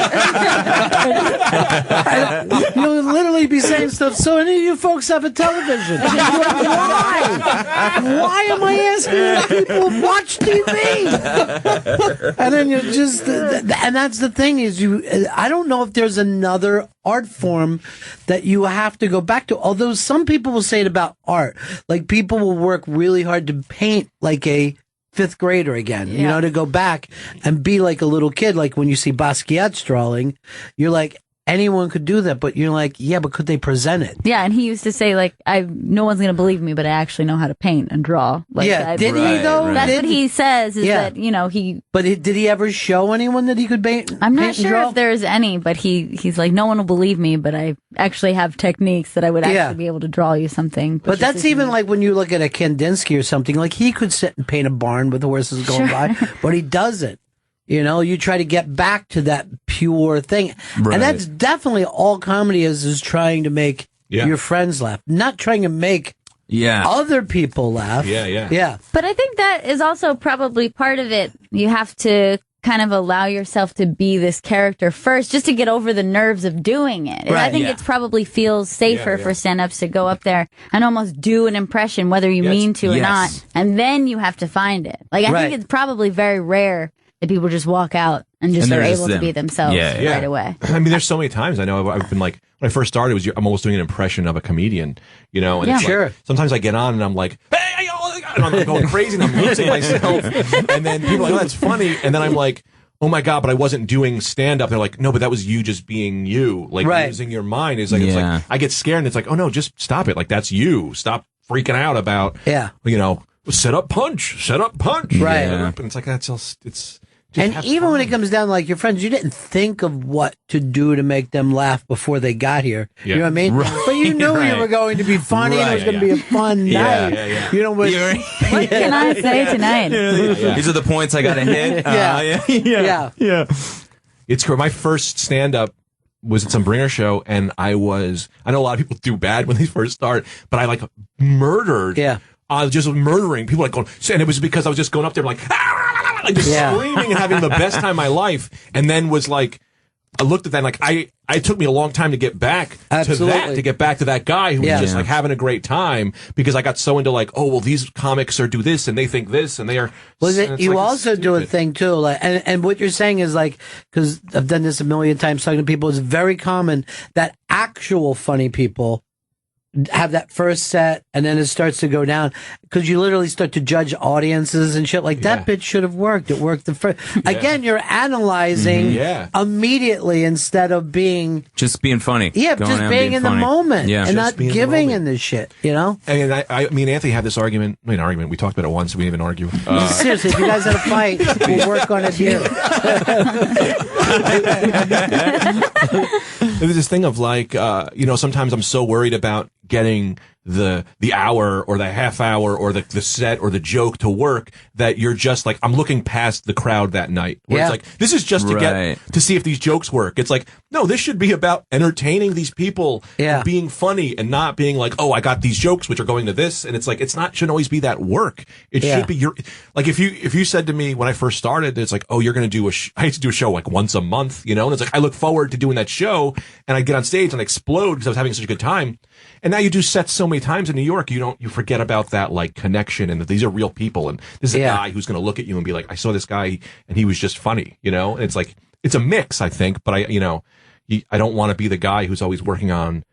You'll literally be saying stuff. So any of you folks have a television. You're like, why? Why am I asking people to watch TV? And then you're just, and that's the thing is I don't know if there's another art form that you have to go back to. Although some people will say it about art, like people will work really hard to paint like a fifth grader again, to go back and be like a little kid. Like when you see Basquiat's drawing, you're like, anyone could do that, but you're like, yeah, but could they present it? Yeah, and he used to say, like, no one's going to believe me, but I actually know how to paint and draw. Like, did he, though? That's what he says, is that, he... But did he ever show anyone that he could paint? I'm not sure if there's any, but he's like, no one will believe me, but I actually have techniques that I would actually be able to draw you something. But that's even like when you look at a Kandinsky or something, like he could sit and paint a barn with horses going by, but he doesn't. You try to get back to that pure thing. Right. And that's definitely all comedy is trying to make your friends laugh, not trying to make other people laugh. Yeah. But I think that is also probably part of it. You have to kind of allow yourself to be this character first, just to get over the nerves of doing it. And I think it's probably feels safer for stand-ups to go up there and almost do an impression, whether you mean to or not, and then you have to find it. Like, I think it's probably very rare that people just walk out and just are able to be themselves right away. I mean, there's so many times I know I've been like, when I first started, I'm almost doing an impression of a comedian, and it's like, sometimes I get on and I'm like, hey, and I'm going crazy and I'm losing myself. And then people are like, oh, that's funny. And then I'm like, oh my God, but I wasn't doing stand up. They're like, no, but that was you just being you, like using your mind. It's like, it's like, I get scared and it's like, oh no, just stop it. Like, that's you. Stop freaking out about, set up punch. Right. And it's like, that's just, it's, and even when it comes down to like your friends, you didn't think of what to do to make them laugh before they got here. You know what I mean? Right. But you knew you were going to be funny and it was going to be a fun night. You know what can I say tonight? These are the points I got to hit. Yeah. It's great. My first stand-up was at some bringer show, and I know a lot of people do bad when they first start, but I like murdered. I was just murdering people, like going, and it was because I was just going up there like, just screaming and having the best time of my life, and then was like, I looked at that and like it took me a long time to get back to that guy who was just like having a great time, because I got so into like, oh well, these comics do this and they think this and they are. Well, you like, also do a thing too, like, and what you're saying is like, because I've done this a million times talking to people, it's very common that actual funny people have that first set and then it starts to go down, because you literally start to judge audiences and shit like that bit should have worked. It worked the first. Again, you're analyzing immediately instead of being just being funny. Yeah, just being in the moment and not giving in this shit, you know? And me and Anthony had this argument. We talked about it once. We didn't even argue. Seriously, if you guys had a fight, we'll work on it here. There's this thing of like, sometimes I'm so worried about getting the hour or the half hour or the set or the joke to work that you're just like, I'm looking past the crowd that night. Where it's like, this is just to get to see if these jokes work. It's like, no, this should be about entertaining these people, and being funny and not being like, oh, I got these jokes which are going to this. And it's like, shouldn't always be that work. It should be like, if you said to me when I first started, it's like, oh, you're going to do I used to do a show like once a month, and it's like, I look forward to doing that show and I get on stage and I explode because I was having such a good time. And now you do sets so many times in New York, you forget about that like connection and that these are real people. And this is a guy who's going to look at you and be like, I saw this guy and he was just funny, and it's like, it's a mix, I think, but I don't want to be the guy who's always working on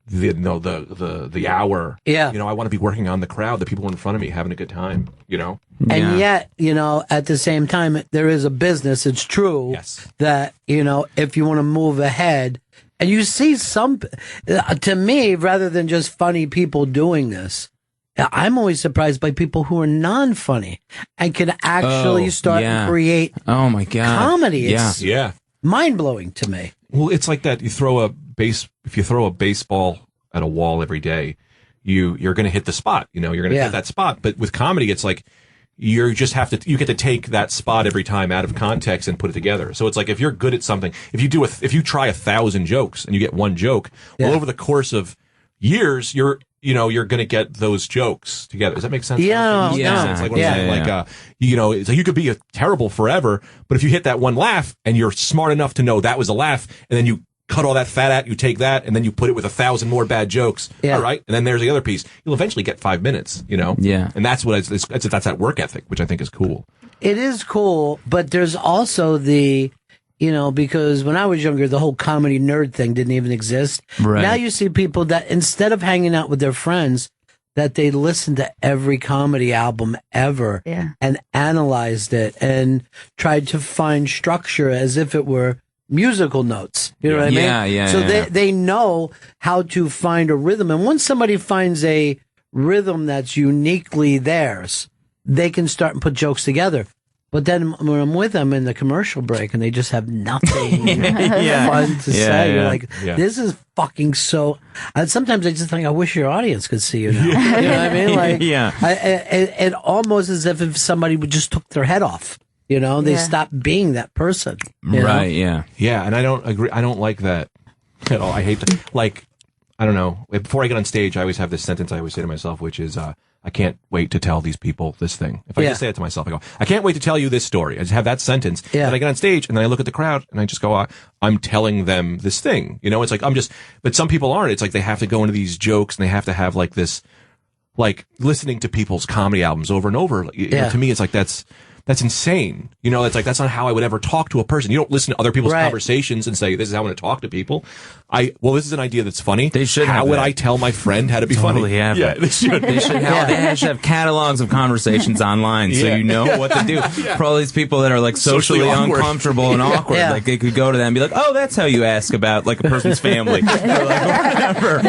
the hour. Yeah. I want to be working on the crowd, the people in front of me having a good time, And yet, at the same time, there is a business. It's true that, if you want to move ahead, and you see to me, rather than just funny people doing this, I'm always surprised by people who are non-funny and can actually start and create comedy. It's mind-blowing to me. Well, it's like that. If you throw a baseball at a wall every day, you're going to hit the spot. You're going to hit that spot. But with comedy, it's like you get to take that spot every time out of context and put it together. So it's like, if you're good at something, if you try 1,000 jokes and you get one joke, well, over the course of years, you're going to get those jokes together. Does that make sense? Yeah. It's like, it's like you could be terrible forever, but if you hit that one laugh and you're smart enough to know that was a laugh, and then you cut all that fat out, you take that, and then you put it with 1,000 more bad jokes. Yeah. All right. And then there's the other piece. You'll eventually get 5 minutes, Yeah. And that's that's that work ethic, which I think is cool. It is cool, but there's also because when I was younger, the whole comedy nerd thing didn't even exist. Right. Now you see people that instead of hanging out with their friends, that they listened to every comedy album ever and analyzed it and tried to find structure as if it were musical notes. You know what I mean? Yeah. So they know how to find a rhythm. And once somebody finds a rhythm that's uniquely theirs, they can start and put jokes together. But then when I'm with them in the commercial break and they just have nothing fun to say, you're like, this is fucking so... sometimes I just think, I wish your audience could see you now. You know what I mean? Like, it almost as if somebody would just took their head off. They stop being that person. Right, yeah. Yeah, and I don't agree. I don't like that at all. I hate that. Like, I don't know. Before I get on stage, I always have this sentence I always say to myself, which is, I can't wait to tell these people this thing. If I just say it to myself, I go, I can't wait to tell you this story. I just have that sentence. Yeah. And I get on stage and then I look at the crowd and I just go, I'm telling them this thing. It's like, but some people aren't. It's like they have to go into these jokes and they have to have like this, like listening to people's comedy albums over and over. To me, it's like, that's insane. It's like, that's not how I would ever talk to a person. You don't listen to other people's conversations and say, this is how I'm going to talk to people. This is an idea that's funny. They should How would I tell my friend how to be funny? Have they should. They should have catalogs of conversations online so you know what to do. For all these people that are like socially uncomfortable and awkward, like they could go to them and be like, oh, that's how you ask about like a person's family. Or like whatever.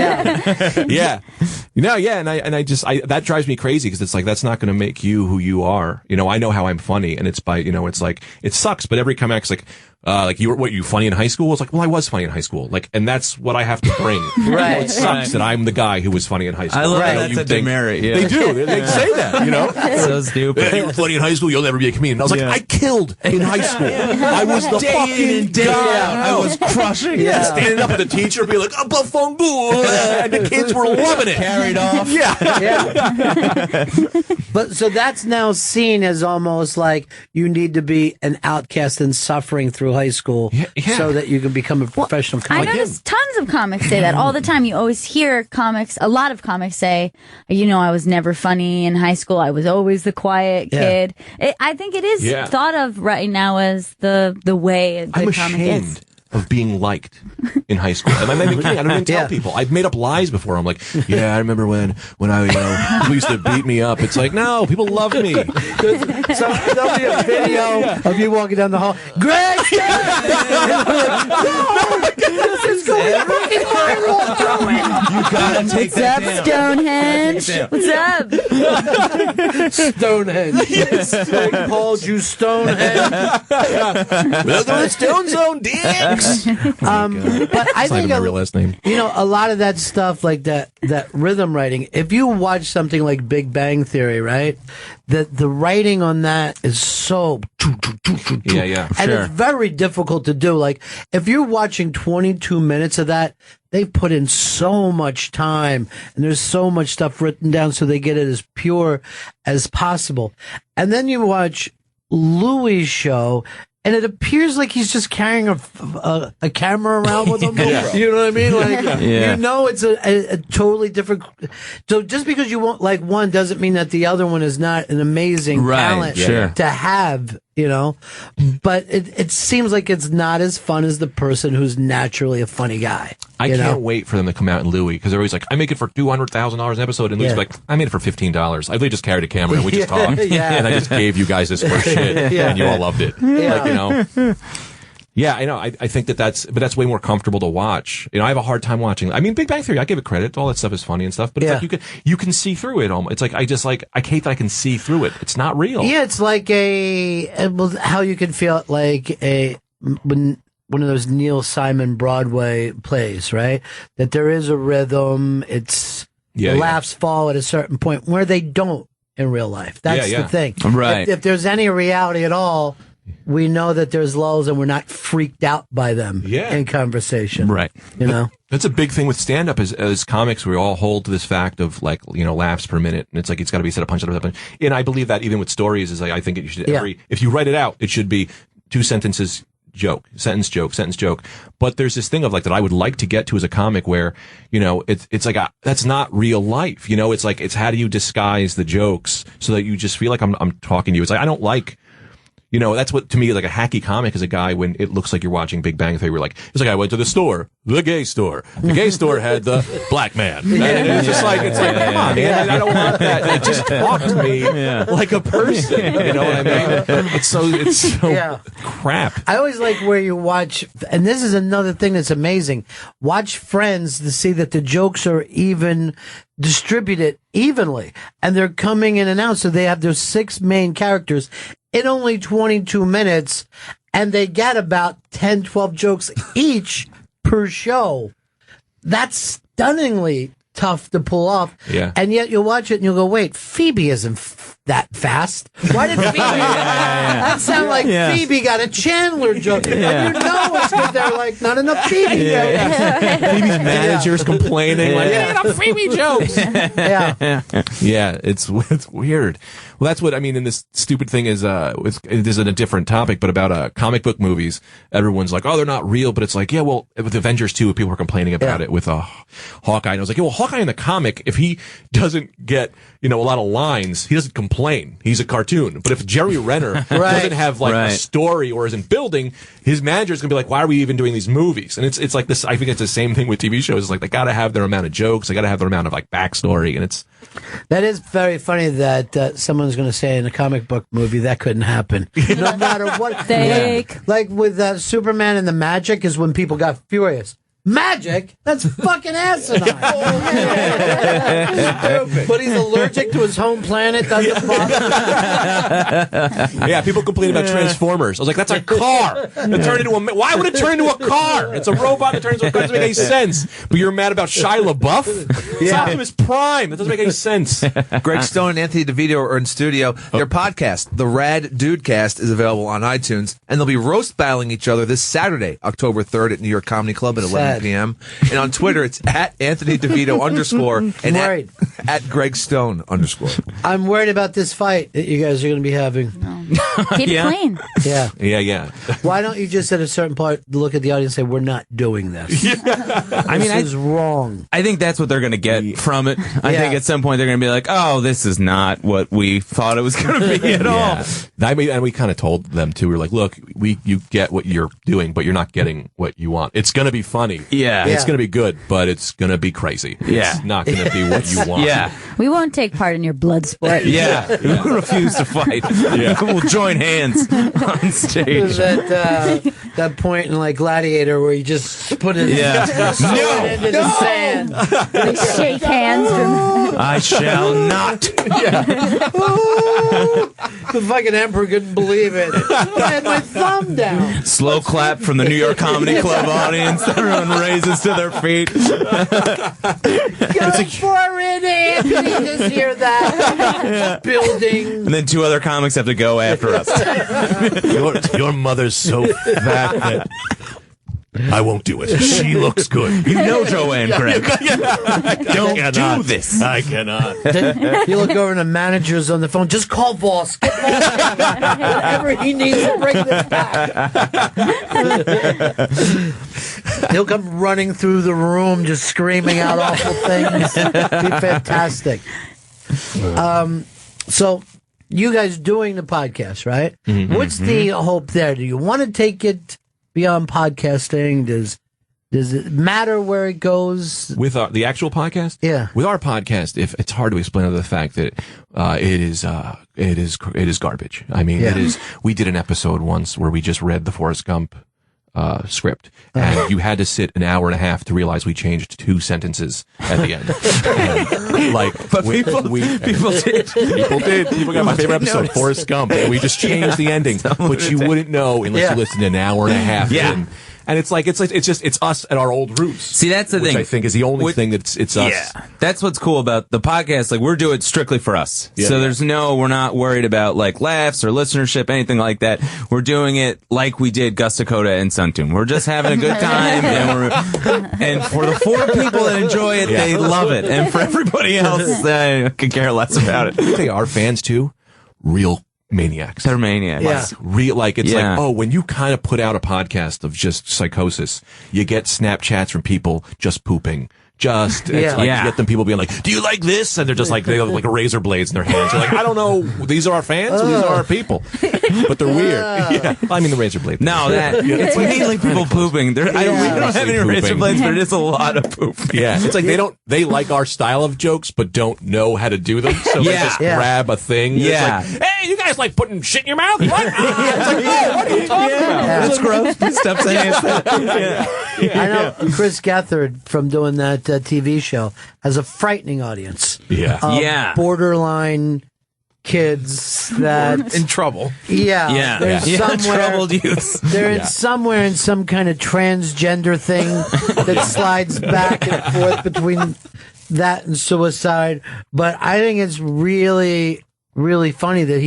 And I just that drives me crazy because it's like, that's not going to make you who you are. I know how I'm funny, and it's by it's like, it sucks, but every comic's like you funny in high school? It's like, well, I was funny in high school, and that's what I have to bring. It sucks that I'm the guy who was funny in high school. I love that's a demerit. Yeah. They do. They say that. So stupid. Hey, you were funny in high school, you'll never be a comedian. I was like, I killed in high school. I was the fucking guy. I was crushing. Standing up with the teacher, being like, and the kids were loving it. Carried off. But so that's now seen as almost like you need to be an outcast and suffering through high school so that you can become a professional I comic. notice tons of comics say that all the time. You always hear a lot of comics say, I was never funny in high school. I was always the quiet kid. I think it is thought of right now as the way a good comic is. Of being liked in high school. And I don't even tell people. I've made up lies before. I'm like, I remember when I, people used to beat me up. It's like, no, people love me. So there'll be a video of you walking down the hall. Greg! It's going fucking viral. You gotta take What's up, Stonehenge? What's up? Stonehenge. Yes. Greg called you Stonehenge. Welcome to Stone Zone, dicks. But I think my real last name. A lot of that stuff, like that rhythm writing. If you watch something like Big Bang Theory, right, the writing on that is so and it's very difficult to do. Like if you're watching 22 minutes of that, they've put in so much time and there's so much stuff written down so they get it as pure as possible. And then you watch Louis' show. And it appears like he's just carrying a camera around with him. You know what I mean? Like, it's a totally different. So just because you won't like one doesn't mean that the other one is not an amazing talent to have, But it seems like it's not as fun as the person who's naturally a funny guy. I can't wait for them to come out in Louis because they're always like, I make it for $200,000 an episode. And Louis like, I made it for $15. I really just carried a camera and we just talked. And I just gave you guys this first shit and you all loved it. Yeah, I know. I think that's way more comfortable to watch. I have a hard time watching. I mean, Big Bang Theory, I give it credit. All that stuff is funny and stuff, but it's like you can see through it. It's like I hate that I can see through it. It's not real. Yeah, it's like how you can feel like one of those Neil Simon Broadway plays, right? That there is a rhythm. The laughs fall at a certain point where they don't in real life. That's the thing. Right. If there's any reality at all, we know that there's lulls and we're not freaked out by them in conversation. Right. That's a big thing with stand-up as comics. We all hold to this fact of laughs per minute. And it's like, it's got to be said a punch. And I believe that even with stories is I think you should if you write it out, it should be 2 sentences joke, sentence joke. But there's this thing of that I would like to get to as a comic where, it's like, that's not real life. It's like, it's how do you disguise the jokes so that you just feel like I'm talking to you. It's like, I don't like, that's what to me like a hacky comic is a guy when it looks like you're watching Big Bang Theory. It's like I went to the store, the gay store. The gay store had the black man. And it's just like, come on, man. I don't want that. Just talk to me like a person. You know what I mean? It's so crap. I always like where you watch, and this is another thing that's amazing. Watch Friends to see that the jokes are even distributed evenly, and they're coming in and out. So they have those 6 main characters in only 22 minutes, and they get about 10, 12 jokes each per show. That's stunningly tough to pull off. Yeah. And yet you'll watch it and you'll go, wait, Phoebe isn't that fast. Why did Phoebe? That sound like Phoebe got a Chandler joke. And it's because they're like, not enough Phoebe. Phoebe's manager's complaining, enough Phoebe jokes. Yeah, it's weird. Well, that's what I mean. And this stupid thing is, this is a different topic, but about comic book movies, everyone's like, oh, they're not real. But it's like, with Avengers 2, people were complaining about it with Hawkeye. And I was like, Hawkeye in the comic, if he doesn't get, a lot of lines, he doesn't complain. He's a cartoon. But if Jerry Renner doesn't have a story or isn't building, his manager's going to be like, why are we even doing these movies? And it's like this, I think it's the same thing with TV shows. It's like, they got to have their amount of jokes. They got to have their amount of backstory. And that is very funny that someone's going to say in a comic book movie that couldn't happen. No matter what. Fake. Like with Superman and the magic is when people got furious. Magic? That's fucking asinine. But he's allergic to his home planet. Doesn't bother. Yeah, people complain about Transformers. I was like, that's a car. Why would it turn into a car? It's a robot that turns into a car. It doesn't make any sense. But you're mad about Shia LaBeouf? It's Optimus Prime. That doesn't make any sense. Greg Stone and Anthony DeVito are in studio. Their podcast, The Rad Dudecast, is available on iTunes, and they'll be roast battling each other this Saturday, October 3rd at New York Comedy Club at 11 p.m. And on Twitter, it's at Anthony DeVito _ and at Greg Stone _ I'm worried about this fight that you guys are going to be having. No. Keep it clean. Yeah. Yeah. Why don't you just at a certain point look at the audience and say, we're not doing this? I mean, this is wrong. I think that's what they're going to get from it. I think at some point they're going to be like, oh, this is not what we thought it was going to be at all. And we kind of told them too. We were like, look, you get what you're doing, but you're not getting what you want. It's going to be funny. Yeah. It's going to be good, but it's going to be crazy. Yeah. It's not going to be what you want. Yeah. We won't take part in your blood sport. Yeah. We refuse to fight. Yeah. We'll join hands on stage. That point in like Gladiator where you just put it into the sand. They shake hands. I shall not. The fucking emperor couldn't believe it. I had my thumb down. Slow clap from the New York Comedy Club audience. Everyone raises to their feet. Go for it, Anthony. Just hear that building. And then two other comics have to go after us. Your mother's so fat that I won't do it. She looks good. You know Joanne Craig. Don't do this. I cannot. You look over and the manager's on the phone. Just call Voss. Get Voss. Whatever he needs to bring this back. He'll come running through the room just screaming out awful things. Be fantastic. So you guys doing the podcast, right? Mm-hmm. What's the hope there? Do you want to take it beyond podcasting? Does it matter where it goes with the actual podcast? Yeah, with our podcast, if it's hard to explain other the fact that it is garbage. I mean, it is. We did an episode once where we just read the Forrest Gump script, and you had to sit an hour and a half to realize we changed 2 sentences at the end. But people did. People got my favorite episode, Forrest Gump, and we just changed the ending. But you wouldn't know unless you listened an hour and a half in. And it's us at our old roots. See, that's the thing. I think is the only thing that's it's us. Yeah, that's what's cool about the podcast. Like, we're doing it strictly for us. Yeah, so we're not worried about like laughs or listenership, anything like that. We're doing it like we did Gus Dakota and Suntune. We're just having a good time, and for the 4 people that enjoy it, they love it, and for everybody else, they could care less about it. I think our fans too, real maniacs. They're maniacs. When you kind of put out a podcast of just psychosis, you get Snapchats from people just pooping. You get them people being like, do you like this? And they're just like, they have like razor blades in their hands. They're like, I don't know, these are our fans? These are our people. But they're weird. Yeah. I mean, the razor blade. No, it's mainly people pooping. We don't have any razor blades, but it is a lot of pooping. Yeah. It's like they like our style of jokes, but don't know how to do them. So they just grab a thing. Yeah. It's like, hey, you guys like putting shit in your mouth? What? It's like, no, what are you talking about? That's gross. Steps ahead. I know Chris Gethard from doing that TV show has a frightening audience. Borderline kids that in trouble. They're somewhere, troubled youth. They're in somewhere in some kind of transgender thing that slides back and forth between that and suicide. But I think it's really, really funny that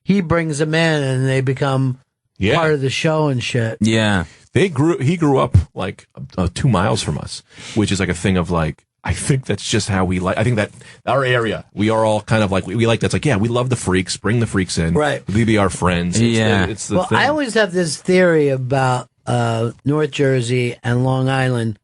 he brings them in and they become part of the show and shit. Yeah. He grew up like 2 miles from us, which is like a thing of like, I think that's just how we like. I think that our area, we are all kind of like we like. That's like, we love the freaks. Bring the freaks in. Right, they be our friends. It's the thing. I always have this theory about North Jersey and Long Island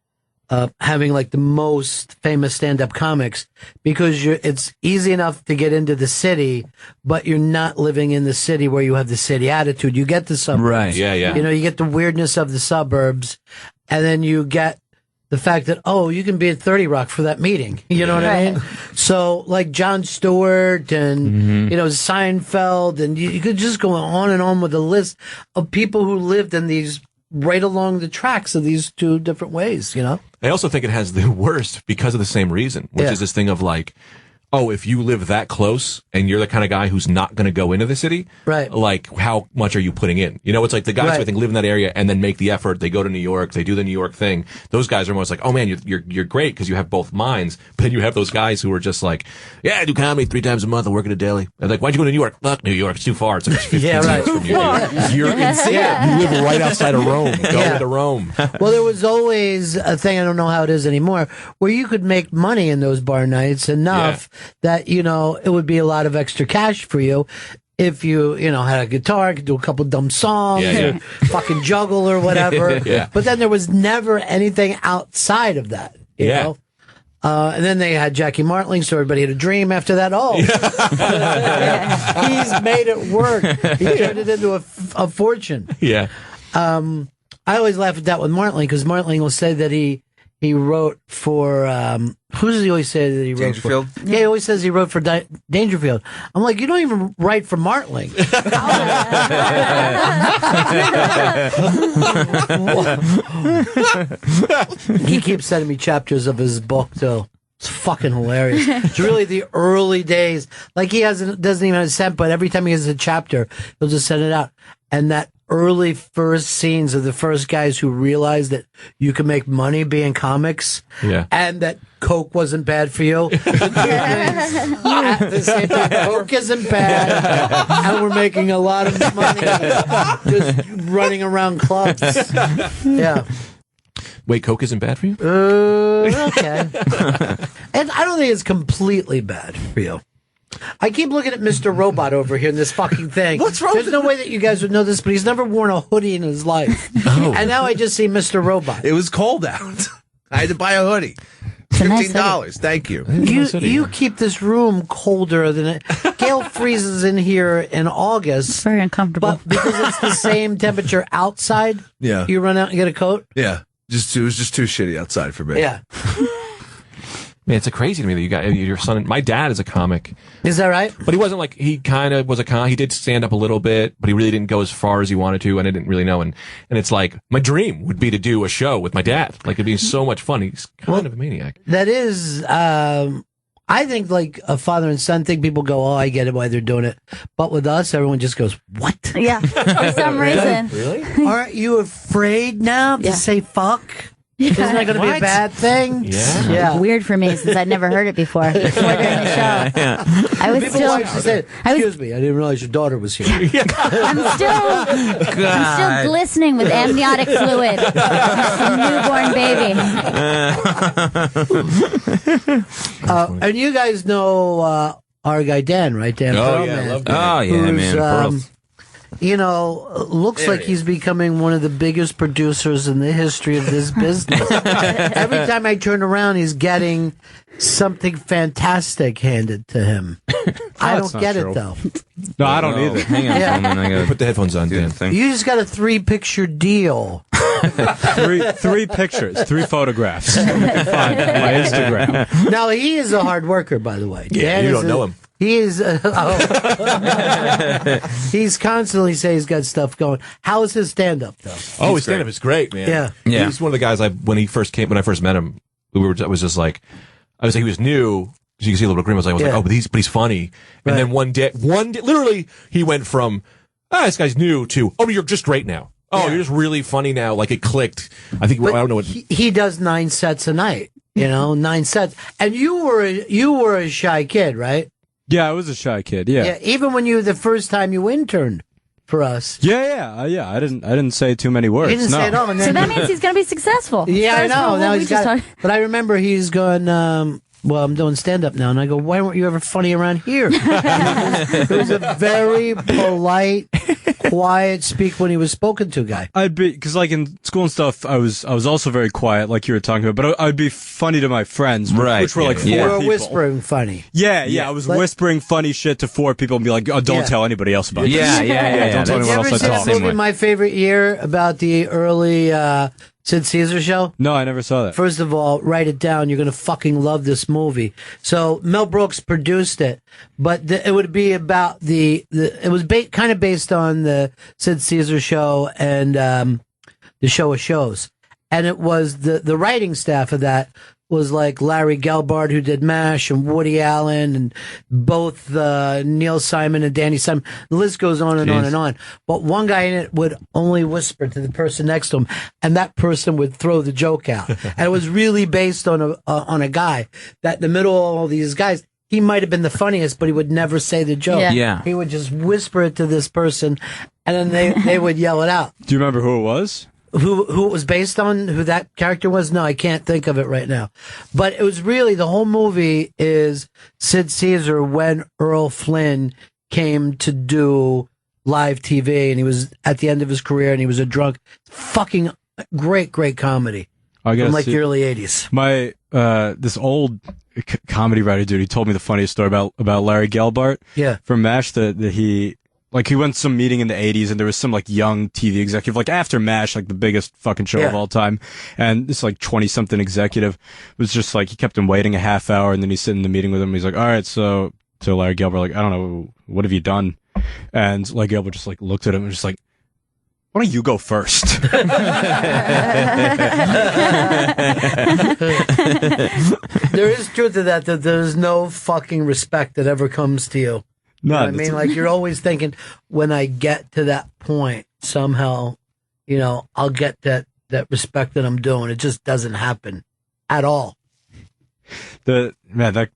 having like the most famous stand-up comics because it's easy enough to get into the city, but you're not living in the city where you have the city attitude. You get the suburbs, right? Yeah. You get the weirdness of the suburbs, and then you get the fact that, you can be at 30 Rock for that meeting. You know what I mean? So, like Jon Stewart and, Seinfeld, and you could just go on and on with a list of people who lived in these right along the tracks of these 2 different ways, I also think it has the worst because of the same reason, which is this thing of like, if you live that close and you're the kind of guy who's not going to go into the city, right? Like, how much are you putting in? It's like the guys who I think live in that area and then make the effort. They go to New York, they do the New York thing. Those guys are almost like, oh man, you're great because you have both minds. But then you have those guys who are just like, I do comedy 3 times a month. I work at a deli. I'm like, why'd you go to New York? Fuck New York, it's too far. It's like 15 minutes from you. You're insane. You live right outside of Rome. Go to Rome. Well, there was always a thing, I don't know how it is anymore, where you could make money in those bar nights enough that, it would be a lot of extra cash for you. if you had a guitar, could do a couple dumb songs or fucking juggle or whatever. But then there was never anything outside of that, you know? And then they had Jackie Martling, so everybody had a dream after that. Oh, he's made it work. He turned it into a fortune. Yeah. I always laugh at that with Martling, because Martling will say that he wrote for, who does he always say that he wrote Dangerfield? for? Yeah, he always says he wrote for Dangerfield. I'm like, you don't even write for Martling. He keeps sending me chapters of his book, though. It's fucking hilarious. It's really the early days. Like, he doesn't even have a cent, but every time he has a chapter, he'll just send it out. And that early first scenes of the first guys who realized that you could make money being comics, and that Coke wasn't bad for you. At the same time, Coke isn't bad, and we're making a lot of money just running around clubs. Yeah. Wait, Coke isn't bad for you? Okay. And I don't think it's completely bad for you. I keep looking at Mr. Robot over here in this fucking thing. What's wrong? There's no way that you guys would know this, but he's never worn a hoodie in his life. And now I just see Mr. Robot. It was cold out. I had to buy a hoodie. $15. Thank you. You keep this room colder than it. Gail freezes in here in August. It's very uncomfortable. But because it's the same temperature outside, Yeah. you run out and get a coat? Yeah. It was just too shitty outside for me. Yeah. Man, it's crazy to me that you got your son. My dad is a comic. Is that right? But he wasn't like, he kind of was he did stand up a little bit, but he really didn't go as far as he wanted to, and I didn't really know. And it's like, my dream would be to do a show with my dad. Like, it'd be so much fun. He's kind of a maniac. That is, I think, like a father and son thing, people go, oh, I get it why they're doing it. But with us, everyone just goes, what? Yeah, for some reason. Really? Aren't you afraid now to say fuck? Isn't that going to be a bad thing? Yeah. Weird for me since I'd never heard it before during the show. I was People like to say, excuse me, I didn't realize your daughter was here. I'm still glistening with amniotic fluid. Newborn baby. And you guys know our guy Dan, right? Dan Perlman. I love Dan. Oh, yeah, man. Pearls. Looks like he's becoming one of the biggest producers in the history of this business. Every time I turn around, he's getting something fantastic handed to him. I don't get it, though. No, I don't either. Hang on, Coleman, I gotta put the headphones on, Dan. You just got a 3-picture deal. three pictures, 3 photographs. You can find on my Instagram. Now, he is a hard worker, by the way. Yeah, Dan you don't know him. He is. He's constantly saying he's got stuff going. How is his stand-up, though? Oh, his stand-up is great, man. Yeah. He's one of the guys when I first met him, I was just like, he was new. So you can see a little bit of grim. I was like, oh, but he's funny. And then one day, literally, he went from, this guy's new to, oh, you're just great now. Oh, you're just really funny now. Like, it clicked. I think, I don't know what. He does 9 sets a night, 9 sets. And you were a shy kid, right? Yeah, I was a shy kid. Yeah. Even when the first time you interned for us. Yeah. I didn't say too many words. He didn't say it all. So that means he's going to be successful. Yeah, I know. Now he's got. But I remember he's going. Well, I'm doing stand-up now, and I go, why weren't you ever funny around here? It was a very polite, quiet speak when he was spoken to guy. I'd be, because like in school and stuff, I was also very quiet, like you were talking about, but I'd be funny to my friends, which were like 4 people. You were whispering funny. Yeah, I was whispering funny shit to 4 people and be like, oh, don't tell anybody else about it. Yeah. Don't tell anyone else I talk. Have you ever seen My Favorite Year about the early Sid Caesar show? No, I never saw that. First of all, write it down. You're going to fucking love this movie. So Mel Brooks produced it, but it would be about it was kind of based on the Sid Caesar show and the Show of Shows. And it was the writing staff of that was like Larry Gelbart, who did MASH, and Woody Allen, and both Neil Simon and Danny Simon. The list goes on and on and on. But one guy in it would only whisper to the person next to him, and that person would throw the joke out. And it was really based on a guy that in the middle of all these guys, he might have been the funniest, but he would never say the joke. Yeah. He would just whisper it to this person, and then they would yell it out. Do you remember who it was? Who it was based on, who that character was? No, I can't think of it right now. But it was really, the whole movie is Sid Caesar when Earl Flynn came to do live TV, and he was at the end of his career, and he was a drunk. Fucking great comedy I gotta from like see- the early 80s. My this old comedy writer dude, he told me the funniest story about Larry Gelbart. Yeah. From MASH that he went to some meeting in the 80s and there was some like young TV executive, like after MASH, like the biggest fucking show of Yeah. all time. And this like 20 something executive was just like, he kept him waiting a half hour and then he's sitting in the meeting with him. He's like, all right, so Larry Gelbart, like, I don't know, what have you done? And Larry Gelbart just like looked at him and just like, why don't you go first? There is truth to that there's no fucking respect that ever comes to you. You know what I mean? Like, you're always thinking, when I get to that point, somehow, you know, I'll get that respect that I'm doing. It just doesn't happen at all. That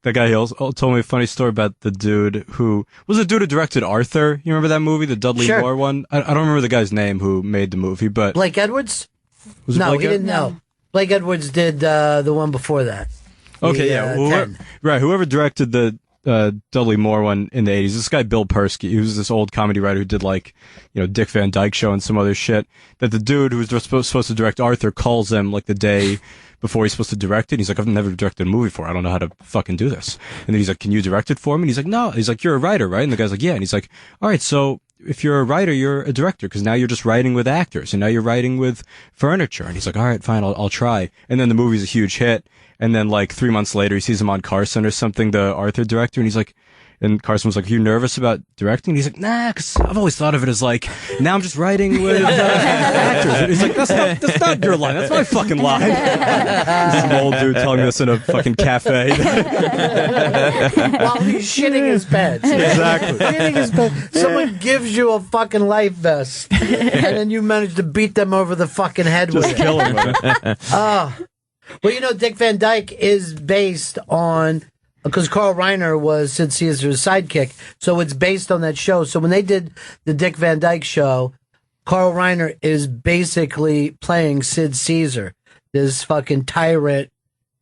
guy, he also told me a funny story about the dude who directed Arthur. You remember that movie, the Dudley Sure. Moore one? I don't remember the guy's name who made the movie, but Blake Edwards? Was it No, Blake he didn't Edwards? know. Blake Edwards did the one before that. Okay, The, yeah. 10. Whoever directed the Dudley Moore one in the 80s, this guy Bill Persky, he was this old comedy writer who did like, you know, Dick Van Dyke Show and some other shit, that the dude who was supposed to direct Arthur calls him like the day before he's supposed to direct it. He's like, I've never directed a movie before. I don't know how to fucking do this. And then he's like, can you direct it for me? And he's like, no. He's like, you're a writer, right? And the guy's like, yeah. And he's like, all right, so if you're a writer, you're a director, because now you're just writing with actors and now you're writing with furniture. And he's like, all right, fine, I'll try. And then the movie's a huge hit. And then like 3 months later, he sees him on Carson or something, the Arthur director, and he's like, and Carson was like, are you nervous about directing? And he's like, nah, because I've always thought of it as like, now I'm just writing with actors. And he's like, that's not your line. That's my fucking line. Some old dude telling me this in a fucking cafe. While he's shitting his pants. Exactly. Shitting his pants. Someone gives you a fucking life vest, and then you manage to beat them over the fucking head with it. Just kill him with it. Well, you know, Dick Van Dyke is based on, because Carl Reiner was Sid Caesar's sidekick, so it's based on that show. So when they did the Dick Van Dyke show, Carl Reiner is basically playing Sid Caesar, this fucking tyrant,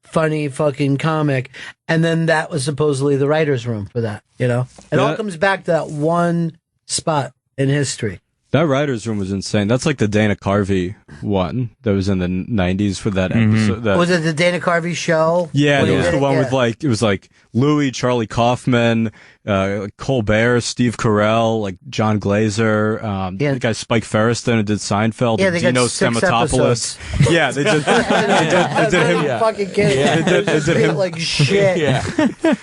funny fucking comic. And then that was supposedly the writer's room for that, you know? It all comes back to that one spot in history. That writer's room was insane. That's like the Dana Carvey one that was in the 90s for that episode. That, Was it the Dana Carvey show? yeah, When it he was did the it? one Yeah. with like, it was like Louis, Charlie Kaufman, Colbert, Steve Carell, like John Glazer, the guy Spike Feresten who did Seinfeld, Yeah, they got Dino 6 Stamatopoulos. Yeah, they did him. I'm fucking kidding. Yeah, They did him like shit. Yeah.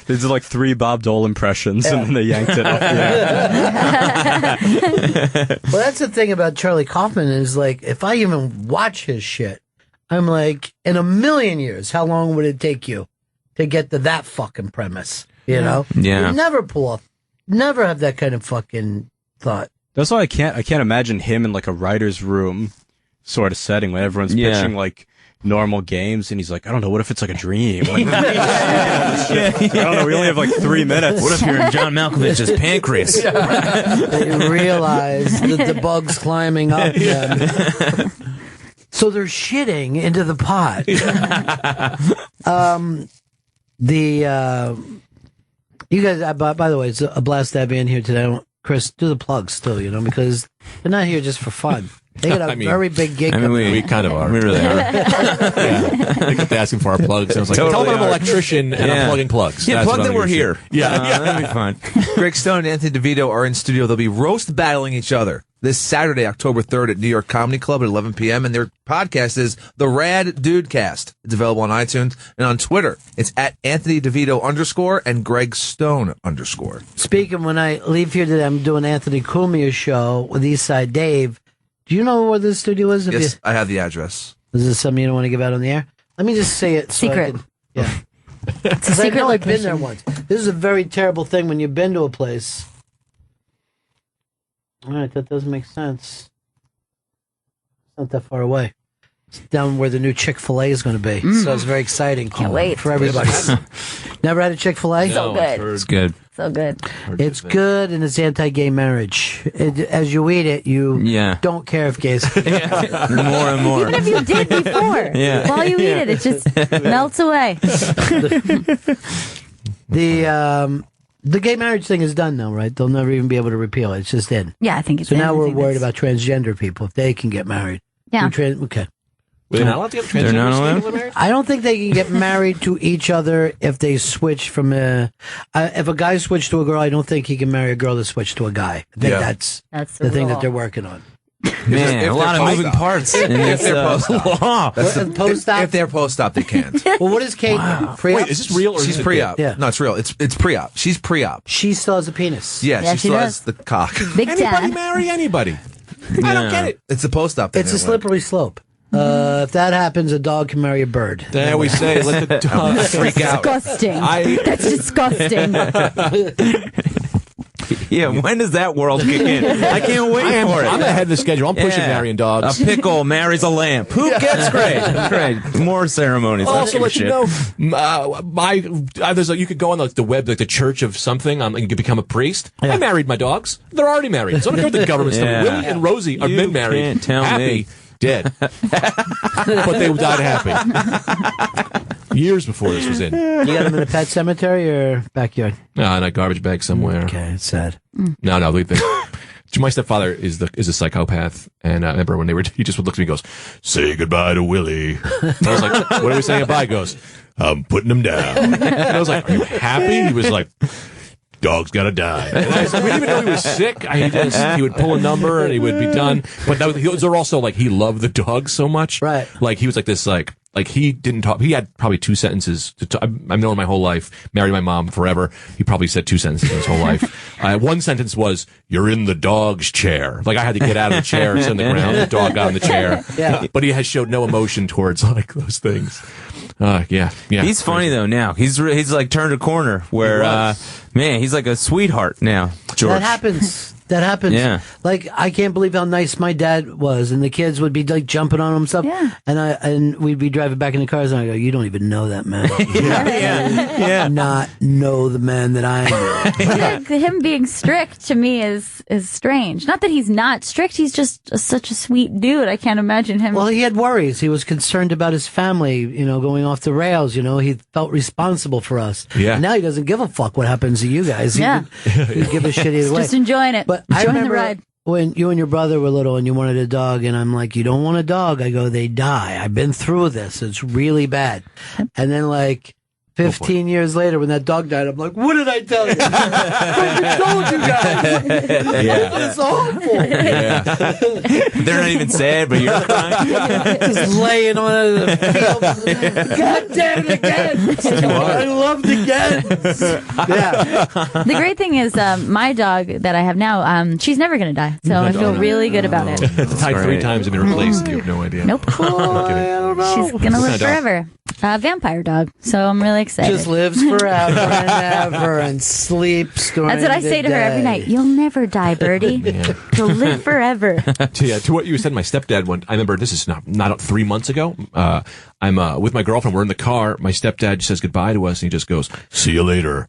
They did like 3 Bob Dole impressions and then they yanked it off. Well, that's the thing about Charlie Kaufman is like, if I even watch his shit, I'm like, in a million years, how long would it take you to get to that fucking premise? You know? Yeah. You never pull off, never have that kind of fucking thought. That's why I can't imagine him in like a writer's room sort of setting when everyone's Yeah. pitching like normal games and he's like, I don't know, what if it's like a dream? Like, I don't know, we only have like 3 minutes. What if you're in John Malkovich's pancreas? They realize that the bug's climbing up them. So they're shitting into the pot. You guys, by the way, it's a blast to have you in here today. Chris, do the plugs still, you know, because they're not here just for fun. They got a very big gig. We kind of are. We really are. They kept asking for our plugs. I was like, Totally tell them I'm an are. electrician and I'm plugging plugs. Yeah, That's plug what that I'm we're gonna here. do. Yeah, That'd be fine. Greg Stone and Anthony DeVito are in studio. They'll be roast battling each other this Saturday, October 3rd at New York Comedy Club at 11 p.m. And their podcast is The Rad Dudecast. It's available on iTunes and on Twitter. It's at Anthony DeVito _ and Greg Stone _. Speaking, when I leave here today, I'm doing Anthony Cumia's show with Eastside Dave. Do you know where this studio is? Yes, I have the address. Is this something you don't want to give out on the air? Let me just say it. Secret. Yeah. It's a Because I secret know I've been there location. once. This is a very terrible thing when you've been to a place. All right, that does make sense. It's not that far away. It's down where the new Chick-fil-A is going to be. So it's very exciting. Can't wait. For everybody. Never had a Chick-fil-A? So good. It's good. So good. It's good and it's anti-gay marriage. As you eat it, you Yeah. don't care if gays. More and more. Even if you did before, Yeah. while you eat it just melts away. The gay marriage thing is done now, right? They'll never even be able to repeal it. It's just in. Yeah, I think it's so in. now I we're think worried that's- about transgender people if they can get married. Yeah. Okay. They're not allowed to get They're not allowed? transgender married? I don't think they can get married to each other if they switch from if a guy switched to a girl, I don't think he can marry a girl that switched to a guy. I think that's the the thing rule. that they're working on. Man, a lot of moving parts in If this they're post-op. law. That's the post-op? If they're post-op, they can't. Well, what is Kate? Pre-op? Wait, is this real or She's is it pre-op. Yeah. No, it's real. It's pre-op. She's pre-op. She still has a penis. Yeah, Yeah, she she still does. has the cock. Big Anybody Dad. marry anybody? I don't get it. It's the post-op. It's a slippery slope. If that happens, a dog can marry a bird. There we say, let the dog freak out. Disgusting. That's disgusting. Yeah, when does that world kick in? I can't wait for it. I'm ahead of the schedule. I'm pushing marrying dogs. A pickle marries a lamp. Who gets great? More ceremonies. Also, Let's let give a you shit. know, there's you could go on the web, like the church of something, and you could become a priest. I married my dogs. They're already married. So I don't care what the government's doing. Yeah. Willie and Rosie are You been married. can't tell happy, me. dead. But they died happy. Years before this was in. You got them in a pet cemetery or backyard? No, in a garbage bag somewhere. Okay, it's sad. No, we think. My stepfather is a psychopath, and I remember when he just would look at me and goes, "Say goodbye to Willie." And I was like, "What are we saying goodbye?" He goes, "I'm putting him down." And I was like, "Are you happy?" He was like, "Dog's gotta die." And I was like, we didn't even know he was sick. He would pull a number and he would be done. But those are also like he loved the dog so much, right? Like he was like this, like he didn't talk. He had probably 2 sentences to talk. I've known him my whole life. Married my mom forever. He probably said 2 sentences in his whole life. One sentence was, "You're in the dog's chair." Like I had to get out of the chair and sit on the ground. The dog got in the chair. Yeah. But he has showed no emotion towards like those things. Yeah. He's funny though now. He's like turned a corner where man, he's like a sweetheart now. George. That happens. That happens. Yeah. Like I can't believe how nice my dad was, and the kids would be like jumping on him and stuff. Yeah. And we'd be driving back in the cars, and I go, "You don't even know that man. Yeah. Not know the man that I know." Him being strict to me is strange. Not that he's not strict. He's just such a sweet dude. I can't imagine him. Well, he had worries. He was concerned about his family, going off the rails. He felt responsible for us. Yeah. And now he doesn't give a fuck what happens to you guys. Yeah. He'd give a shit either way. Just enjoying it. But I enjoying the remember ride. when you and your brother were little and you wanted a dog, and I'm like, "You don't want a dog." I go, "They die. I've been through this. It's really bad." And then 15 years later, when that dog died, I'm like, "What did I tell you? I told you guys. Yeah. It's awful." Yeah. They're not even sad, but you're crying. Just laying on the field. God damn it again. I loved again. Yeah. The great thing is, my dog that I have now, she's never going to die. So I feel really good about it. It's died 3 times and been replaced. You have no idea. Nope. I don't know. She's going to live forever. Vampire dog. So I'm really excited. Just lives forever and ever and sleeps during That's what I the say to her every day. night. You'll never die, Birdie. You'll live forever. To what you said, my stepdad I remember this is not 3 months ago. I'm with my girlfriend. We're in the car. My stepdad says goodbye to us, and he just goes, "See you later.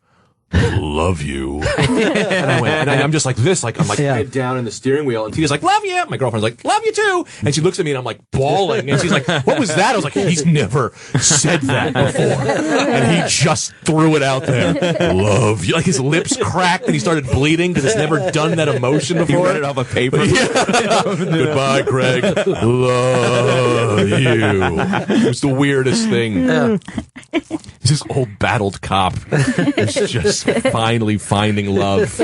Love you." And I'm just like this, I'm head down in the steering wheel, and Tina's like, "Love you." My girlfriend's like, "Love you too." And she looks at me, and I'm like bawling, and she's like, "What was that?" I was like, "He's never said that before," and he just threw it out there. "Love you." Like his lips cracked, and he started bleeding because he's never done that emotion before. He read it off a paper. Goodbye, Craig. Love you. It was the weirdest thing. He's this old battled cop. It's just finally finding love.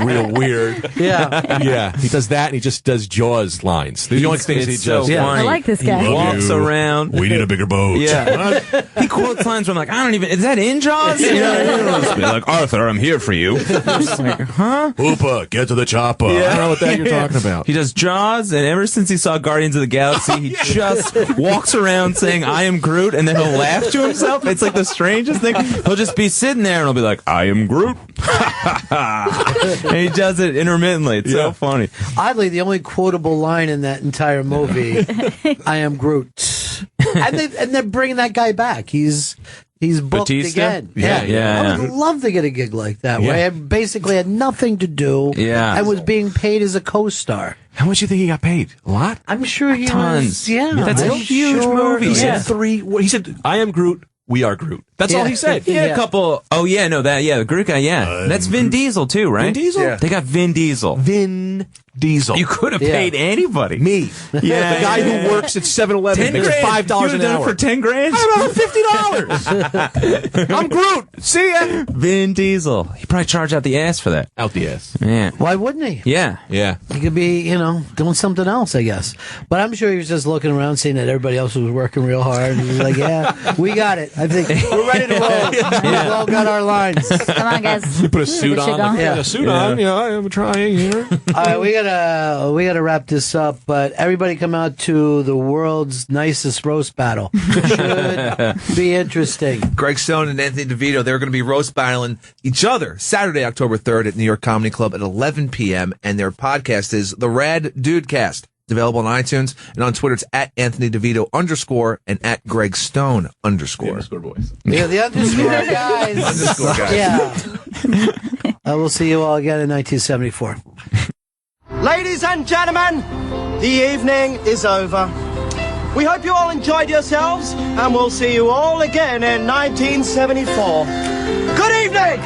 Real weird. Yeah. He does that, and he just does Jaws lines. The only things he It's so does. funny. I like this guy. He walks around. We need a bigger boat. Yeah. He quotes lines where I'm like, I don't even, is that in Jaws? You know, just be like, "Arthur, I'm here for you." Just like, huh? Hoopa, get to the chopper. I don't know what that you're talking about. He does Jaws, and ever since he saw Guardians of the Galaxy, he just walks around saying, "I am Groot," and then he'll laugh to himself. It's like the strangest thing. He'll just be sitting there, and he'll be like, "I am Groot." And he does it intermittently. It's so funny. Oddly, the only quotable line in that entire movie, "I am Groot," and they're bringing that guy back. He's booked Batista? again. Yeah. I would love to get a gig like that, where Yeah. I basically had nothing to do. Yeah. and was being paid as a co-star. How much do you think he got paid? A lot? I'm sure he Tons. was. Yeah, That's a I'm huge sure. movie. He Yeah. said he said, "I am Groot." We are Groot. That's all he said. He had a couple. Oh yeah, no, the Groot guy. Yeah, that's Vin Diesel too, right? Vin Diesel. Yeah. They got Vin Diesel. Vin Diesel. You could have paid anybody. Me. Yeah, the guy who works at 7-Eleven makes $5 an hour for $10,000. $50. I'm Groot. See ya. Vin Diesel. He probably charged out the ass for that. Out the ass. Yeah. Why wouldn't he? Yeah. Yeah. He could be, doing something else, I guess. But I'm sure he was just looking around, seeing that everybody else was working real hard. And he was like, yeah, we got it. I think we're ready to roll. We've all got our lines. Come on, guys. You put a suit on. A suit on. I'm trying here. All right, we gotta wrap this up. But everybody come out to the world's nicest roast battle. Should be interesting. Greg Stone and Anthony DeVito, they're going to be roast battling each other Saturday, October 3rd at New York Comedy Club at 11 p.m. And their podcast is The Rad Dudecast. It's available on iTunes and on Twitter. It's at Anthony DeVito _ and at Greg Stone _ The underscore boys. Yeah, the underscore guys. Underscore guys. Yeah. We'll see you all again in 1974. Ladies and gentlemen, the evening is over. We hope you all enjoyed yourselves, and we'll see you all again in 1974. Good evening!